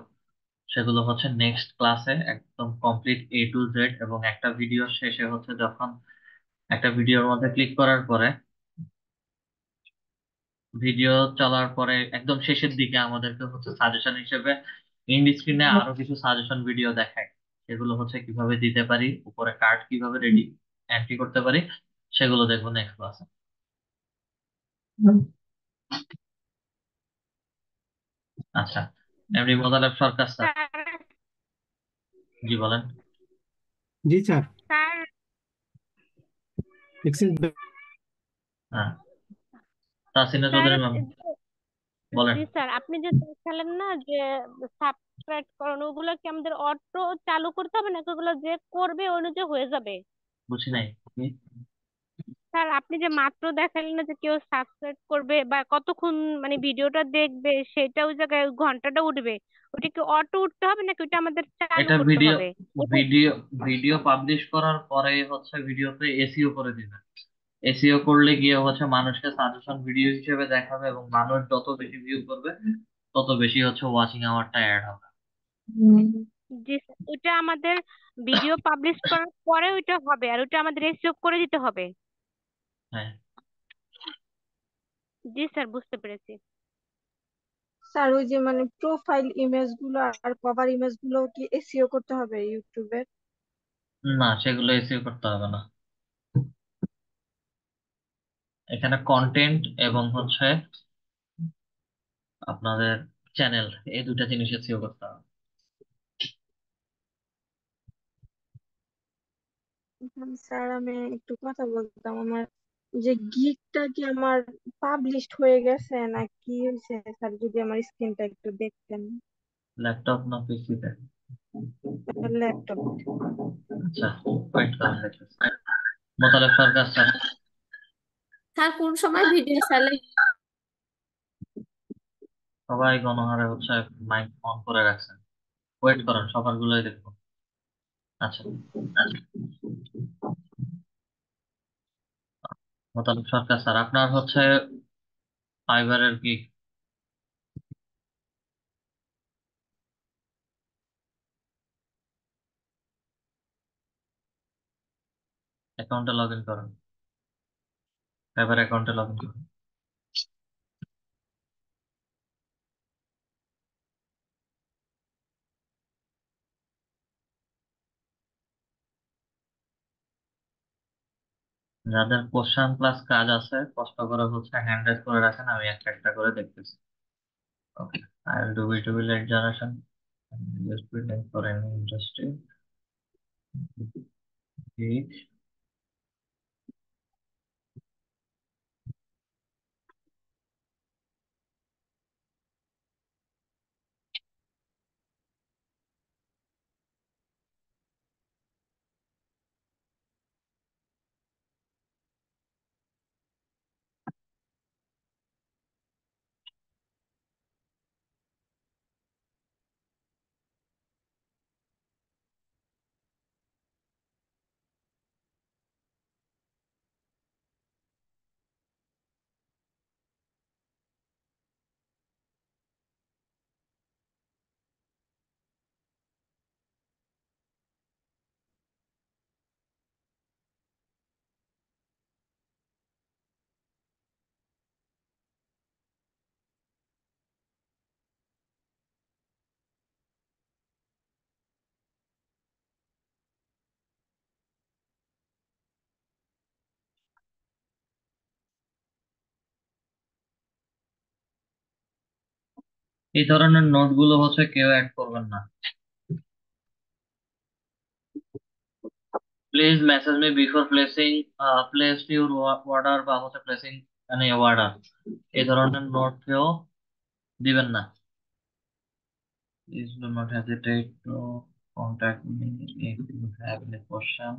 সেগুলো হচ্ছে নেক্সট ক্লাসে একদম কমপ্লিট A to Z। এবং একটা ভিডিও শেষে হচ্ছে যখন একটা ভিডিওর মধ্যে ক্লিক করার পরে, ভিডিও চলার পরে একদম শেষের দিকে আমাদেরকে হচ্ছে সাজেশন হিসেবে ইন্ড স্ক্রিনে আরো কিছু সাজেশন ভিডিও দেখায়, সেগুলো হচ্ছে কিভাবে দিতে পারি, উপরে কার্ড কিভাবে এন্ট্রি করতে পারি, সেগুলো দেখবো নেক্সট ক্লাসে। আচ্ছা, এমডি মোতালেব সরকার স্যার, জি বলেন। জি স্যার। স্যার এক্সেস হ্যাঁ, তাসিনা স্যার চৌধুরী ম্যাম। বলেন। জি স্যার, আপনি যে দেখালেন না যে সাবস্ক্রাইব করানো, ওগুলো কি আমাদের অটো চালু করতে হবে নাকি ওগুলো যে করবে ওই অনুযায়ী হয়ে যাবে? বুঝি নাই কি? স্যার আপনি যে মাত্র দেখালেন না যে কেউ সাবস্ক্রাইব করবে বা কতক্ষণ মানে ভিডিওটা দেখবে, সেটা ওই জায়গায় ওই ঘন্টাটা উঠবে, ওটা কি অটো উঠতে হবে নাকি ওটা আমাদের চালু এটা করতে ভিডিও হবে? ওটা ভিডিও ভিডিও পাবলিশ করার পরে হচ্ছে ভিডিওতে এসইও করে দিবেন। এসইও করলে গিয়ে হচ্ছে মানুষকে সাজেশন ভিডিও হিসেবে দেখাবে, এবং মানুষ যত বেশি ভিউ করবে তত বেশি হচ্ছে ওয়াচিং আওয়ারটা অ্যাড হবে। জি স্যার, ওটা আমাদের ভিডিও পাবলিশ করার পরে ওইটা হবে, আর ওটা আমাদের এসইও করে দিতে হবে। হ্যাঁ। জি স্যার, বুঝতে পেরেছি। স্যার ওই যে মানে প্রোফাইল ইমেজ গুলো আর কভার ইমেজ গুলো কি এসইও করতে হবে ইউটিউবের? না, সেগুলো এসইও করতে হবে না। এখানে কন্টেন্ট এবং হচ্ছে আপনাদের চ্যানেল, এই দুটা জিনিস এসইও করতে হবে। স্যার আমি একটু কথা বলতাম, আমার যে গিগটা কি আমার পাবলিশড হয়ে গেছে না কি হয়েছে স্যার, যদি আমার স্ক্রিনটা একটু দেখতেন। ল্যাপটপ না পিসিতে? ল্যাপটপ। আচ্ছা, ওয়েট করেন দেখতেছি। মোতালেব সরকার স্যার। স্যার কোন সময় ভিডিও চালাই? সবাই গণহারে হচ্ছে মাইক অন করে রাখছেন। ওয়েট করেন, সবার গুলোই দেখবো। আচ্ছা, মোতালেব সরকার স্যার, আপনার হচ্ছে ফাইবারের কি অ্যাকাউন্টে লগ ইন করেন, ফাইবার অ্যাকাউন্টে লগ ইন করেন। যাদের কোশ্চেন প্লাস কাজ আছে কষ্ট করে হচ্ছে হ্যান্ড রেজ করে রাখেন, আমি একটা একটা করে দেখতেছি। Okay, I will do B2B lead generation just be link for any industry. ঠিক। এই ধরনের নোটগুলো হচ্ছে কেউ অ্যাড করবেন না। Please message me before placing place your order, বা হচ্ছে প্লেসিং এনি অর্ডার, এই ধরনের নোট কেউ দিবেন না। Please do not hesitate to contact me if you have any question.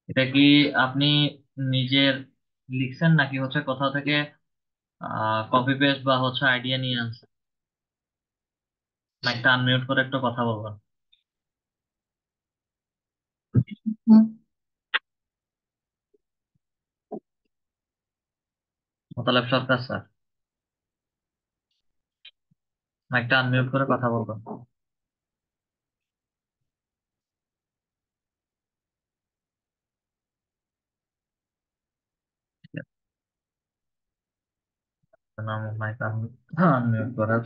এটা কি আপনি নিজের লিখছেন নাকি হচ্ছে কোথাও থেকে কপি পেস্ট বা হচ্ছে আইডিয়া নিয়ে আনছেন? একটা আনমিউট করে একটু কথা বলবেন। হুম। মোতালেব সরকার স্যার, একটা আনমিউট করে কথা বলবেন। নাম মাইক আনমিউট করার।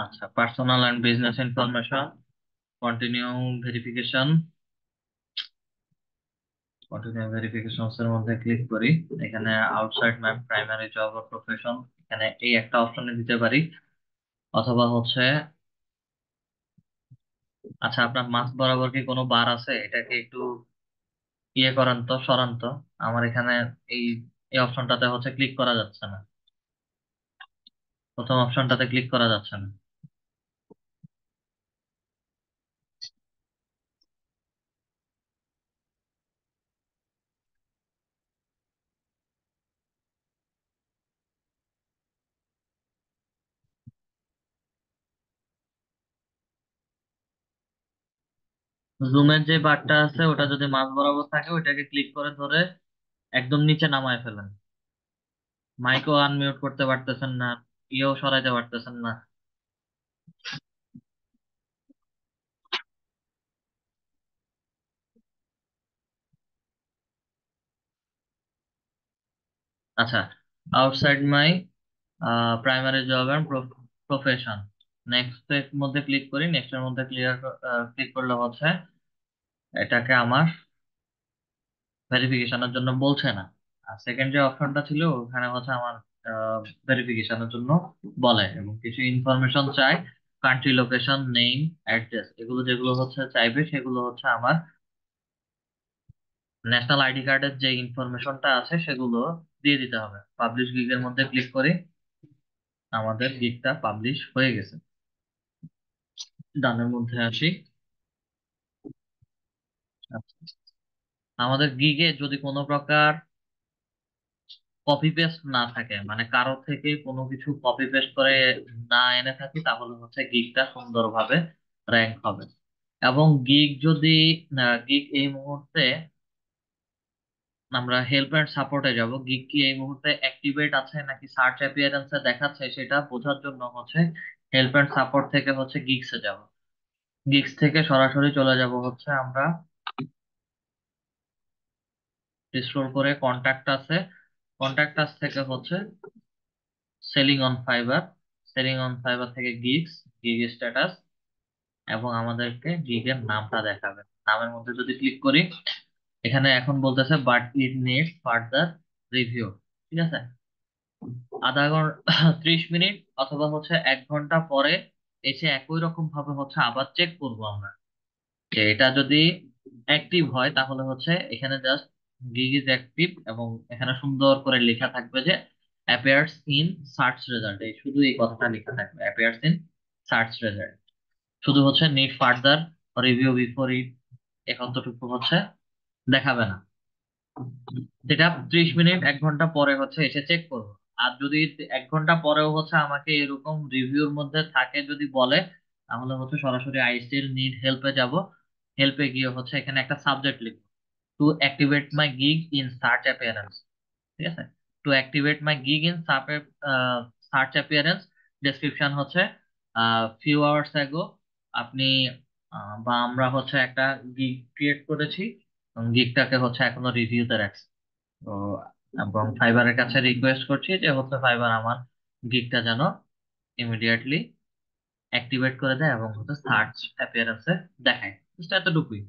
আচ্ছা, personal and business information, continue verification. Continue verifications এর মধ্যে ক্লিক করি। এখানে আউটসাইড ম্যাপ, প্রাইমারি জব ও প্রফেশন, এখানে এই একটা অপশনে দিতে পারি, অথবা হচ্ছে আচ্ছা আপনার মাঝ বরাবর কি কোনো বার আছে, এটাকে একটু ইয়ে করান তো, সরান তো। আমার এখানে এই এই অপশনটাতে হচ্ছে ক্লিক করা যাচ্ছে না, প্রথম অপশনটাতে ক্লিক করা যাচ্ছে না। জুমের যে বারটা আছে ওটা যদি মাঝ বরাবর থাকে ওইটাকে ক্লিক করে ধরে একদম নিচে নামায় ফেলেন। মাইকও আনমিউট করতে পারতেছেন না, ইয়েও সরাইতে পারতেছেন না। আচ্ছা, outside my primary job and profession, next এর মধ্যে ক্লিক করি। নেক্সট এর মধ্যে ক্লিক করলে হচ্ছে এটাকে আমার ভেরিফিকেশনের জন্য বলছে না। আর সেকেন্ড যে অপশনটা ছিল ওখানে হচ্ছে আমার ভেরিফিকেশনের জন্য বলে, এবং কিছু ইনফরমেশন চাই, কান্ট্রি, লোকেশন, নেম, অ্যাড্রেস, এগুলো যেগুলো হচ্ছে চাইবে সেগুলো হচ্ছে আমার ন্যাশনাল আইডি কার্ডের যে ইনফরমেশনটা আছে সেগুলো দিয়ে দিতে হবে। পাবলিশ গিগের মধ্যে ক্লিক করি, আমাদের গিগটা পাবলিশ হয়ে গেছে। ডানের মধ্যে আসি। আচ্ছা, আমাদের গিগে যদি কোনো প্রকার কপি পেস্ট না থাকে, মানে কারো থেকে কোনো কিছু কপি পেস্ট করে না এনে থাকি, তাহলে হচ্ছে গিগটা সুন্দরভাবে র্যাঙ্ক হবে। এবং গিগ এই মুহূর্তে আমরা হেল্প এন্ড সাপোর্টে যাব। গিগ কি এই মুহূর্তে অ্যাক্টিভেট আছে নাকি সার্চ অ্যাপিয়ারেন্সে দেখাচ্ছে সেটা বোঝার জন্য হচ্ছে হেল্প এন্ড সাপোর্ট থেকে হচ্ছে গিগসে যাব। গিগস থেকে সরাসরি চলে যাব হচ্ছে আমরা স্ক্রল করে কন্ট্যাক্ট আছে, কন্ট্যাক্ট আস থেকে হচ্ছে selling on fibre, selling on fibre থেকে গিগস, গিগ স্ট্যাটাস, এবং আমাদেরকে গিগের নামটা দেখাবে। নামের মধ্যে যদি ক্লিক করি, এখানে এখন বলতেছে but it needs further review. ঠিক আছে, আধা ঘন্টা 30 মিনিট অথবা হচ্ছে 1 ঘন্টা পরে এসে একই রকম ভাবে হচ্ছে আবার চেক করবো আমরা, যে এটা যদি অ্যাক্টিভ হয় তাহলে হচ্ছে এখানে জাস্ট গিগ ইজ অ্যাক্টিভ, এবং এখানে সুন্দর করে লেখা থাকবে যে অ্যাপিয়ার্স ইন সার্চ রেজাল্ট, এই শুধু এই কথাটা লেখা থাকবে, অ্যাপিয়ার্স ইন সার্চ রেজাল্ট। শুধু হচ্ছে need further review before it, এতটুকু হচ্ছে দেখাবে না। যেটা 30 মিনিট 1 ঘন্টা পরে হচ্ছে এসে চেক করবো। আর যদি 1 ঘন্টা পরেও হচ্ছে আমাকে এরকম রিভিউর মধ্যে থাকে যদি বলে, তাহলে হচ্ছে সরাসরি আই স্টিল নিড হেল্পে যাব। হেল্পে গিয়ে হচ্ছে এখানে একটা সাবজেক্ট লিখবো, two activate my gig in search appearance. ঠিক আছে, two activate my gig in search appearance, description হচ্ছে ফিউ আওয়ার্স অ্যাগো আপনি বা আমরা হচ্ছে একটা গিগ ক্রিয়েট করেছি, গিগটাকে হচ্ছে এখনো রিভিউতে রাখছি। তো এবং ফাইবারের কাছে রিকোয়েস্ট করছি যে হচ্ছে ফাইবার আমার গিগটা যেন ইমিডিয়েটলি অ্যাক্টিভেট করে দেয় এবং হচ্ছে সার্চ অ্যাপিয়ারেন্সে দেখায়। Just এতটুকুই।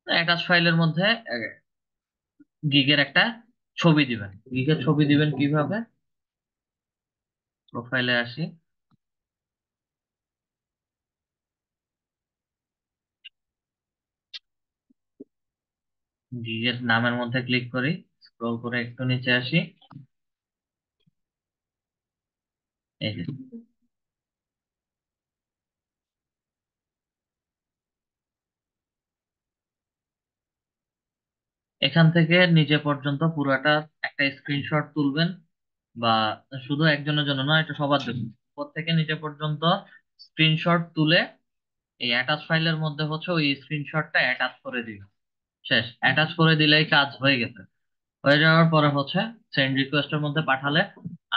অ্যাটাচ ফাইলের মধ্যে গিগের একটা ছবি দিবেন। গিগের ছবি দিবেন কিভাবে, প্রোফাইলে আসি, গিগের নামের মধ্যে ক্লিক করি, স্ক্রল করে একটু নিচে আসি, এই যে এখান থেকে নিচে পর্যন্ত পুরাটা একটা স্ক্রিনশট তুলবেন, বা শুধু একজনের জন্য নয়, এটা সবার জন্য। উপর থেকে নিচে পর্যন্ত স্ক্রিনশট তুলে এই অ্যাটাচ ফাইলের মধ্যে হচ্ছে ওই স্ক্রিনশটটা অ্যাটাচ করে দিবেন। শেষ, অ্যাটাচ করে দিলেই কাজ হয়ে গেছে। হয়ে যাওয়ার পরে হচ্ছে সেন্ড রিকোয়েস্টের মধ্যে পাঠালে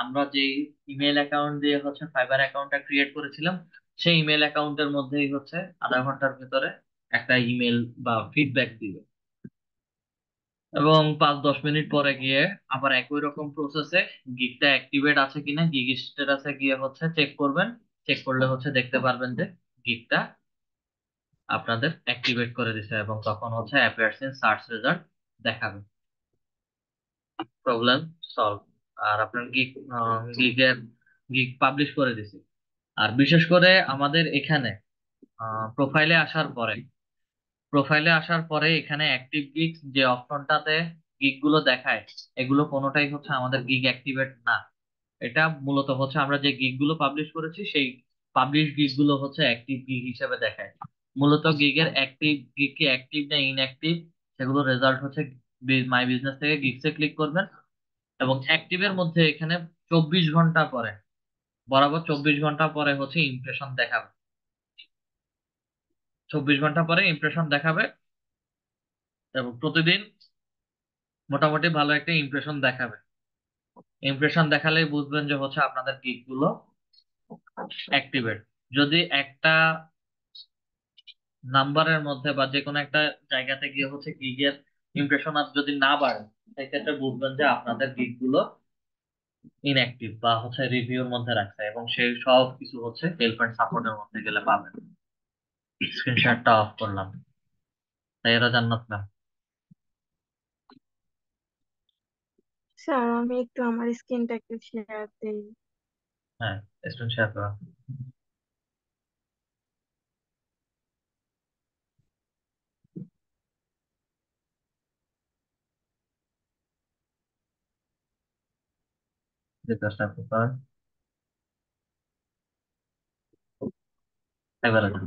আমরা যেই ইমেল অ্যাকাউন্ট দিয়ে হচ্ছে ফাইবার অ্যাকাউন্টটা ক্রিয়েট করেছিলাম সেই ইমেল অ্যাকাউন্টের মধ্যেই হচ্ছে আধা ঘন্টার ভিতরে একটা ইমেল বা ফিডব্যাক দিবে। এবং 5-10 মিনিট পরে গিয়ে আবার একই রকম প্রসেসে গিগটা অ্যাক্টিভেট আছে কিনা গিগ স্ট্যাটাসে গিয়ে হচ্ছে চেক করবেন। চেক করলে হচ্ছে দেখতে পারবেন যে গিগটা আপনাদের অ্যাক্টিভেট করে দিছে, এবং তখন হচ্ছে অ্যাপিয়ার্স ইন সার্চ রেজাল্ট দেখাবে। Problem solve. আর আপনার গিগের গিগ পাবলিশ করে দিছি। আর বিশেষ করে আমাদের এখানে প্রোফাইলে আসার পরে এখানে অ্যাক্টিভ গিগস যে অপশনটাতে গিগ গুলো দেখায়, এগুলো কোনোটাই হচ্ছে আমাদের গিগ অ্যাক্টিভেট না। এটা মূলত হচ্ছে আমরা যে গিগ গুলো পাবলিশ করেছি সেই পাবলিশ গিগ গুলো হচ্ছে অ্যাক্টিভ গিগ হিসেবে দেখায়। মূলত গিগের অ্যাক্টিভ গিগ কি অ্যাক্টিভ না ইনঅ্যাক্টিভ, সেগুলো রেজাল্ট হচ্ছে মাই বিজনেস থেকে গিগসে ক্লিক করবেন, এবং অ্যাক্টিভের মধ্যে এখানে 24 ঘন্টা পরে, বরাবর 24 ঘন্টা পরে হচ্ছে ইমপ্রেশন দেখাবে। 24 ঘন্টা পরে ইমপ্রেশন দেখাবে, এবং প্রতিদিন মোটামুটি ভালো একটা ইমপ্রেশন দেখাবে। ইমপ্রেশন দেখালেই বুঝবেন যে হচ্ছে আপনাদের গিগ গুলো অ্যাক্টিভেট। যদি একটা নাম্বারের মধ্যে বা যে কোনো একটা জায়গাতে গিয়ে হচ্ছে গিগের ইমপ্রেশন আর যদি না বাড়ে, সেক্ষেত্রে বুঝবেন যে আপনাদের গিগ গুলো ইনঅ্যাক্টিভ বা হচ্ছে রিভিউর মধ্যে রাখছে, এবং সেই সব কিছু হচ্ছে হেল্প এন্ড সাপোর্টের মধ্যে গেলে পাবেন। স্ক্রিনশটটা অফ করলাম। তাই এরা জান্নাত ম্যাম। স্যার আমি একটু আমার স্ক্রিনটা একটু শেয়ার দেই। হ্যাঁ, স্ক্রিন শেয়ার করা। যে কাজটা পেপার ফাইবার যান,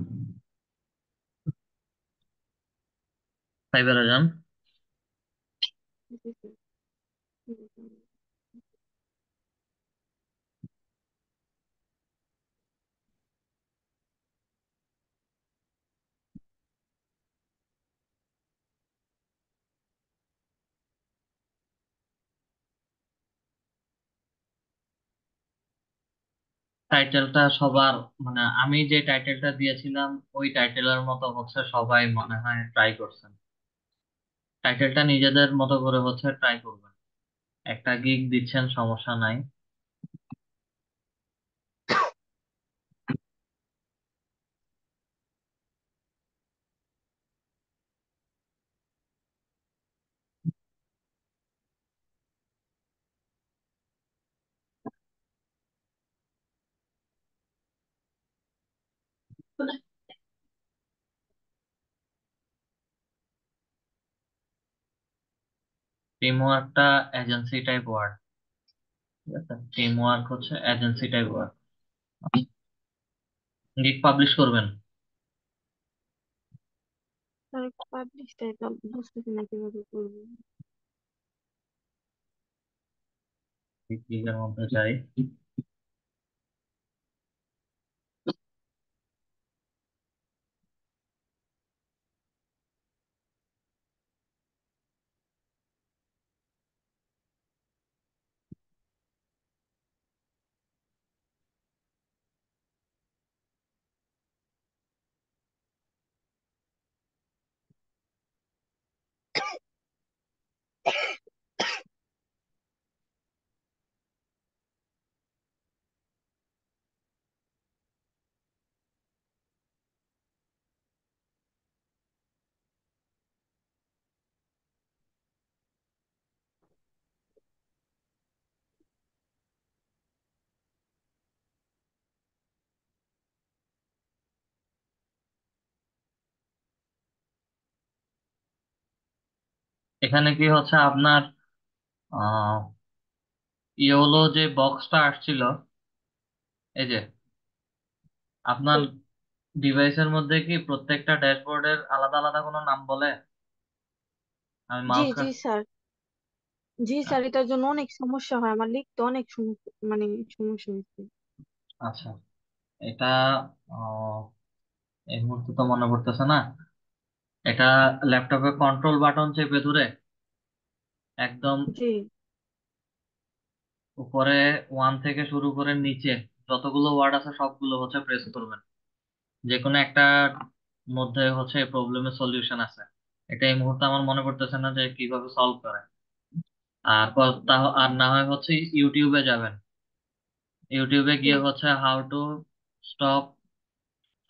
ফাইবার যান। জি, স্যার। হুম, হুম। টাইটেলটা সবার, মানে আমি যে টাইটেলটা দিয়েছিলাম ওই টাইটেলের মতো হচ্ছে সবাই মনে হয় ট্রাই করছেন। টাইটেলটা নিজেদের মতো করে হচ্ছে ট্রাই করবেন। একটা গিগ দিচ্ছেন, সমস্যা নাই। টিম ওয়ার্কটা এজেন্সি টাইপ ওয়ার্ড, ঠিক আছে? টিম ওয়ার্ক হচ্ছে agency type word. Gig publish করবেন, স্যার পাবলিশটা এটা বুঝতেছি না কিভাবে করবো। গিগের মধ্যে যাই। এখানে কি হচ্ছে আপনার আহ ইয়োলো যে বক্সটা আসছিল, এই যে আপনার ডিভাইসের মধ্যে কি প্রত্যেকটা ড্যাশবোর্ডের আলাদা আলাদা কোনো নাম বলে? আমি জি মাউস জি স্যার, জি স্যার এটার জন্য অনেক সমস্যা হয়, আমার লিখতে অনেক সমস্যা, মানে সমস্যা হচ্ছে। আচ্ছা, এটা আহ, এই মুহূর্তে তো মনে পড়তেছে না। এটা ল্যাপটপে কন্ট্রোল বাটন চেপে ধরে একদম জি উপরে ওয়ান থেকে শুরু করে নিচে যতগুলো ওয়ার্ড আছে সবগুলো হচ্ছে প্রেস করবেন। যে কোনো একটা মধ্যে হচ্ছে প্রবলেমের সলিউশন আছে। এটা এই মুহূর্তে আমার মনে পড়তেছে না যে কিভাবে সলভ করে। আর না হয় হচ্ছে ইউটিউবে যাবেন। ইউটিউবে গিয়ে জি হচ্ছে how to stop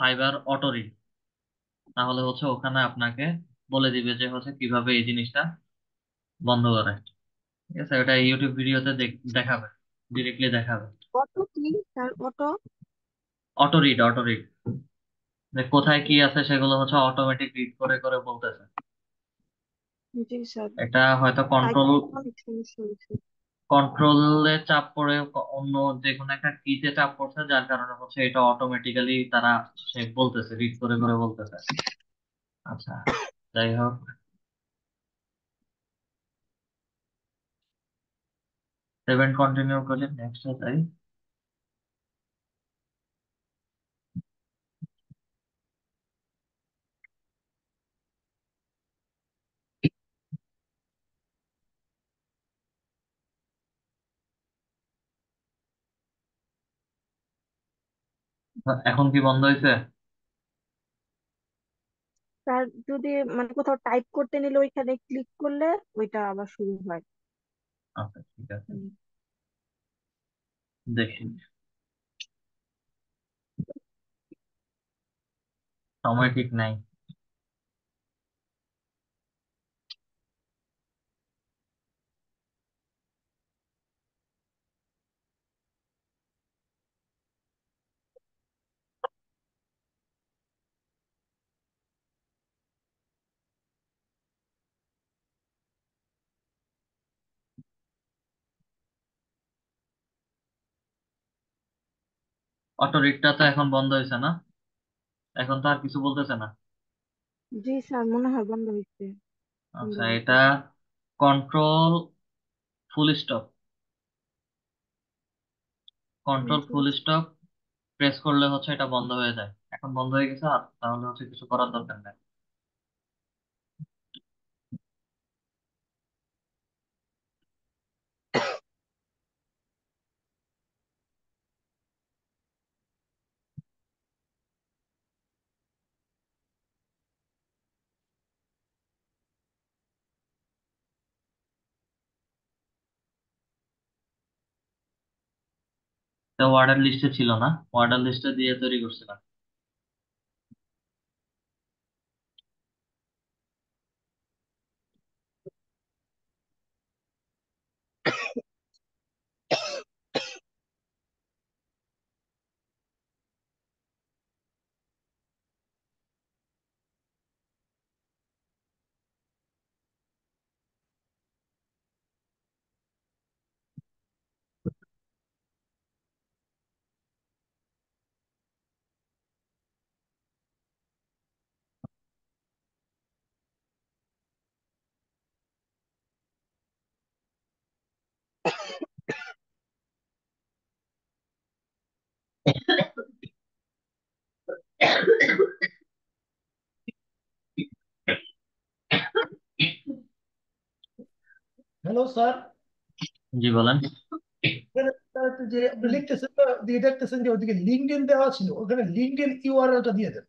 fibre auto read, তাহলে হচ্ছে ওখানে আপনাকে বলে দিবে যে হচ্ছে কিভাবে এই জিনিসটা বন্ধ করে। ঠিক আছে, ওটা ইউটিউব ভিডিওতে দেখাবে, ডিরেক্টলি দেখাবে। অটো কি sir? Auto? Auto read, auto read, যে কোথায় কি আছে সেগুলো হচ্ছে অটোমেটিক রিড করে করে বলতেছে। জি স্যার। এটা হয়তো টাইপ কন্ট্রোল করতে অনেক সমস্যা হয়েছে। কন্ট্রোলে চাপ পড়ে অন্য যে কোনো একটা কিতে চাপ পড়ছে, যার কারণে হচ্ছে এটা অটোমেটিক্যালি তারা সে বলতেছে, রিড করে করে বলতেছে। আচ্ছা, যাই হোক, 7 কন্টিনিউ করি, নেক্সট যাই। এখন কি বন্ধ হয়েছে? স্যার যদি মানে কোথাও টাইপ করতে নিলে ওইখানে ক্লিক করলে ওইটা আবার শুরু হয়। আচ্ছা, ঠিক আছে, হুম। দেখি, সময় ঠিক নাই। অটো রিডটা তো এখন বন্ধ হয়েছে না? এখন তো আর কিছু বলতেছে না। জি স্যার, মনে হয় বন্ধ হয়েছে। বন্ধ আচ্ছা, হয়েছে। এটা control full stop, control Control। Full stop press করলে হচ্ছে এটা বন্ধ হয়ে যায়। এখন বন্ধ হয়ে গেছে, আর তাহলে হচ্ছে কিছু করার দরকার নেই। তো অর্ডার লিস্টে ছিল না, অর্ডার লিস্টে দিয়ে তৈরি করছিলাম। Hello sir. জি বলেন। এখানে যে আপনি লিখতেছেন না, দিয়ে দেখতেছেন যে ওদিকে লিঙ্কডইন দেওয়া ছিল, ওখানে লিঙ্কডইন ইউআরএলটা দিয়ে দেন।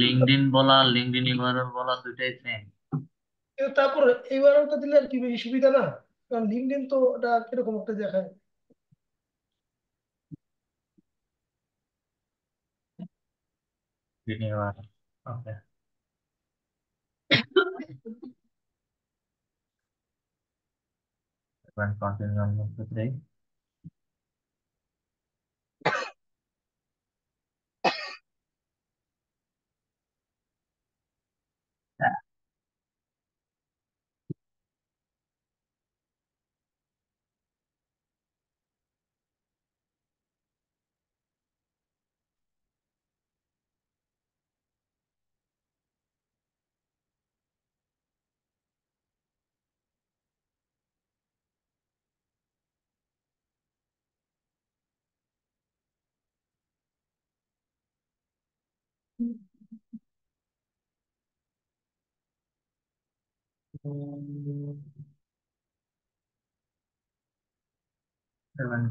লিঙ্কডইন বলা, লিঙ্কডইন ইউআরএল বলা দুইটাই সেম। তারপর ইউআরএলটা দিলে আর কি বেশি সুবিধা না? কারণ লিঙ্কডইন তো ওটা কিরকম একটা দেখায়। ইউআরএল, ওকে, কন্টিনিউ অন করতে।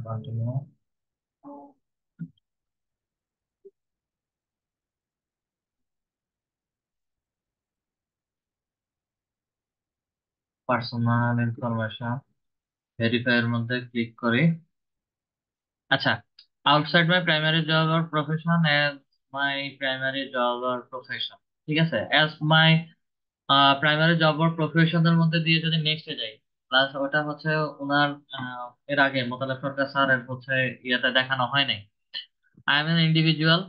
কন্টিনিউ। পার্সোনাল ইনফরমেশন, ভেরিফাই এর মধ্যে ক্লিক করি। আচ্ছা, outside my primary job or profession, as my primary job or profession. ঠিক আছে, as my primary job or প্রফেশনের মধ্যে দিয়ে যদি নেক্সটে যাই, প্লাস ওটা হচ্ছে ওনার এর আগে মোতালেব সরকার স্যারের হচ্ছে ইয়েতে দেখানো হয় নাই। আই এম এন ইন্ডিভিজুয়াল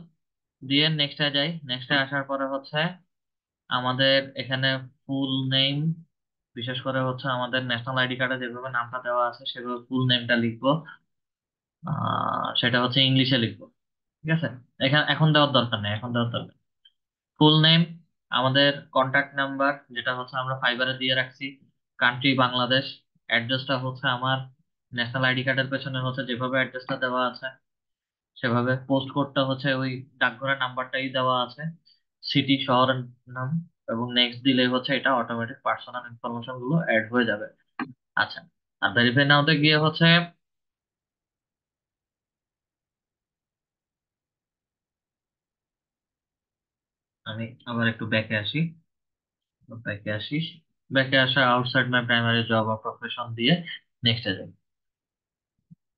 দিয়ে নেক্সটে যাই। নেক্সটে আসার পরে হচ্ছে আমাদের এখানে ফুল নেম, বিশেষ করে হচ্ছে আমাদের ন্যাশনাল আইডি কার্ডে যেভাবে নামটা দেওয়া আছে সেভাবে ফুল নেমটা লিখবো। সেটা হচ্ছে ইংলিশে লিখবো। ঠিক আছে, এখানে এখন দেওয়ার দরকার নেই, এখন দেওয়ার দরকার। ফুল নেম, আমাদের কন্টাক্ট নাম্বার যেটা হচ্ছে আমরা ফাইবারে দিয়ে রাখছি, কান্ট্রি বাংলাদেশ, অ্যাড্রেসটা হচ্ছে আমার ন্যাশনাল আইডি কার্ডের পেছনে হচ্ছে যেভাবে অ্যাড্রেসটা দেওয়া আছে সেভাবে। পোস্ট কোডটা হচ্ছে ওই ডাকঘরের নাম্বারটাই দেওয়া আছে, সিটি শহরের নাম, এবং নেক্সট দিলে হচ্ছে এটা অটোমেটিক পার্সোনাল ইনফরমেশন গুলো অ্যাড হয়ে যাবে। আচ্ছা, আর ভেরিফাই নাওতে গিয়ে হচ্ছে আমি আবার একটু ব্যাকে আসি, ব্যাকে আসি, ব্যাকে আসা আউটসাইড মাই প্রাইমারি জব বা প্রফেশন দিয়ে নেক্সটে যাই।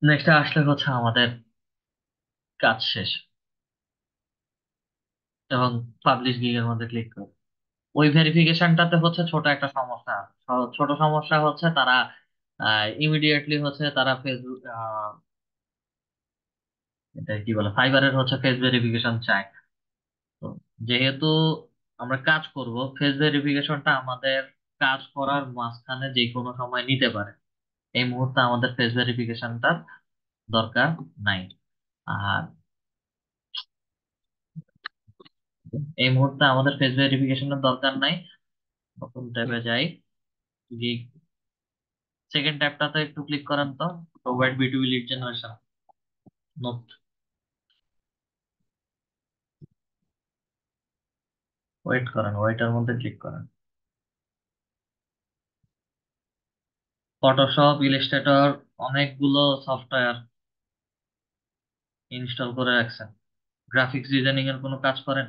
নেক্সটে আসলে হচ্ছে আমাদের কাজ শেষ, এবং পাবলিশ গিগের মধ্যে ক্লিক করি। ওই ভেরিফিকেশনটাতে হচ্ছে ছোট একটা সমস্যা। ছোট সমস্যা হচ্ছে তারা ইমিডিয়েটলি হচ্ছে তারা ফেসবুক, এটা কি বলে, ফাইবারের হচ্ছে ফেস ভেরিফিকেশন চায়। তো যেহেতু আমরা কাজ করব, ফেস ভেরিফিকেশনটা আমাদের কাজ করার মাঝখানে যে কোনো সময় নিতে পারে। এই মুহূর্তে আমাদের ফেস ভেরিফিকেশনটার দরকার নাই। আর এই মুহূর্তে আমাদের ফেস ভেরিফিকেশনের দরকার নাই। প্রথম ট্যাবে যাই, গিগ সেকেন্ড ট্যাবটাতে একটু ক্লিক করেন তো, provide বিটুবি lead generation note, wait করেন, ওয়েটার মধ্যে ক্লিক করেন। ফটোশপ, ইলাস্ট্রেটর, অনেকগুলো সফটওয়্যার ইনস্টল করে রাখছেন। গ্রাফিক্স ডিজাইনিং এর কোনো কাজ করেন?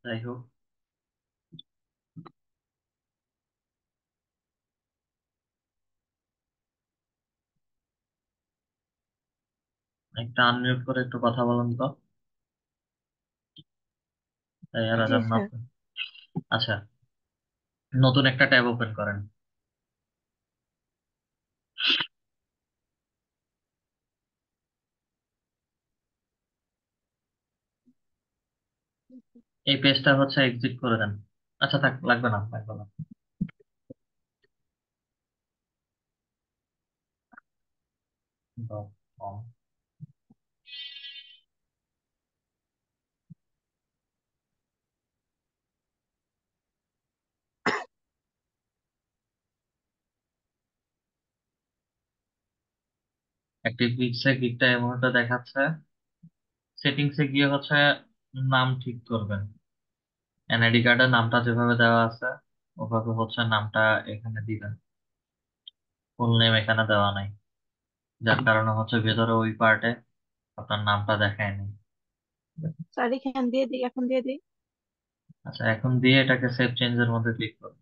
যাই হোক, একটা আনমিউট করে একটু কথা বলুন তো, এরা জি জান্নাত। স্যার। আচ্ছা, নতুন একটা ট্যাব ওপেন করেন। এই পেজটা হচ্ছে এক্সিট করে দেন। আচ্ছা থাক, লাগবে না, লাগবে না। কম। অ্যাক্টিভ গিগসে গিগটা এই মুহূর্তে দেখাচ্ছে। সেটিংসে গিয়ে হচ্ছে নাম ঠিক করবেন। এনআইডি কার্ডের নামটা যেভাবে দেওয়া আছে ওভাবে হচ্ছে নামটা এখানে দিবেন। ফুল নেম এখানে দেওয়া নাই, যার কারণে হচ্ছে ভেতরে ওই পার্টে আপনার নামটা দেখায় নাই। স্যার এখান দিয়ে দিই, এখন দিয়ে দিই। আচ্ছা, এখন দিয়ে এটাকে সেভ চেঞ্জের মধ্যে ক্লিক করুন।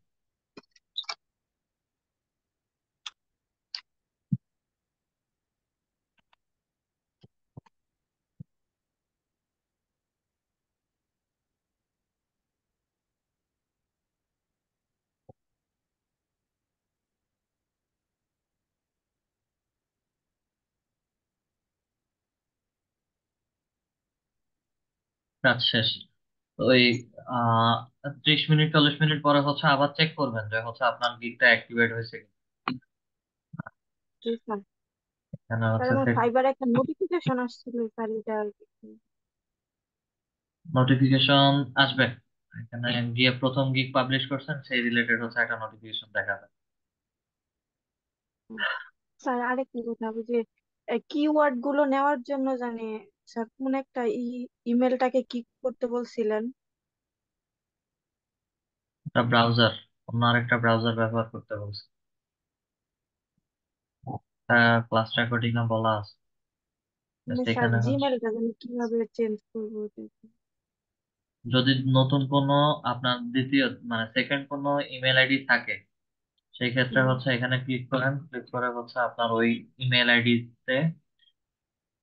কাজ শেষ। ওই 30 মিনিট 40 মিনিট পরে হচ্ছে আবার চেক করবেন যে হচ্ছে আপনার গিগটা অ্যাক্টিভেট হয়েছে কিনা। জি স্যার। এখানে স্যার হচ্ছে আমার ফাইবারে একটা নোটিফিকেশন আসছিল স্যার, এটা নোটিফিকেশন আসবে। এখানে গিয়ে প্রথম গিগ পাবলিশ করছেন সেই রিলেটেড হচ্ছে একটা নোটিফিকেশন দেখাবে। স্যার আরেকটা কথা, ওই যে কিওয়ার্ড গুলো নেওয়ার জন্য জানে স্যার কোন একটা ইমেলটাকে কি করতে বলছিলেন? একটা ব্রাউজার, অন্য আরেকটা ব্রাউজার ব্যবহার করতে বলছে। ক্লাস রেকর্ডিং এ বলা আছে। মানে Just স্যার এখানে হচ্ছে জিমেলটা জানি কিভাবে চেঞ্জ করবো ওটা। যদি নতুন কোনো আপনার দ্বিতীয় মানে সেকেন্ড কোনো ইমেল আইডি থাকে, সেই ক্ষেত্রে হুম, হচ্ছে এখানে ক্লিক করেন, ক্লিক করে হচ্ছে আপনার ওই ইমেল আইডিতে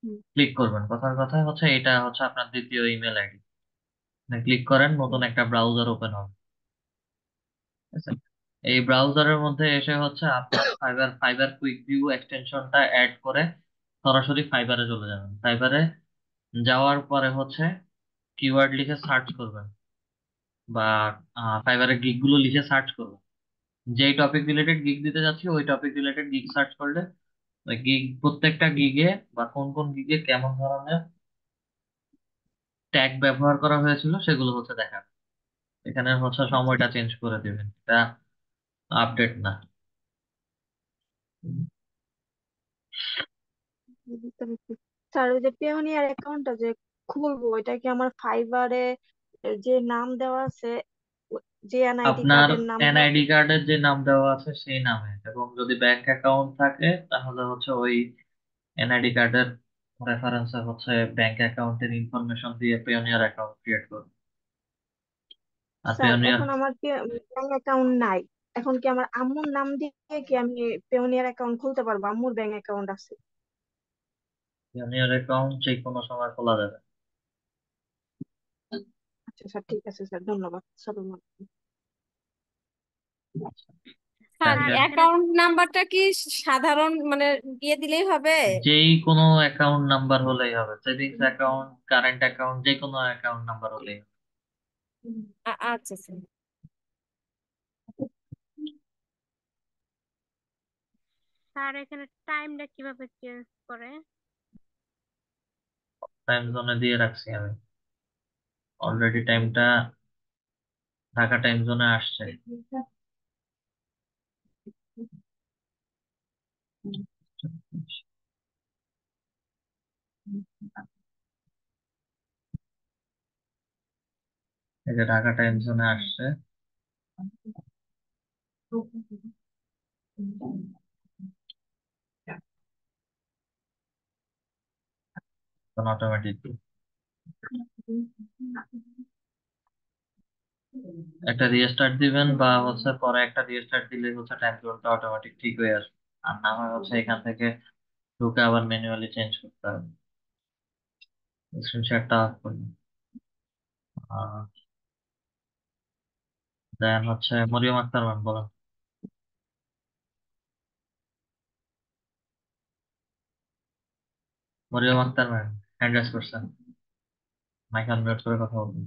হুম, ক্লিক করবেন। কথার কথা হচ্ছে এটা হচ্ছে আপনার দ্বিতীয় ইমেল আইডি। ক্লিক করেন, নতুন হুম। একটা ব্রাউজার ওপেন হবে। ঠিক আছে? এই ব্রাউজারের মধ্যে এসে হচ্ছে আপনার ফাইবার ফাইবার কুইক ভিউ এক্সটেনশনটা অ্যাড করে সরাসরি ফাইবারে চলে যাবেন। ফাইবারে যাওয়ার পরে হচ্ছে কিওয়ার্ড লিখে সার্চ করবেন, বা ফাইবারের গিগ গুলো লিখে সার্চ করবেন। যেই টপিক রিলেটেড গিগ দিতে যাচ্ছি ওই টপিক রিলেটেড গিগ সার্চ করলে ওই গিগ, প্রত্যেকটা গিগে বা কোন কোন গিগে কেমন ধরনের ট্যাগ ব্যবহার করা হয়েছিল সেগুলো হচ্ছে দেখা। এখানে হচ্ছে আচ্ছা, সময়টা চেঞ্জ করে দিবেন, এটা আপডেট না। বুঝতে পারছি। স্যার ওই যে পেওনিয়ার অ্যাকাউন্টটা যে খুলবো, এটা কি আমার ফাইবারে যে নাম দেওয়া আছে, যে এনআইডি আপনার কার্ডের নাম দেওয়া এনআইডি কার্ডের যে নাম দেওয়া আছে সেই নামে, এবং যদি ব্যাংক অ্যাকাউন্ট থাকে তাহলে হচ্ছে ওই এনআইডি কার্ডের রেফারেন্সে হচ্ছে ব্যাংক অ্যাকাউন্টের ইনফরমেশন দিয়ে পেওনিয়ার অ্যাকাউন্ট ক্রিয়েট করুন। আর স্যার পেওনিয়ার এখন আমার ব্যাংক অ্যাকাউন্ট নাই, এখন কি আমার আম্মুর নাম দিয়ে কি আমি পেওনিয়ার অ্যাকাউন্ট খুলতে পারবো? আম্মুর ব্যাংক অ্যাকাউন্ট আছে। পেওনিয়ার অ্যাকাউন্ট যে কোনো সময় খোলা যাবে। আচ্ছা স্যার, ঠিক আছে স্যার, ধন্যবাদ স্যার। স্যার ব্যাংকের এখানে অ্যাকাউন্ট নাম্বারটা কি সাধারণ মানে দিয়ে দিলেই হবে? যেই কোনো অ্যাকাউন্ট নাম্বার হলেই হবে, সেভিংস অ্যাকাউন্ট, কারেন্ট অ্যাকাউন্ট, যে কোনো অ্যাকাউন্ট নাম্বার হলেই হবে। আচ্ছা স্যার। স্যার এখানে টাইমটা কিভাবে চেঞ্জ করে? টাইম জোনে দিয়ে রাখছি আমি অলরেডি, টাইমটা ঢাকা টাইম জোনে আসছে। এই যে ঢাকা টাইম জোনে আসছে, অটোমেটিক একটা রিস্টার্ট দিবেন, বা হচ্ছে পরে একটা রিস্টার্ট দিলে হচ্ছে টাইম জোনটা অটোমেটিক ঠিক হয়ে আসবে। আর না হয় হচ্ছে এখান থেকে ঢুকে আবার ম্যানুয়ালি চেঞ্জ করতে হবে। স্ক্রিনশটটা অফ করুন। দেন হচ্ছে মরিয়ম আক্তার ম্যাম বলেন। Maryam Akter ma'am hand raise করছেন, মাইক আনমিউট করে কথা বলবেন।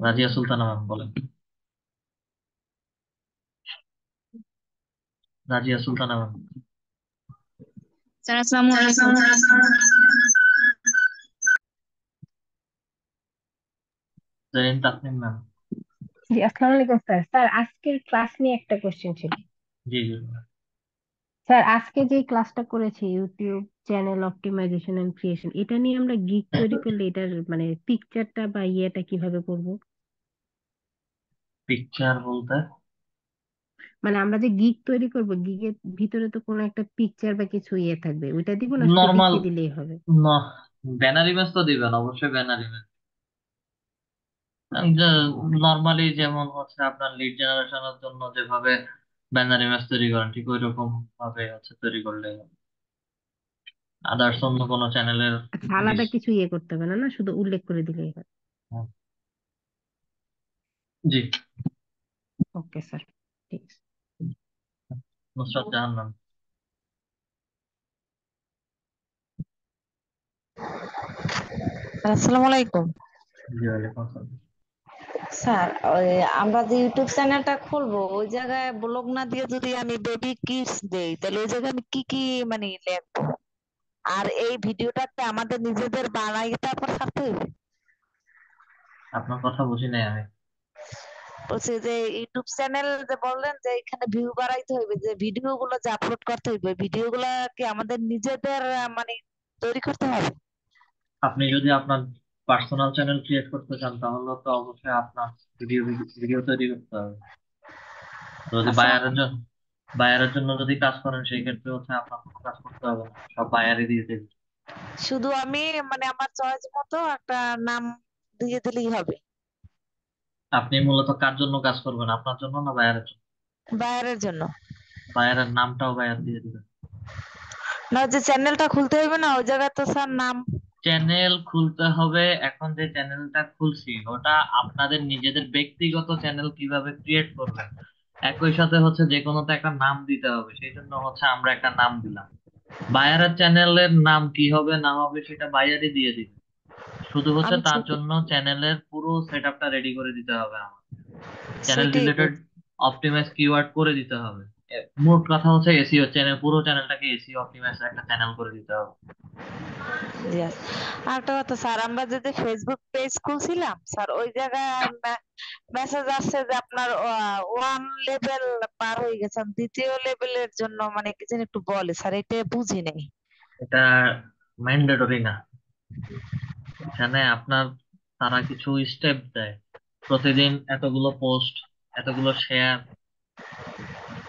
রাজিয়া সুলতানা ম্যাম বলেন। রাজিয়া সুলতানা ম্যাম। স্যার আসসালামু আলাইকুম। জেরিন তাসনিম ম্যাম। জি আসসালামু আলাইকুম স্যার। স্যার আজকের ক্লাস নিয়ে একটা কোশ্চেন ছিল। জি জি। স্যার আজকে যে ক্লাসটা করেছি YouTube channel optimization and creation, এটা নিয়ে আমরা গিগ তৈরি করলে এটার মানে পিকচারটা বা ইয়েটা কিভাবে করব? পিকচার বলতে মানে আমরা যে গিগ তৈরি করব, গিগের ভিতরে তো কোনো একটা পিকচার বা কিছু ইয়ে থাকবে, ওইটা দিব না শুধু নর্মাল, লিখে দিলেই হবে? ব্যানার ইমেজ তো দিবেন অবশ্যই, ব্যানার ইমেজ। নর্মালি যেমন হচ্ছে আপনার লিড জেনারেশনের জন্য যেভাবে ব্যানার ইমেজ তৈরি করেন ঠিক ওই রকম ভাবে হচ্ছে তৈরি করলে আদার্স অন্য কোনো চ্যানেলের আচ্ছা, আলাদা কিছু ইয়ে করতে হবে না, না শুধু উল্লেখ করে দিলেই হবে? জি। ওকে স্যার, ঠিক আছে। নুসরাত জাহান ম্যাম। আসসালামু আলাইকুম। জি ওয়ালাইকুম আসসালাম। স্যার ওই আমরা যে ইউটিউব চ্যানেলটা খুলবো, ওই জায়গায় ব্লগ না দিয়ে যদি আমি বেবি কিডস দেই, তাহলে ওই জায়গায় আমি কি কি মানে লিখবো? আর এই ভিডিওটাকে আমাদের নিজেদের বানাই তারপর ছাড়তে হইবে? আপনার কথা বুঝি নাই আমি। বলছি যে ইউটিউব চ্যানেল যে বললেন যে এখানে ভিউ বাড়াইতে হইবে, যে ভিডিও গুলো যে আপলোড করতে হইবে, ভিডিও গুলা কি আমাদের নিজেদের মানে তৈরি করতে হবে? আপনি যদি আপনার পার্সোনাল চ্যানেল ক্রিয়েট করতে চান তাহলে তো অবশ্যই আপনার ভিডিও ভিডিও তৈরি করতে হবে। যদি আচ্ছা, বায়ারের জন্য যদি কাজ করেন সেই ক্ষেত্রে হচ্ছে আপনার কোনো কাজ করতে হবে না, সব বায়ারই দিয়ে দেবে। শুধু আমি মানে আমার চয়েস মতো একটা নাম দিয়ে দিলেই হবে? আপনি মূলত কার জন্য কাজ করবেন, আপনার জন্য না বায়ারের জন্য? বায়ারের জন্য। বায়ারের নামটাও বায়ার দিয়ে দিবেন। না, যে চ্যানেলটা খুলতে হবে না ওই জায়গায় তো স্যার নাম। চ্যানেল খুলতে হবে, এখন যে চ্যানেলটা খুলছি ওটা আপনাদের নিজেদের ব্যক্তিগত চ্যানেল কিভাবে ক্রিয়েট করবেন, একই সাথে হচ্ছে যে কোনো তো একটা নাম দিতে হবে, সেই জন্য হচ্ছে আমরা একটা নাম দিলাম। বায়ারের চ্যানেলের নাম কি হবে না হবে সেটা বায়ারই দিয়ে দিবে, শুধু হচ্ছে আমি তার জন্য চ্যানেলের পুরো সেট আপটা রেডি করে দিতে হবে, আমার চ্যানেল সেটাই রিলেটেড অপটিমাইজ কিওয়ার্ড করে দিতে হবে। মোট কথা হচ্ছে এসইও চ্যানেল, পুরো চ্যানেলটাকে এসইও অপটিমাইজ একটা চ্যানেল করে দিতে হবে। Yes. আর একটা কথা স্যার, আমরা যদি ফেসবুক পেজ খুলছিলাম স্যার, ওই জায়গায় মেসেজ আসছে যে আপনার 1 লেভেল পার হয়ে গেছেন, 2য় লেভেলের জন্য মানে কি যেন একটু বলে স্যার, এটা বুঝি নাই। এটা ম্যান্ডেটরি না, এখানে আপনার তারা কিছু স্টেপ দেয়, প্রতিদিন এতগুলো পোস্ট, এতগুলো শেয়ার,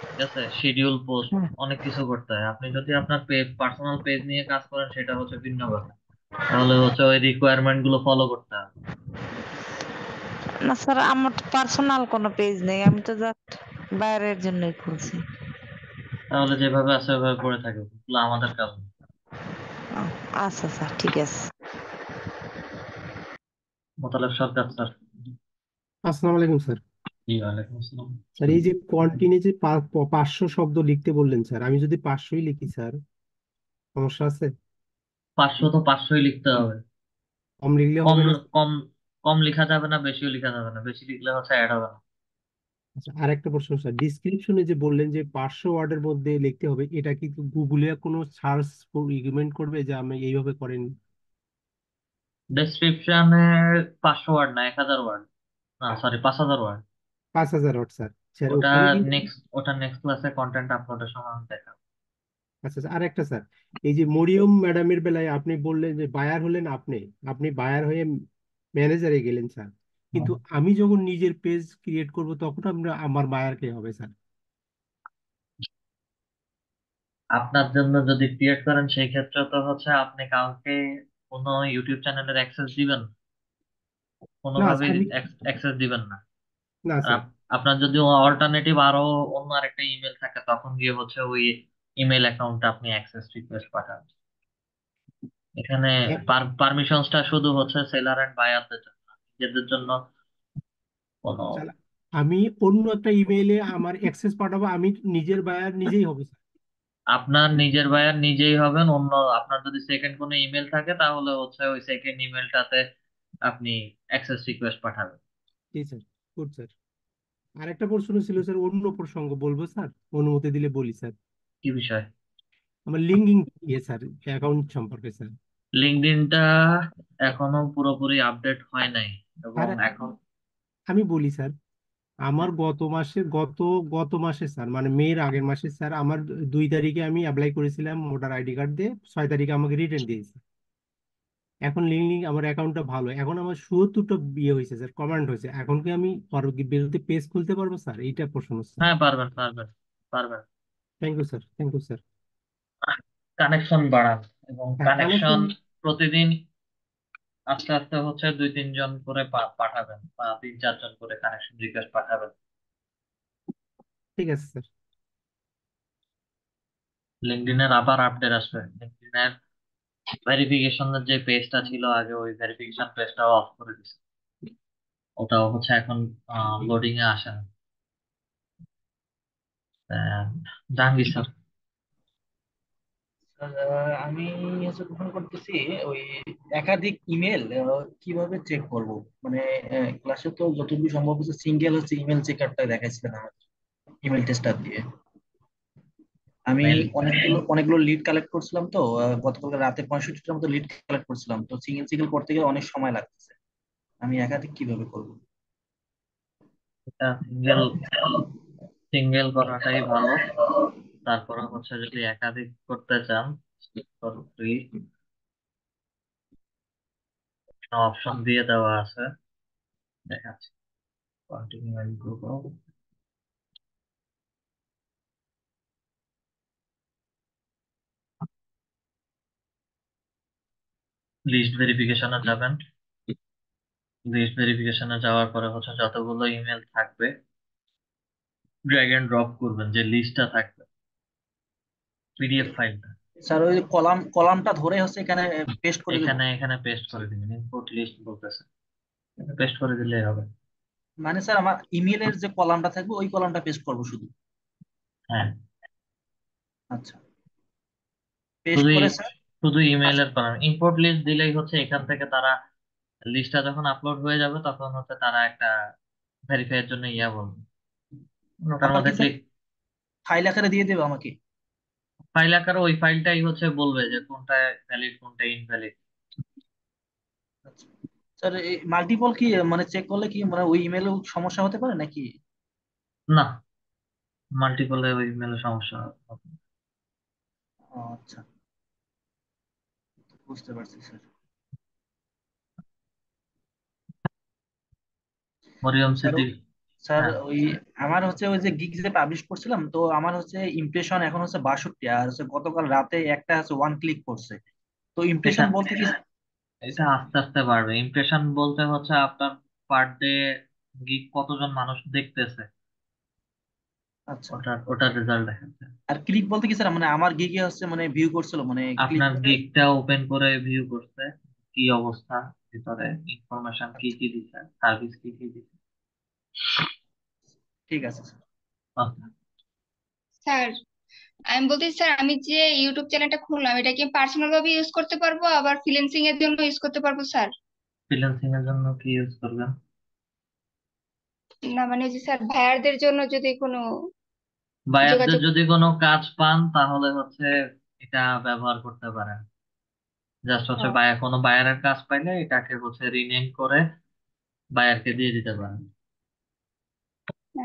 ঠিক আছে, শিডিউল পোস্ট, হুম। অনেক কিছু করতে হয়। আপনি যদি আপনার পার্সোনাল পেজ নিয়ে কাজ করেন সেটা হচ্ছে ভিন্ন কথা, তাহলে হচ্ছে ওই রিকোয়ারমেন্ট গুলো ফলো করতে হবে। না স্যার, আমার পার্সোনাল কোনো পেজ নেই, আমি তো জাস্ট বাইরের জন্যই খুলছি। তাহলে যেভাবে আছে ওইভাবে পড়ে থাকে, ওগুলো আমাদের কাজ না। আচ্ছা স্যার, ঠিক আছে। মোতালেব সরকার স্যার। আসসালামু আলাইকুম স্যার। জি ওয়ালাইকুম আসসালাম। স্যার এই যে কন্টিনিউ যে 500 শব্দ লিখতে বললেন স্যার, আমি যদি 500ই লিখি স্যার, সমস্যা আছে? 500 তো 500ই লিখতে হবে, কম লিখলে কম হবে না স্যার? কম কম লেখা যাবে না, বেশিও লেখা যাবে না, বেশি লিখলে হচ্ছে অ্যাড হবে না। আচ্ছা, আর একটা প্রশ্ন স্যার, ডিসক্রিপশনে যে বললেন যে 500 ওয়ার্ডের মধ্যে লিখতে হবে, এটা কি গুগলে কোনো সার্চ রিকমেন্ড করবে যে আমি এইভাবে করেন? ডেসক্রিপশনে 500 ওয়ার্ড না, 1000 ওয়ার্ড, না sorry 5000 word. 5000 word sir. Sir ওটা ওখানে কি? নেক্সট ক্লাসে কন্টেন্ট আপলোডের সময় আমি দেখাবো। আচ্ছা আচ্ছা, আর একটা স্যার, এই যে মরিয়ম ম্যাডামের বেলায় আপনি বললেন যে বায়ার হলেন আপনি, আপনি বায়ার হয়ে ম্যানেজারে গেলেন স্যার, হুম। কিন্তু আমি যখন নিজের পেজ ক্রিয়েট করব তখন আমরা আমার বায়ার কে হবে স্যার? আপনার জন্য যদি ক্রিয়েট করেন সেই ক্ষেত্রে তো হচ্ছে আপনি কাউকে কোনো ইউটিউব চ্যানেলের অ্যাক্সেস দিবেন, না কোনোভাবেই স্যার, আমি অ্যাক্সেস দিবেন না। না আর স্যার। আপনার যদি অল্টারনেটিভ আরো অন্য আরেকটা ইমেল থাকে তখন গিয়ে হচ্ছে ওই ইমেল অ্যাকাউন্টে আপনি অ্যাক্সেস রিকোয়েস্ট পাঠান। এখানে এক- পারমিশনসটা শুধু হচ্ছে সেলার এন্ড বায়ারদের জন্য, নিজেদের জন্য কোনো। স্যার, আমি অন্য একটা ইমেইলে আমার অ্যাক্সেস পাঠাবো, আমি নিজের বায়ার নিজেই হবে স্যার? আপনার নিজের বায়ার নিজেই হবেন, অন্য আপনার যদি সেকেন্ড কোনো ইমেল থাকে তাহলে হচ্ছে ওই সেকেন্ড ইমেলটাতে আপনি অ্যাক্সেস রিকোয়েস্ট পাঠাবেন। জি স্যার, গুড স্যার। আর একটা প্রশ্ন ছিল স্যার, অন্য প্রসঙ্গ বলবো স্যার, অনুমতি দিলে বলি স্যার। কি বিষয়? আমার লিঙ্কিং ইয়ে স্যার, অ্যাকাউন্ট সম্পর্কে স্যার। লিঙ্কডইনটা এখনো পুরোপুরি আপডেট হয় নাই, এবং আর এখন আমি বলি স্যার, আমার গত গত মাসে স্যার, মানে মেয়ের আগের মাসে স্যার, আমার 2 তারিখে আমি অ্যাপ্লাই করেছিলাম ভোটার আইডি কার্ড দিয়ে, 6 তারিখে আমাকে রিটার্ন দিয়েছে। এখন লিঙ্ক আমার অ্যাকাউন্টটা ভালো, এখন আমার 77টা বিয়ে হয়েছে স্যার, কমান্ড হয়েছে, এখন কি আমি বিরুদ্ধে পেজ খুলতে পারবো স্যার? এইটা প্রশ্ন স্যার। হ্যাঁ পারবেন পারবেন পারবেন। Thank you sir, thank you sir. Connection বাড়ান, এবং হ্যাঁ, কানেকশন কানেকশন। প্রতিদিন আস্তে আস্তে হচ্ছে 2-3 জন করে পাঠাবেন, বা 3-4 জন করে কানেকশন রিকোয়েস্ট পাঠাবেন। ঠিক আছে স্যার। লিঙ্কডইনের আবার আপডেট আসবে, লিঙ্কডইনের ভেরিফিকেশনের যে পেজটা ছিল আগে ওই ভেরিফিকেশন পেজটাও অফ করে দিছে, ওটাও হচ্ছে এখন লোডিং এ আসে না। জাহাঙ্গীর স্যার। আমি হচ্ছে গ্রহণ করতেছি ওই একাধিক ইমেল কিভাবে চেক করব, মানে ক্লাসে তো যতদূর সম্ভব হচ্ছে সিঙ্গেল হচ্ছে ইমেল চেকারটা দেখাইছিলেন আমাদের ইমেল টেস্টার দিয়ে। আমি মেল অনেকগুলো লিড কালেক্ট করছিলাম, তো গতকাল রাতে 65টার মতো লিড কালেক্ট করছিলাম, তো সিঙ্গেল সিঙ্গেল করতে গেলে অনেক সময় লাগতেছে। আমি একাধিক কিভাবে করব? এটা সিঙ্গেল সিঙ্গেল করাটাই ভালো। তারপরে হচ্ছে যদি একাধিক করতে চান, ফ্রি অপশন দিয়ে দেওয়া আছে, দেখাচ্ছি। Continue group. লিস্ট ভেরিফিকেশনে যাবেন। লিস্ট ভেরিফিকেশনে যাওয়ার পরে হচ্ছে যতগুলো ইমেল থাকবে ড্র্যাগ এন্ড ড্রপ করবেন, যে লিস্টটা থাকবে পিডিএফ ফাইলটা স্যার ওই কলামটা ধরে হচ্ছে এখানে পেস্ট করে দেবো? এখানে এখানে পেস্ট করে দিবেন, ইনপুট লিস্ট বলতেছে, পেস্ট করে দিলেই হবে। মানে স্যার আমার ইমেলের যে কলামটা থাকবে ওই কলামটা পেস্ট করবো শুধু? হ্যাঁ, আচ্ছা, পেস্ট শুধু করে স্যার। শুধু আচ্ছা ইমেইলের কলাম ইম্পোর্ট লিস্ট দিলেই হচ্ছে এখান থেকে তারা লিস্টটা যখন আপলোড হয়ে যাবে তখন হচ্ছে তারা একটা ভেরিফাই এর জন্য ইয়া বলবে, ওটার আবার মধ্যে কি স্যার ক্লিক ফাইল আকারে দিয়ে দেবে আমাকে? ফাইল আকারে ওই ফাইলটাই হচ্ছে বলবে যে কোনটা ভ্যালিড কোনটা ইনভ্যালিড। আচ্ছা স্যার, এই মাল্টিপল কি মানে চেক করলে কি মানে ওই ইমেলও সমস্যা হতে পারে নাকি? না, মাল্টিপলে ওই ইমেলের সমস্যা হবে না। ও, আচ্ছা, বুঝতে পারছি sir. Maryam sir Siddique. Sir হ্যাঁ, ওই আমার হচ্ছে ওই যে গিগ যে পাবলিশ করছিলাম, তো আমার হচ্ছে ইমপ্রেশন এখন হচ্ছে 62, আর হচ্ছে গতকাল রাতে একটা হচ্ছে 1 ক্লিক করছে। তো এটা ইমপ্রেশন বলতে কি? এটা আস্তে আস্তে বাড়বে। ইমপ্রেশন বলতে হচ্ছে আপনার পার ডে গিগ কতজন মানুষ দেখতেছে, আচ্ছা, ওটার রেজাল্ট দেখাচ্ছে। আর ক্লিক বলতে কি স্যার, মানে আমার গিগে হচ্ছে মানে ভিউ করছিল মানে ক্লিক আপনার করে? গিগটা ওপেন করে ভিউ করছে, কি অবস্থা, ভিতরে ইনফরমেশন কি আচ্ছা, কি দিচ্ছে, সার্ভিস কি কি দিচ্ছে। ঠিক আছে স্যার। আচ্ছা, স্যার আমি বলতে স্যার, আমি যে ইউটিউব চ্যানেলটা খুললাম এটা কি পার্সোনাল ভাবে ইউজ করতে পারবো আবার ফ্রিল্যান্সিং এর জন্য ইউজ করতে পারবো স্যার? ফ্রিল্যান্সিং এর জন্য কি ইউজ করবেন? না মানে যে স্যার ভাইয়ারদের জন্য যদি কোনো বায়ারদের যোগাযোগ। যদি কোনো কাজ পান তাহলে হচ্ছে এটা ব্যবহার করতে পারেন। জাস্ট হচ্ছে ও, বায়ার, কোনো বায়ারের কাজ পাইলে এটাকে হচ্ছে রিনেম করে বায়ারকে দিয়ে দিতে পারেন।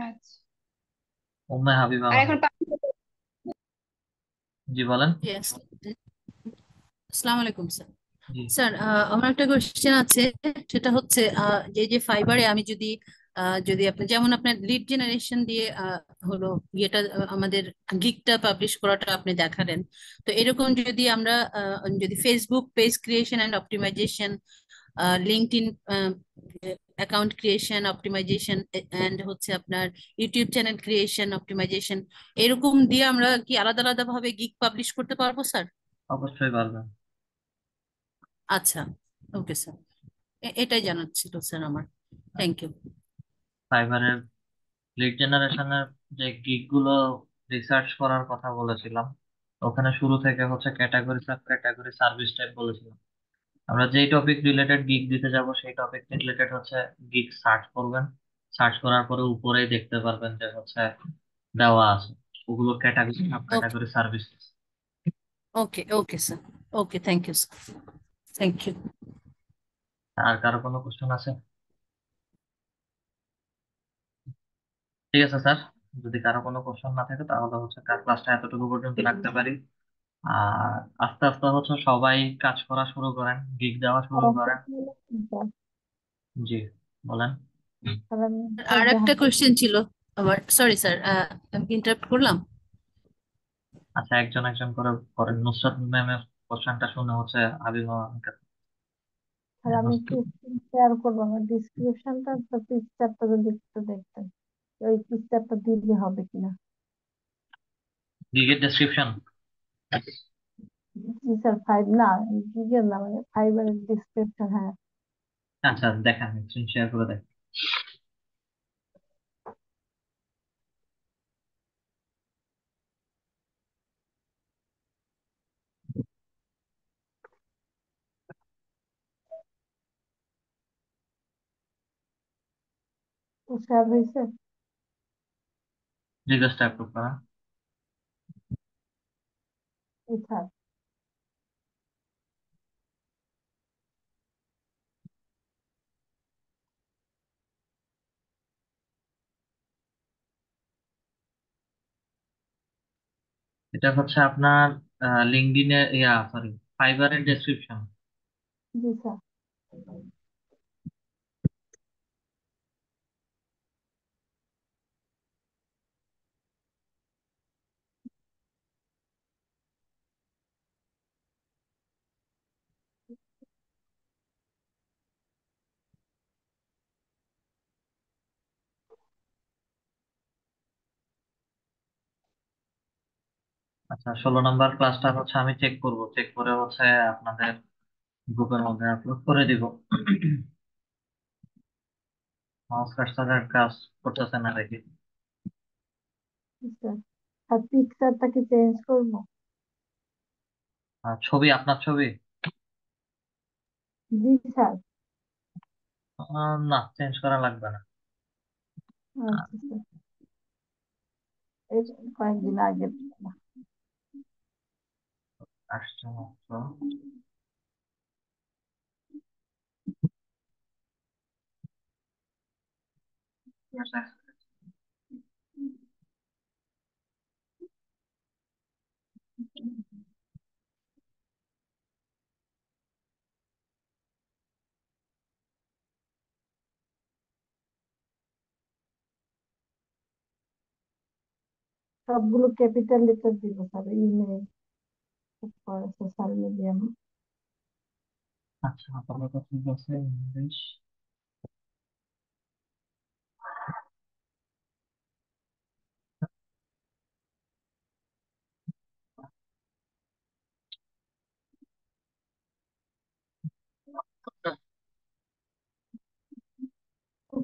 আচ্ছা। উম্মে হাবিবা আর এখন মাহমুদ। জি বলেন। Yes. আসসালামু আলাইকুম স্যার। জি, স্যার আমার একটা কোশ্চেন আছে, সেটা হচ্ছে যে ফাইবারে আমি যদি যদি আপনি যেমন আপনার লিড জেনারেশন দিয়ে হলো ইয়েটা আমাদের গিগটা পাবলিশ করাটা আপনি দেখালেন, তো এরকম যদি আমরা যদি Facebook page creation and optimization, LinkedIn account creation optimization and হচ্ছে আপনার ইউটিউব চ্যানেল ক্রিয়েশন অপটিমাইজেশন, এরকম দিয়ে আমরা কি আলাদা আলাদা ভাবে গিগ পাবলিশ করতে পারবো স্যার? অবশ্যই পারবেন। আচ্ছা, ওকে স্যার, এটাই জানার ছিল স্যার আমার। Thank you. ফাইবারের লিড জেনারেশনের যে গিগ গুলো রিসার্চ করার কথা বলেছিলাম, ওখানে শুরু থেকে হচ্ছে category sub category service type বলেছিলাম। আমরা যেই টপিক রিলেটেড গিগ দিতে যাব সেই টপিক রিলেটেড হচ্ছে গিগ সার্চ করবেন। সার্চ করার পরে উপরেই দেখতে পারবেন যে হচ্ছে দেওয়া আছে ওগুলো category sub okay, category service. Okay, okay sir, okay, thank you sir, thank you. আর কারো কোনো কোশ্চেন আছে? ঠিক আছে স্যার, যদি কারো কোনো কোশ্চেন না থাকে তাহলে হচ্ছে ক্লাসটা এতটুকু পর্যন্ত রাখতে পারি। আর আস্তে আস্তে হচ্ছে সবাই কাজ করা শুরু করেন, গিগ দেওয়া শুরু করেন। জি বলেন। আর একটা কোশ্চেন ছিল আমার, সরি স্যার, আমি ইন্টারাপ্ট করলাম। আচ্ছা, একজন একজন করে করেন। নুসরাত ম্যামের কোশ্চেনটা শুনে হচ্ছে হাবিবা আমার কাছে। আর আমি একটু শেয়ার করবো আমার ডিসক্রিপশনটা, তো পিকচারটা যদি একটু দেখতেন, ওই পিকচারটা দিলে হবে কিনা? গিগের ডেসক্রিপশন। জি স্যার, ফাইভ না, জিগের না, মানে ফাইবারের ডিসক্রিপশন, হ্যাঁ। আচ্ছা দেখান, স্ক্রিন শেয়ার করে দেখ। তো শেয়ার হয়েছে? রিকোয়েস্ট অ্যাপ্রুভ করা। এই স্যার, এটা হচ্ছে আপনার লিঙ্কডইনের সরি, ফাইবারের ডেসক্রিপশন। জি স্যার। আচ্ছা, 16 নম্বর ক্লাসটা হচ্ছে আমি চেক করব, চেক করে হচ্ছে আপনাদের গ্রুপের মধ্যে আপলোড করে দিব। মাউস কার্সারের কাজ করতেছে না দেখি। স্যার, আর পিকচারটা কি চেঞ্জ করবো? ছবি, আপনার ছবি? জি স্যার। না, চেঞ্জ করা লাগবে না। আচ্ছা স্যার, এই কয়েকদিন আগে আসছে মাত্র। সবগুলো ক্যাপিটাল লেটার দিব স্যার, ইমেল, সোশ্যাল মিডিয়া। আচ্ছা, আপাতত ঠিক আছে। ইংলিশ।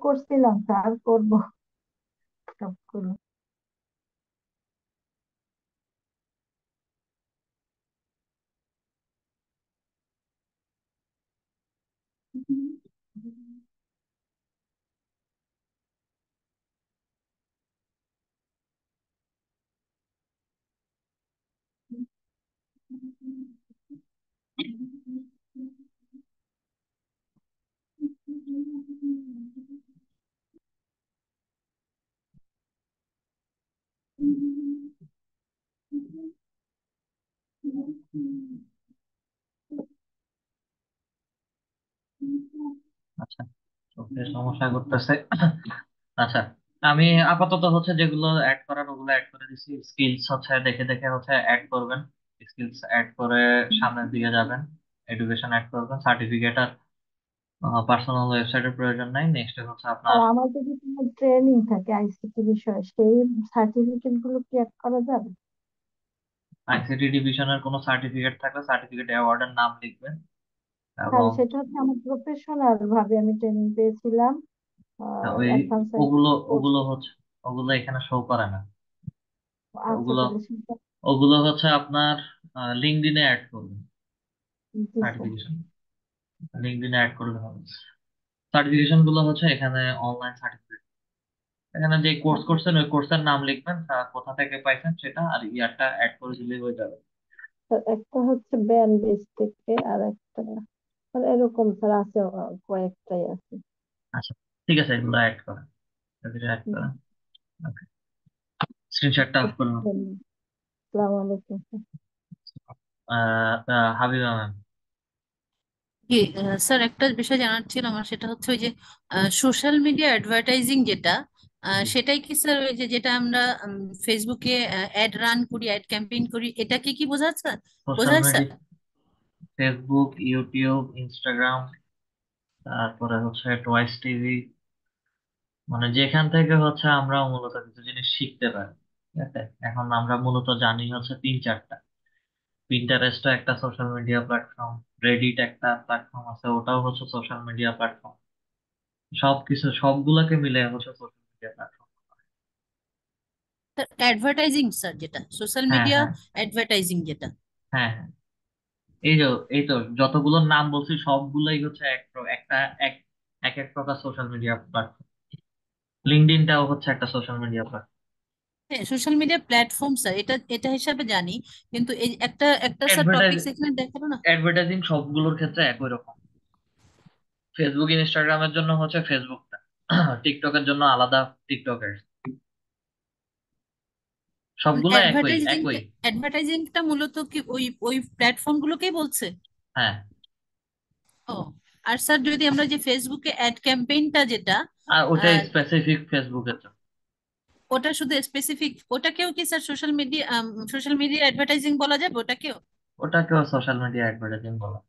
করছিলাম স্যার, করবো সবগুলো। আচ্ছা, চোখে সমস্যা করতেছে। আচ্ছা, আমি আপাতত হচ্ছে যেগুলো অ্যাড করার ওগুলো অ্যাড করে দিছি। স্কিলস হচ্ছে দেখে দেখে হচ্ছে অ্যাড করবেন। স্কিলস অ্যাড করে সামনের দিকে যাবেন। এডুকেশন অ্যাড করবেন। সার্টিফিকেট আর পার্সোনাল ওয়েবসাইটের প্রয়োজন নাই। নেক্সট হচ্ছে আর আপনার আমার যদি কোনো ট্রেনিং থাকে আইসিটি বিষয়ে, সেই সার্টিফিকেট গুলো কি অ্যাড করা যাবে? আইসিটি ডিভিশনের কোনো সার্টিফিকেট থাকলে সার্টিফিকেট অ্যাওয়ার্ডের নাম লিখবেন স্যার এবং সেটা হচ্ছে আমার প্রফেশনাল ভাবে আমি ট্রেনিং পেয়েছিলাম, ওই অ্যাডভান্স ওগুলো কোর্স। ওগুলো হচ্ছে ওগুলো এখানে শো করে না। আচ্ছা ওগুলো তাহলে সেটা, ওগুলো হচ্ছে আপনার লিঙ্কডইনে অ্যাড করবেন। জি স্যার। সার্টিফিকেশন লিঙ্কডইনে অ্যাড করলে হবে। সার্টিফিকেশন গুলো হচ্ছে এখানে অনলাইন সার্টিফিকেট। এখানে যে কোর্স করছেন ওই কোর্সের নাম লিখবেন, কোথা থেকে পাইছেন সেটা, আর ইয়ারটা অ্যাড করে দিলে হয়ে যাবে। স্যার একটা হচ্ছে ব্যান বেস থেকে, আর একটা মানে এরকম স্যার আছে, কয়েকটাই আছে। আচ্ছা, ঠিক আছে, এগুলো অ্যাড করেন, এগুলো অ্যাড করেন। ওকে, স্ক্রিনশটটা অফ করুন। আসসালামু আলাইকুম স্যার। হাবিবা ম্যাম। কি স্যার, একটা বিষয় জানার ছিল আমার, সেটা হচ্ছে ওই যে সোশ্যাল মিডিয়া অ্যাডভার্টাইজিং যেটা, সেটাই কি স্যার ওই যে যেটা আমরা ফেসবুকে অ্যাড রান করি, অ্যাড ক্যাম্পেইন করি, এটাকে কি বোঝাচ্ছে, সোশ্যাল বোঝায় sir? Media, Facebook, YouTube, Instagram, তারপরে হচ্ছে টয়েস টিভি, মানে যেখান থেকে হচ্ছে আমরা মূলত কিছু জিনিস শিখতে পারি। ঠিক আছে, এখন আমরা মূলত জানি হচ্ছে 3-4টা। পিন্টারেস্টও একটা সোশ্যাল মিডিয়া প্ল্যাটফর্ম, রেডিট একটা প্ল্যাটফর্ম আছে, ওটাও হচ্ছে সোশ্যাল মিডিয়া প্ল্যাটফর্ম। সবকিছু সবগুলাকে মিলে হচ্ছে social media platform. Sir advertising sir, যেটা সোশ্যাল হ্যাঁ, মিডিয়া হ্যাঁ, অ্যাডভার্টাইজিং যেটা। হ্যাঁ, হ্যাঁ, এই যে, এই তো যতগুলোর নাম বলছি সবগুলাই হচ্ছে একটা এক এক এক প্রকার সোশ্যাল মিডিয়া প্ল্যাটফর্ম। লিঙ্কডইনটাও হচ্ছে একটা সোশ্যাল মিডিয়া প্ল্যাটফর্ম। হ্যাঁ, সোশ্যাল মিডিয়া প্ল্যাটফর্ম স্যার, এটা এটা হিসাবে জানি, কিন্তু এই একটা একটা স্যার অ্যাডভার্টাইজ টপিক এখানে দেখালো না। অ্যাডভার্টাইজিং সবগুলোর ক্ষেত্রে একই রকম। ফেসবুক ইনস্টাগ্রামের জন্য হচ্ছে ফেসবুকটা, টিকটকের জন্য আলাদা টিকটকের, সবগুলো একই অ্যাডভার্টাইজিং, একই। অ্যাডভার্টাইজিংটা মূলত কি ওই ওই প্ল্যাটফর্ম গুলোকেই বলছে? হ্যাঁ, ও, আর স্যার যদি আমরা যে ফেসবুকে অ্যাড ক্যাম্পেইনটা যেটা, আর ওটা আহ, স্পেসিফিক ফেসবুকের জন্য। ওটা শুধু স্পেসিফিক, ওটাকেও কি স্যার সোশ্যাল মিডিয়া অ্যাডভার্টাইজিং বলা যাবে ওটাকেও? ওটাকেও সোশ্যাল মিডিয়া অ্যাডভার্টাইজিং বলা।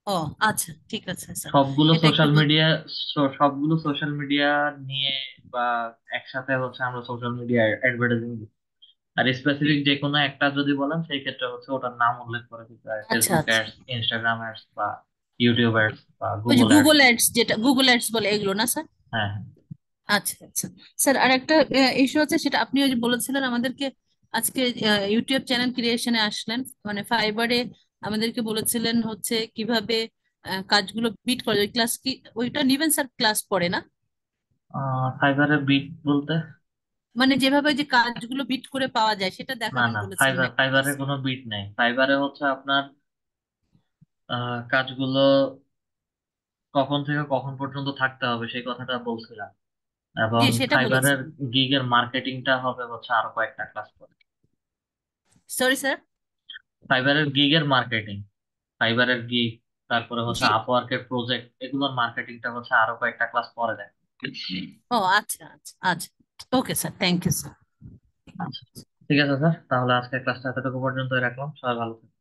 ও আচ্ছা, ঠিক আছে স্যার, সবগুলো এটা একটু সোশ্যাল মিডিয়া, সবগুলো সোশ্যাল মিডিয়া নিয়ে বা একসাথে হচ্ছে আমরা সোশ্যাল মিডিয়া অ্যাডভার্টাইজিং। আর স্পেসিফিক যে কোনো একটা যদি বলেন সেই ক্ষেত্রে হচ্ছে ওটার নাম উল্লেখ করে দিতে হয়, আচ্ছা ফেসবুক আচ্ছা, অ্যাডস, ইনস্টাগ্রাম অ্যাডস বা ইউটিউব অ্যাডস বা ওই যে গুগল অ্যাডস। গুগল অ্যাডস, যেটা গুগল অ্যাডস বলে এগুলো না স্যার? হ্যাঁ আচ্ছা আচ্ছা স্যার, আর একটা ইস্যু আছে, সেটা আপনি ওই যে বলেছিলেন আমাদেরকে আজকে ইউটিউব চ্যানেল ক্রিয়েশনে আসলেন, মানে ফাইবারে আমাদেরকে বলেছিলেন হচ্ছে কিভাবে কাজগুলো বিট করে, ওই ক্লাস কি ওইটা নিবেন স্যার? ক্লাস পড়ে না? ফাইবারের বিট বলতে? মানে যেভাবে যে কাজগুলো বিট করে পাওয়া যায় সেটা না দেখাবেন না, বলেছিলেন একটা ফাইবারে ক্লাসে। কোনো বিট নেই। ফাইবারে হচ্ছে আপনার কাজগুলো কখন থেকে কখন পর্যন্ত থাকতে হবে সেই কথাটা বলছিলাম। এবং জি, সেটা ফাইবারের বলেছিলেন। গিগের মার্কেটিংটা হবে হচ্ছে আরো কয়েকটা ক্লাস পরে। Sorry sir. ফাইবারের গিগের মার্কেটিং, ফাইবারের গিগ, তারপরে হচ্ছে জি। আপওয়ার্কের প্রজেক্ট, এগুলোর মার্কেটিংটা হচ্ছে আরো কয়েকটা ক্লাস পরে দেয়। ও আচ্ছা আচ্ছা আচ্ছা, okay sir, thank you sir. আচ্ছা, ঠিক আছে স্যার, তাহলে আজকের ক্লাসটা এতটুকু পর্যন্তই রাখলাম। সবাই ভালো থাকবেন।